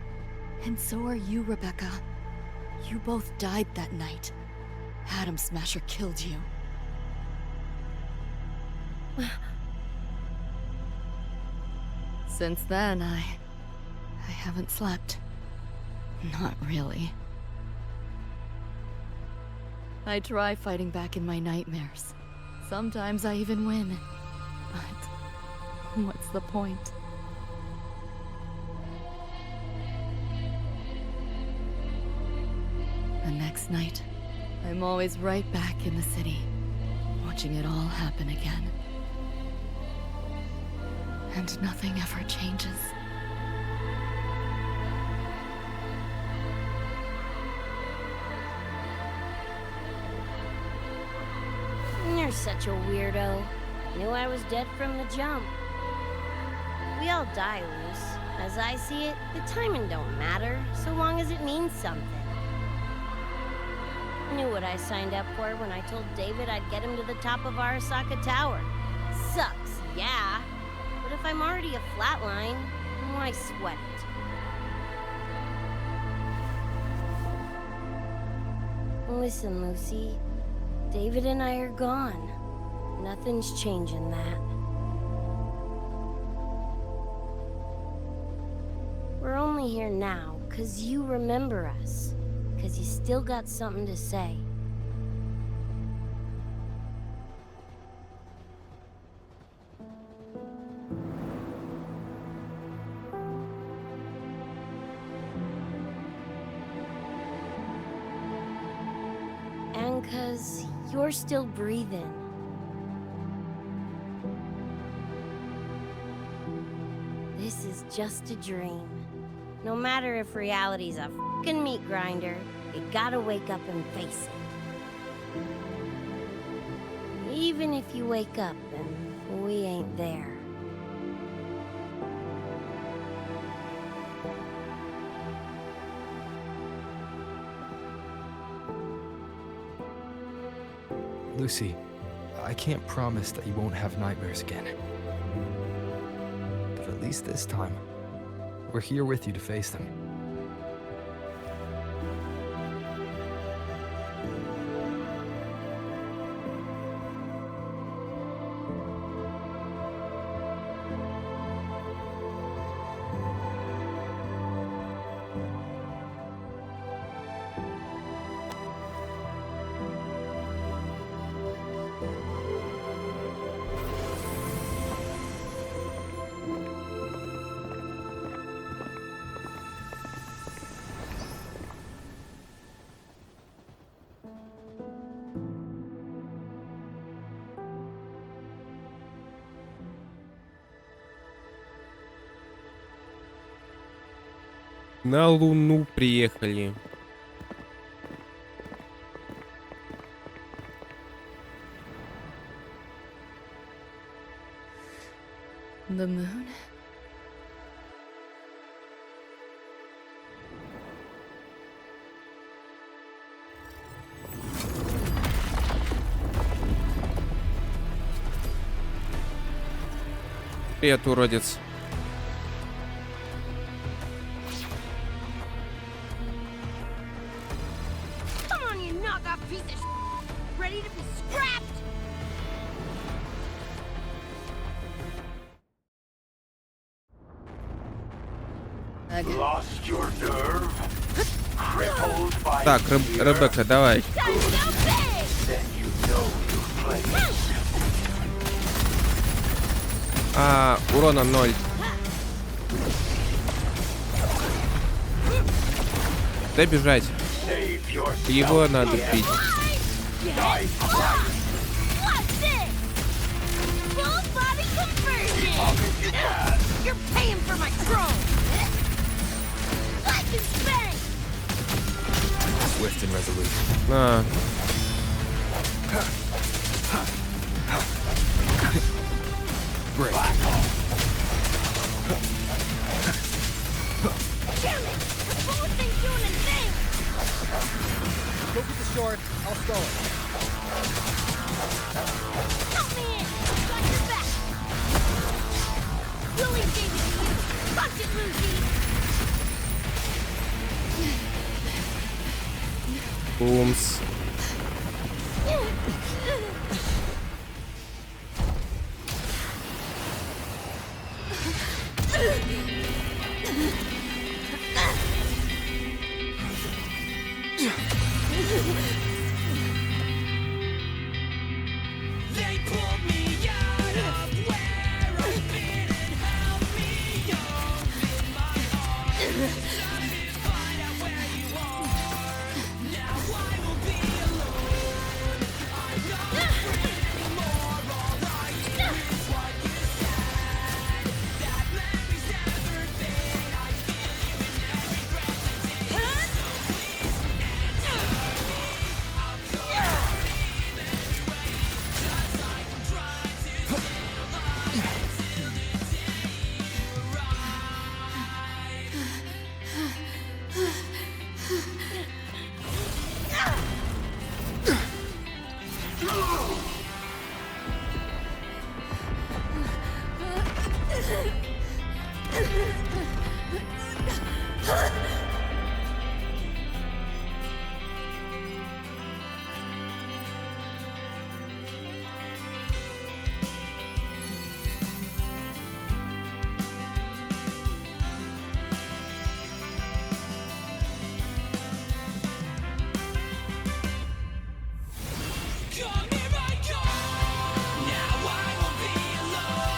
And so are you, Rebecca. You both died that night. Atom Smasher killed you. Since then, I haven't slept. Not really. I try fighting back in my nightmares. Sometimes I even win. But what's the point? The next night, I'm always right back in the city, watching it all happen again. And nothing ever changes. You're such a weirdo. Knew I was dead from the jump. We all die, Luce. As I see it, the timing don't matter, so long as it means something. Knew what I signed up for when I told David I'd get him to the top of Arasaka Tower. Sucks, yeah. But if I'm already a flatline, why sweat it? Listen, Lucy. David and I are gone. Nothing's changing that. We're only here now 'cause you remember us. 'Cause you still got something to say. And 'cause you're still breathing. This is just a dream. No matter if reality's a f***ing meat grinder, you gotta wake up and face it. Even if you wake up and we ain't there. Lucy, I can't promise that you won't have nightmares again. But at least this time, we're here with you to face them. На Луну приехали. The moon? Привет, уродец. Come on, you knockoff piece of sh**. Ready to be scrapped? Lost your nerve? Crippled by Так, fear? Ребекка, давай. Then you know you've played. Урона 0. Дай бежать. Save yourself. Его надо бить. Die twice. What's this? Full body conversion! You can. You're paying for my throne! Like and spank! Swift and resolute. Break. Damn it! The bullet ain't doing a thing! Go get the short. I'll stall it. Help me in! Got your back! Willie gave it to you! Punch it, Lucy! Бумс. They pulled me out of where I've been and held me in my arms. Time to find out where you are. Now I will be alone. I'm not afraid anymore. All I hear is what you said. That memory's never fade. I feel you in every breath I take. So please answer me. I'll go leave anyway. Just like I'm trying to stay alive until the day you Come here I come. Now I won't be alone.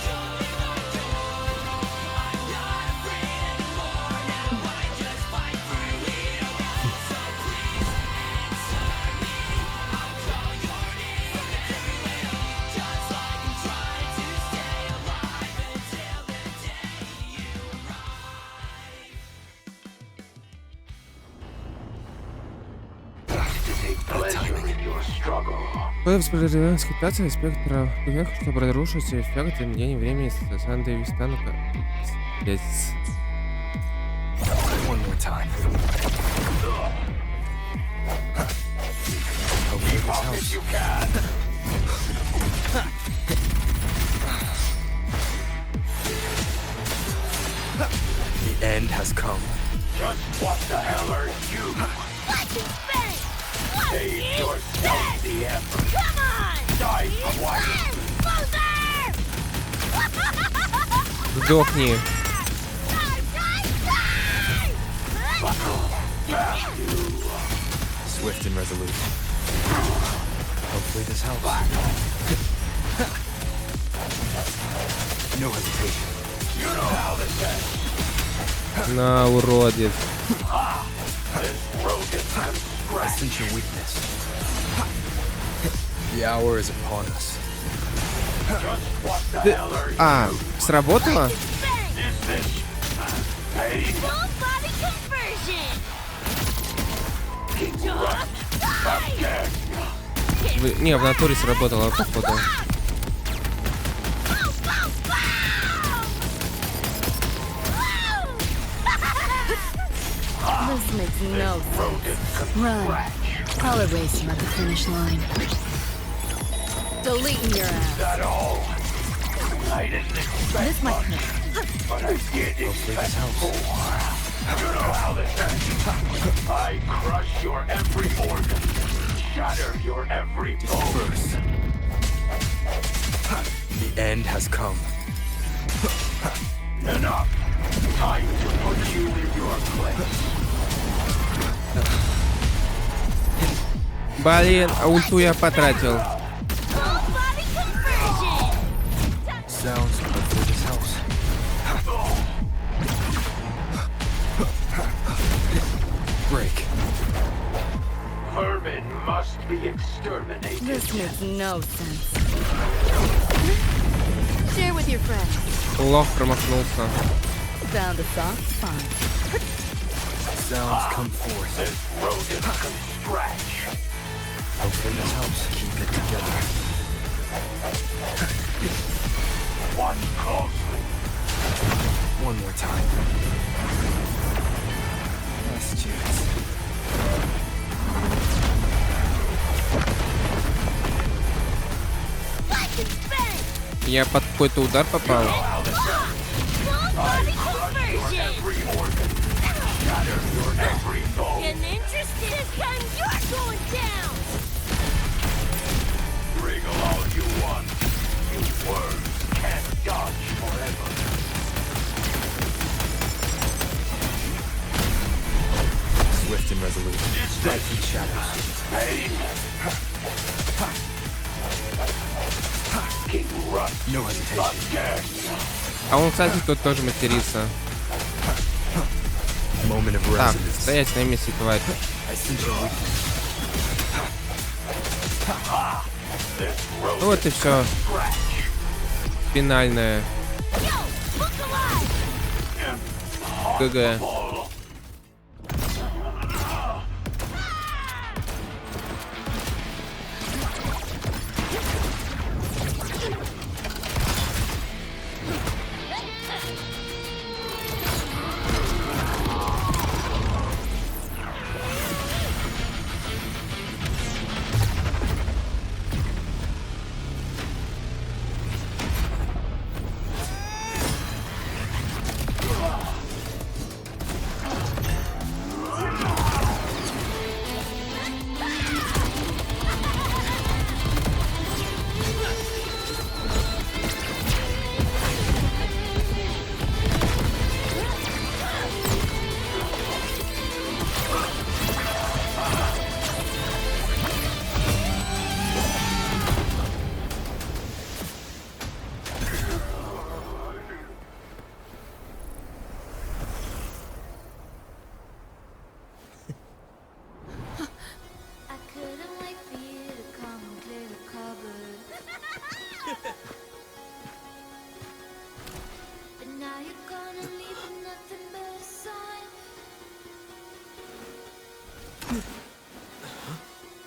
Come here I come. I'm not afraid anymore. Now I just fight through it all. So please answer me. I'll call your name everywhere. Just like I'm trying to stay alive until the day you arrive. To take pleasure in your struggle. Распределяем скитаться спектра вверх, чтобы разрушить эффект изменения времени с Санды и Вистанука. One more time. Okay. The end has come. Just what the hell are you? Save yourself the effort. Come on! Die quiet. Сдохни. Swift and resolute. Hopefully this helps. No hesitation. You know how this ends. На, уродец. This road is I sense your weakness. The hour is upon us. just what the hell are you? А, сработало? Is this pain? Full body conversion! Again. Не, в натуре сработало, походу. This makes no sense. Run. I'll erase you at the finish line. Deleting your ass. That all? I didn't expect This might much, hurt. but I did expect more. You know how this ends. I crush your every organ, shatter your every bone. First. The end has come. Enough. Time to put you in your place. Блин, а ульту я потратил. Sounds hopefully this helps. Break. Vermin must be exterminated. This makes no sense. Share with your friends. Лох промахнулся. Found a soft spot. Sounds come forth. This rodent can scratch. Hopefully this helps. Keep it together. Watch closely. One more time. Last chance. Я под какой-то удар попал. Getting interested this time, you're going down! Wriggle all you want. You worms can't dodge forever. Swift and resolute. Is this Fight in shadows. pain? King Rust No hesitation. again. А он, кстати, тут тоже матерится. Moment of Так, resonance. стоять на месте, тварь. I sense your weakness. This Ну вот и все. scratch. Финальное. ГГ.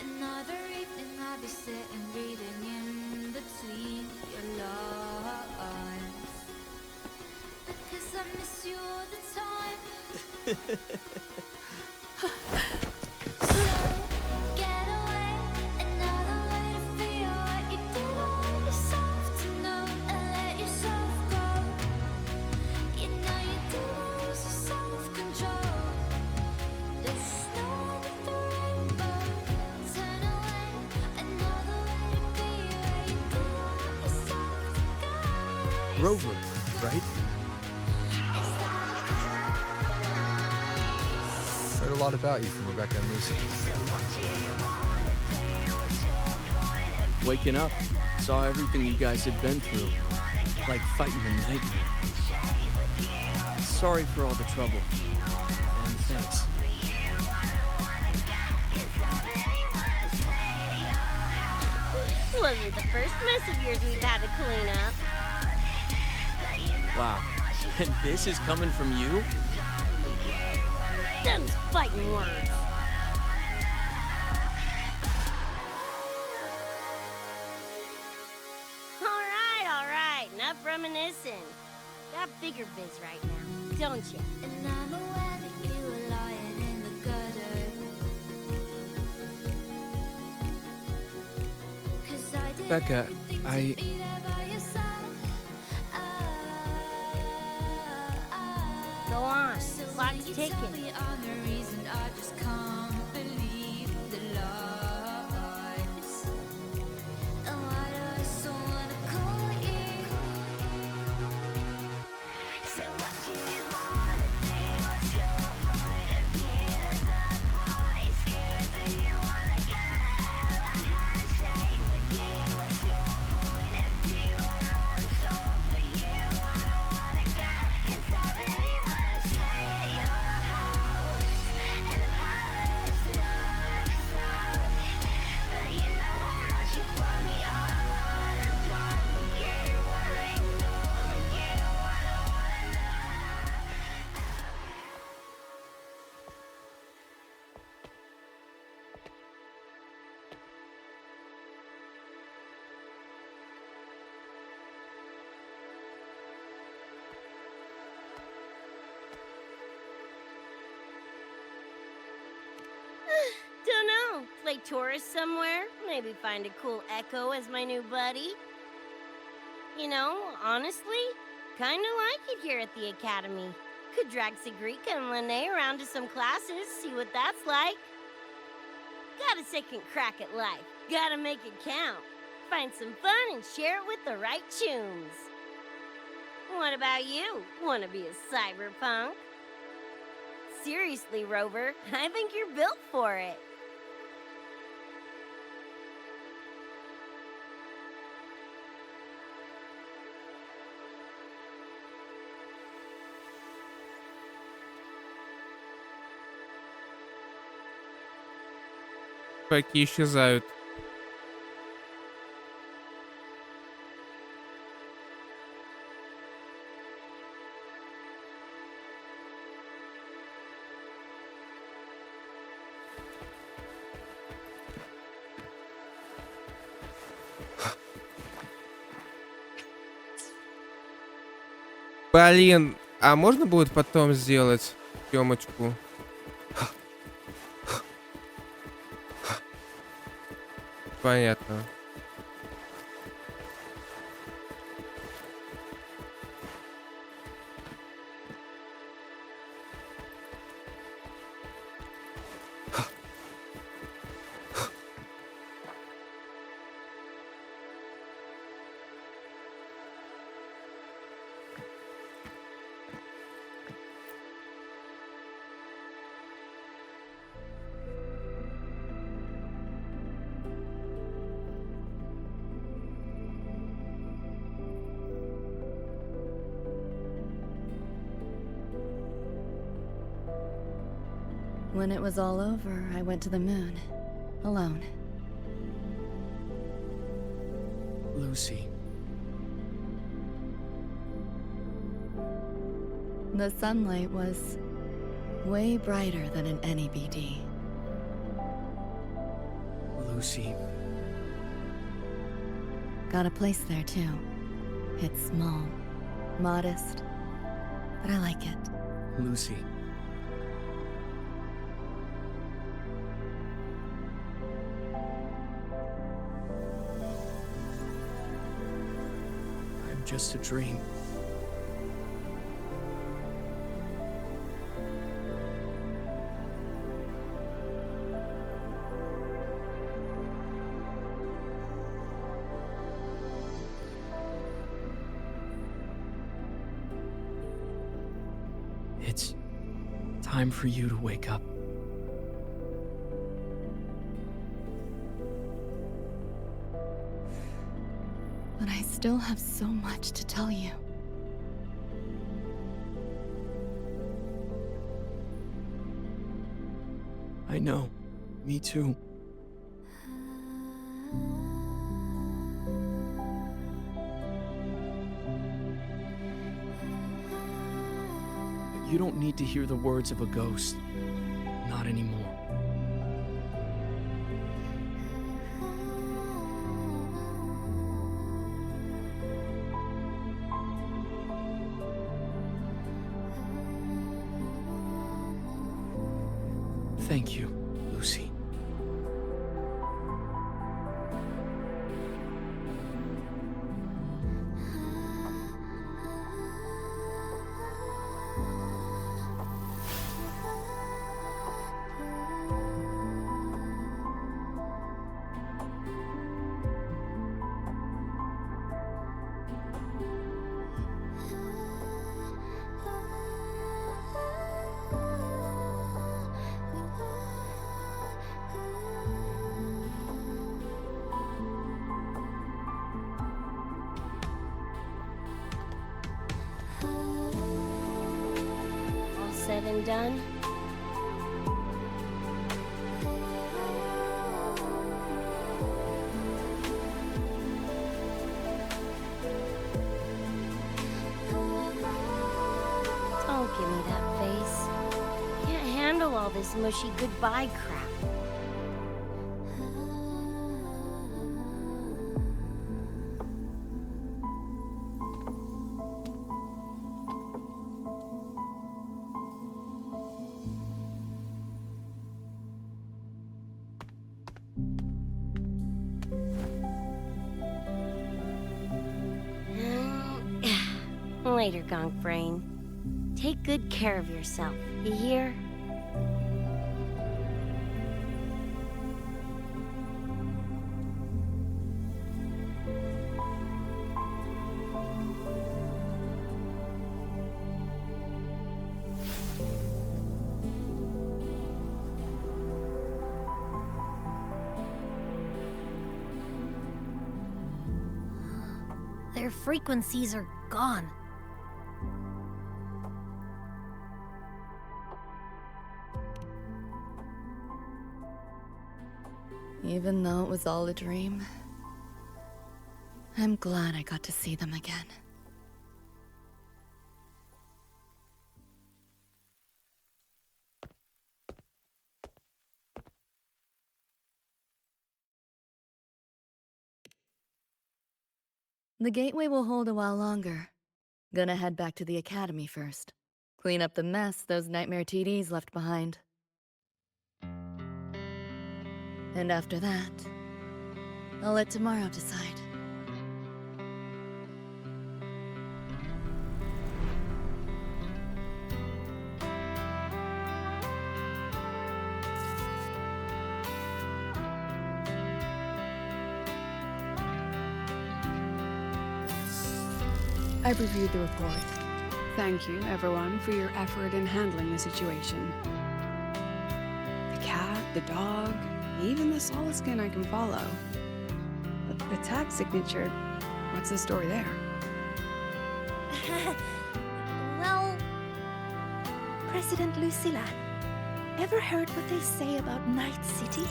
Another evening I'll be sitting reading in between your lines, because I miss you all the time. So get away and now Rover, right? Heard a lot about you from Rebecca and Lucy. Waking up, saw everything you guys had been through. Like fighting a nightmare. Sorry for all the trouble. And thanks. Wasn't the first mess of yours we've had to clean up. Wow. And this is coming from you? Them's fighting words. All right. Enough reminiscing. Got bigger biz right now, don't you? And I'm aware that you were lying in the gutter. 'Cause I did Becca, everything to be there by your side. Go on, So clock's when you ticking. tell me I'm the reason, I just can't believe the lies. And why do I so wanna call you? So what do you wanna do? What's your point of view? That's why I'm scared that you wanna get out. I had a shame with you. What's your point of view? I don't wanna fall for you. I don't wanna get inside anyone to say your house. And the palace is not south. But you know how much you want me all. I wanna talk with you. Wanna ignore with you. I don't wanna know. Don't know. Play tourist somewhere? Maybe find a cool Echo as my new buddy? You know, honestly, kinda like it here at the Academy. Could drag Sigrika and Lene around to some classes, see what that's like. Got a second crack at life. Gotta make it count. Find some fun and share it with the right tunes. What about you? Wanna be a cyberpunk? Seriously, Rover, I think you're built for it. Чуваки исчезают. Блин, а можно будет потом сделать съемочку? Понятно. When it was all over, I went to the moon. Alone. Lucy. The sunlight was way brighter than in any BD. Lucy. Got a place there too. It's small, modest, but I like it. Lucy. I'm just a dream. Time for you to wake up. But I still have so much to tell you. I know. Me too. But you don't need to hear the words of a ghost. Not anymore. Thank you, Lucy. All said and done? Don't give me that face. Can't handle all this mushy goodbye crap. Later, Gonk Brain. Take good care of yourself, you hear? Their frequencies are gone. Even though it was all a dream, I'm glad I got to see them again. The gateway will hold a while longer. Gonna head back to the academy first. Clean up the mess those nightmare TDs left behind. And after that, I'll let tomorrow decide. I've reviewed the report. Thank you, everyone, for your effort in handling the situation. The cat, the dog, even the solid skin I can follow. But the tag signature, what's the story there? Well, President Lucilla, ever heard what they say about Night City?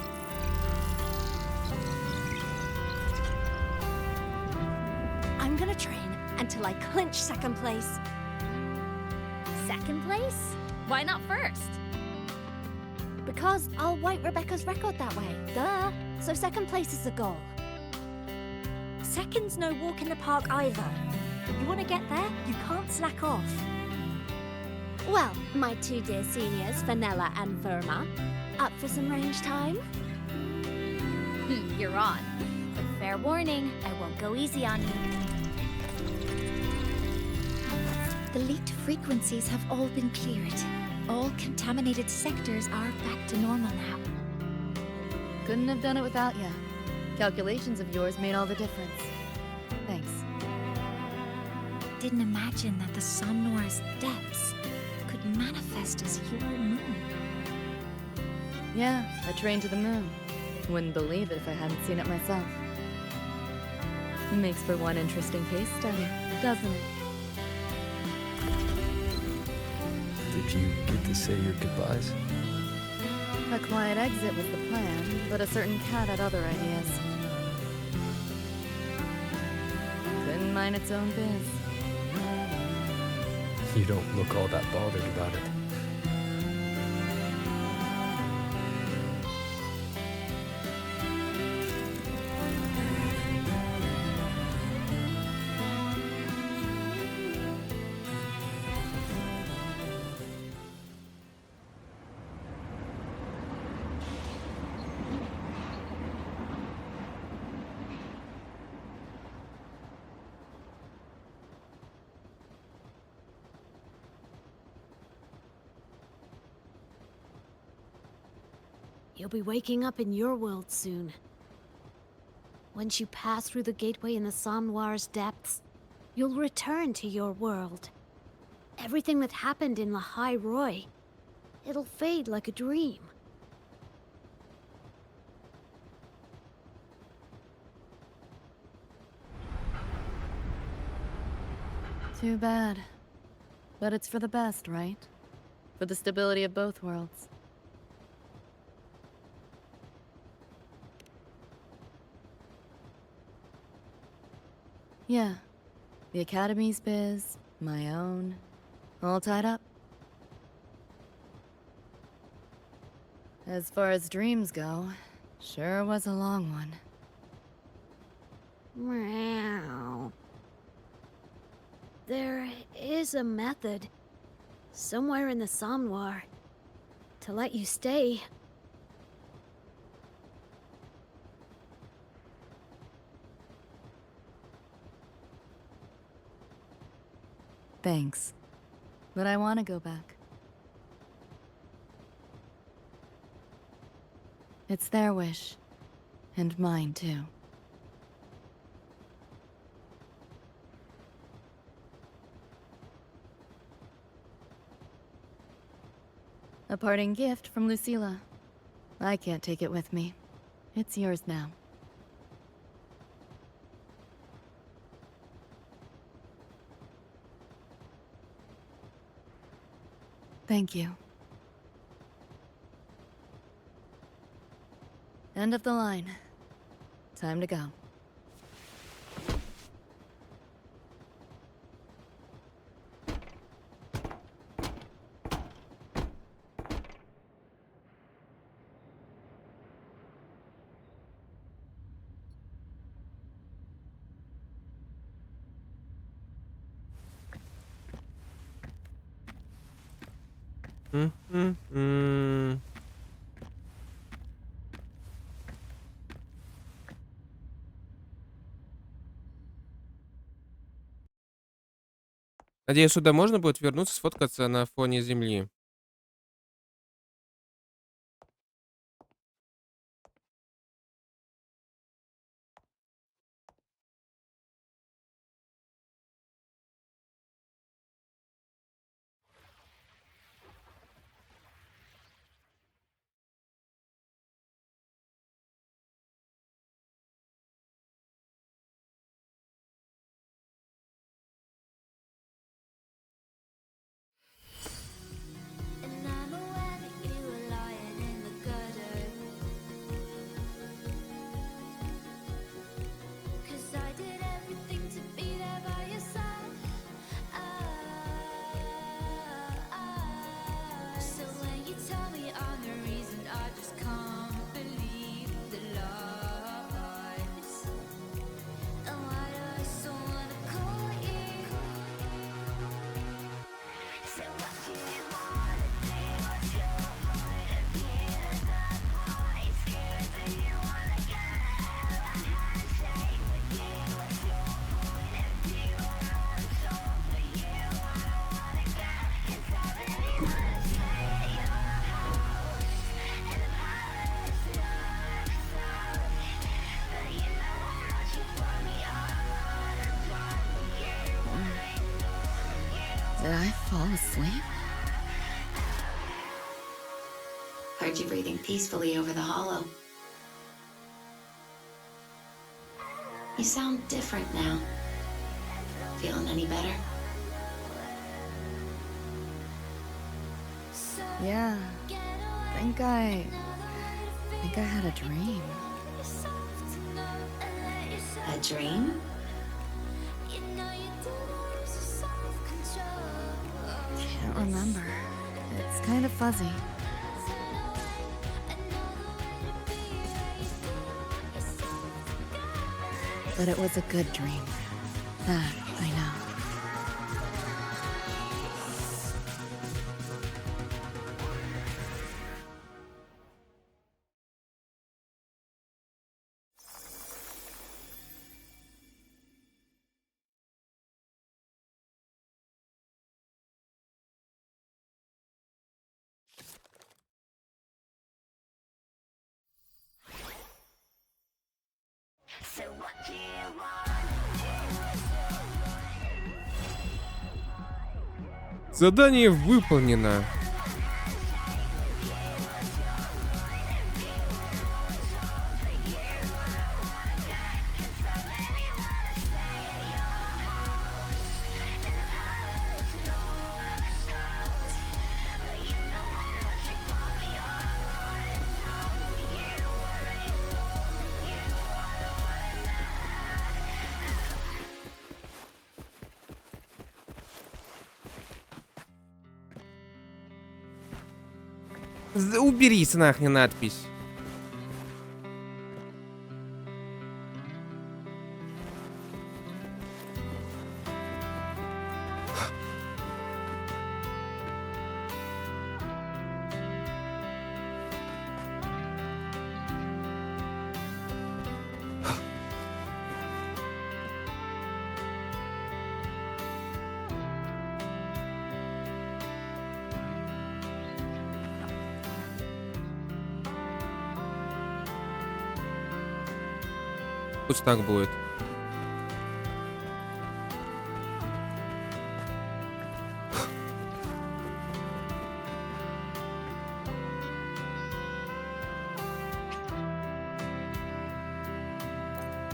I'm gonna train until I clinch second place. Second place? Why not first? Because I'll wipe Rebecca's record that way. Duh. So second place is the goal. Second's no walk in the park either. You want to get there, you can't slack off. Well, my two dear seniors, Vanilla and Verma, up for some range time? You're on. But fair warning, I won't go easy on you. The leaked frequencies have all been cleared. All contaminated sectors are back to normal now. Couldn't have done it without ya. Calculations of yours made all the difference. Thanks. Didn't imagine that the Somnor's depths could manifest as your moon. Yeah, a train to the moon. Wouldn't believe it if I hadn't seen it myself. Makes for one interesting case study, doesn't it? Did you get to say your goodbyes? A quiet exit was the plan, but a certain cat had other ideas. Couldn't mind its own biz. You don't look all that bothered about it. You'll be waking up in your world soon. Once you pass through the gateway in the Somme Noir's depths, you'll return to your world. Everything that happened in La High Roy, it'll fade like a dream. Too bad. But it's for the best, right? For the stability of both worlds. Yeah. The Academy's biz, my own, all tied up. As far as dreams go, sure was a long one. Meow. There is a method, somewhere in the Somme Noir, to let you stay. Thanks. But I want to go back. It's their wish. And mine, too. A parting gift from Lucilla. I can't take it with me. It's yours now. Thank you. End of the line. Time to go. Надеюсь, сюда можно будет вернуться, сфоткаться на фоне земли. Did I fall asleep? heard you breathing peacefully over the hollow. You sound different now. Feeling any better? Yeah. think I had a dream. A dream? Can't remember. It's kind of fuzzy. But it was a good dream. That I know. Задание выполнено. Уберись нахрен надпись. Пусть так будет.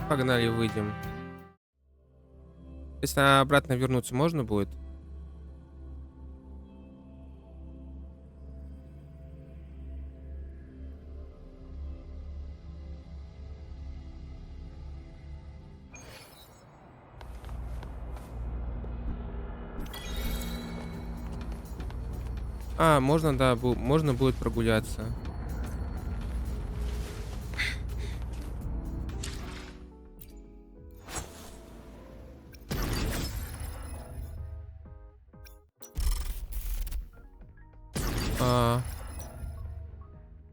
Погнали, выйдем. Если обратно вернуться можно будет? А, можно, да, можно будет прогуляться.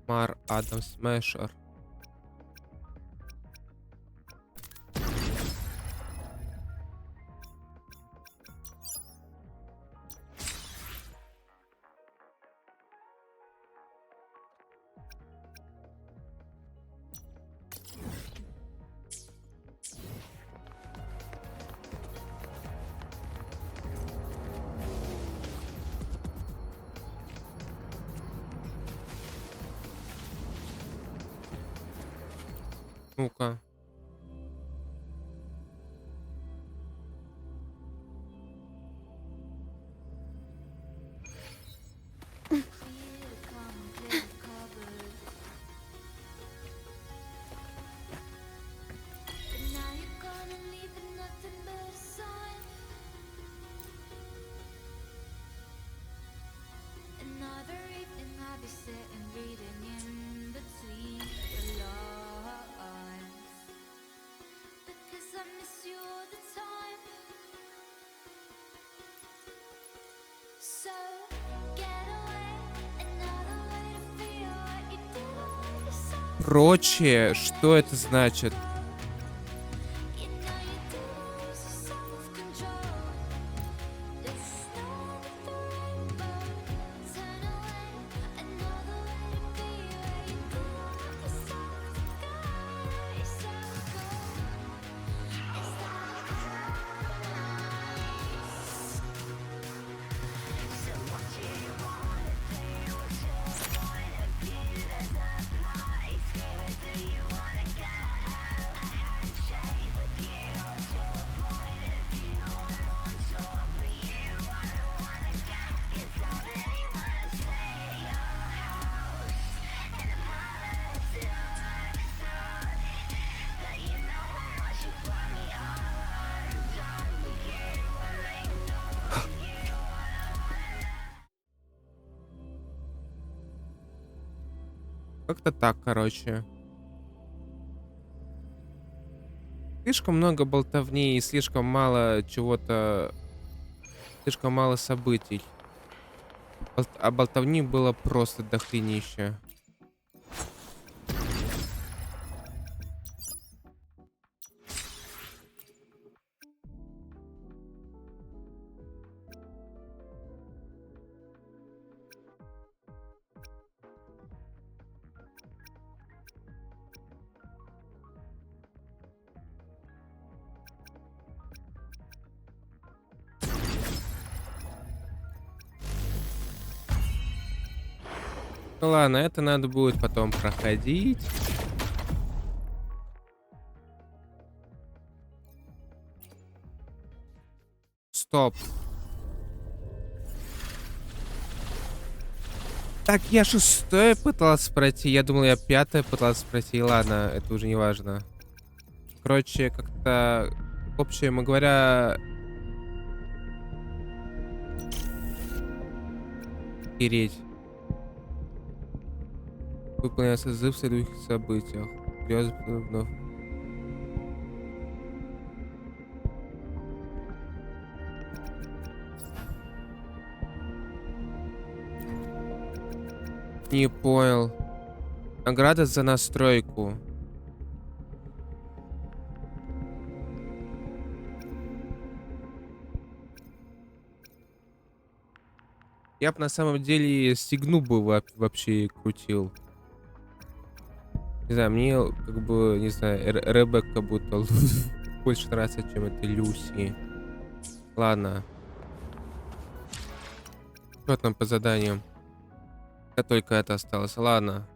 Мар Адам Смешер. Ну-ка. Прочее, что это значит? Как-то так, короче. Слишком много болтовни и слишком мало чего-то... Слишком мало событий. А болтовни было просто дохренище. Ну ладно, это надо будет потом проходить. Стоп. Так, я 6-е пытался пройти. Я думал, я 5-е пытался пройти. Ладно, это уже не важно. Короче, как-то, в общем говоря... Переть. Выполняя созыв в следующих событиях. Вновь. Не понял. Награда за настройку. Я бы на самом деле стигну бы вообще крутил. Не знаю, мне как бы, не знаю, Ребекка будто больше нравится, чем это Люси. Ладно. Что там по заданиям? Да только это осталось. Ладно.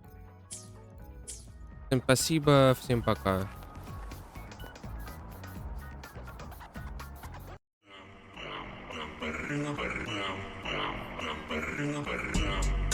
Всем спасибо, всем пока. Bum, bum, bum, bum, bum, bum, bum, bum, bum.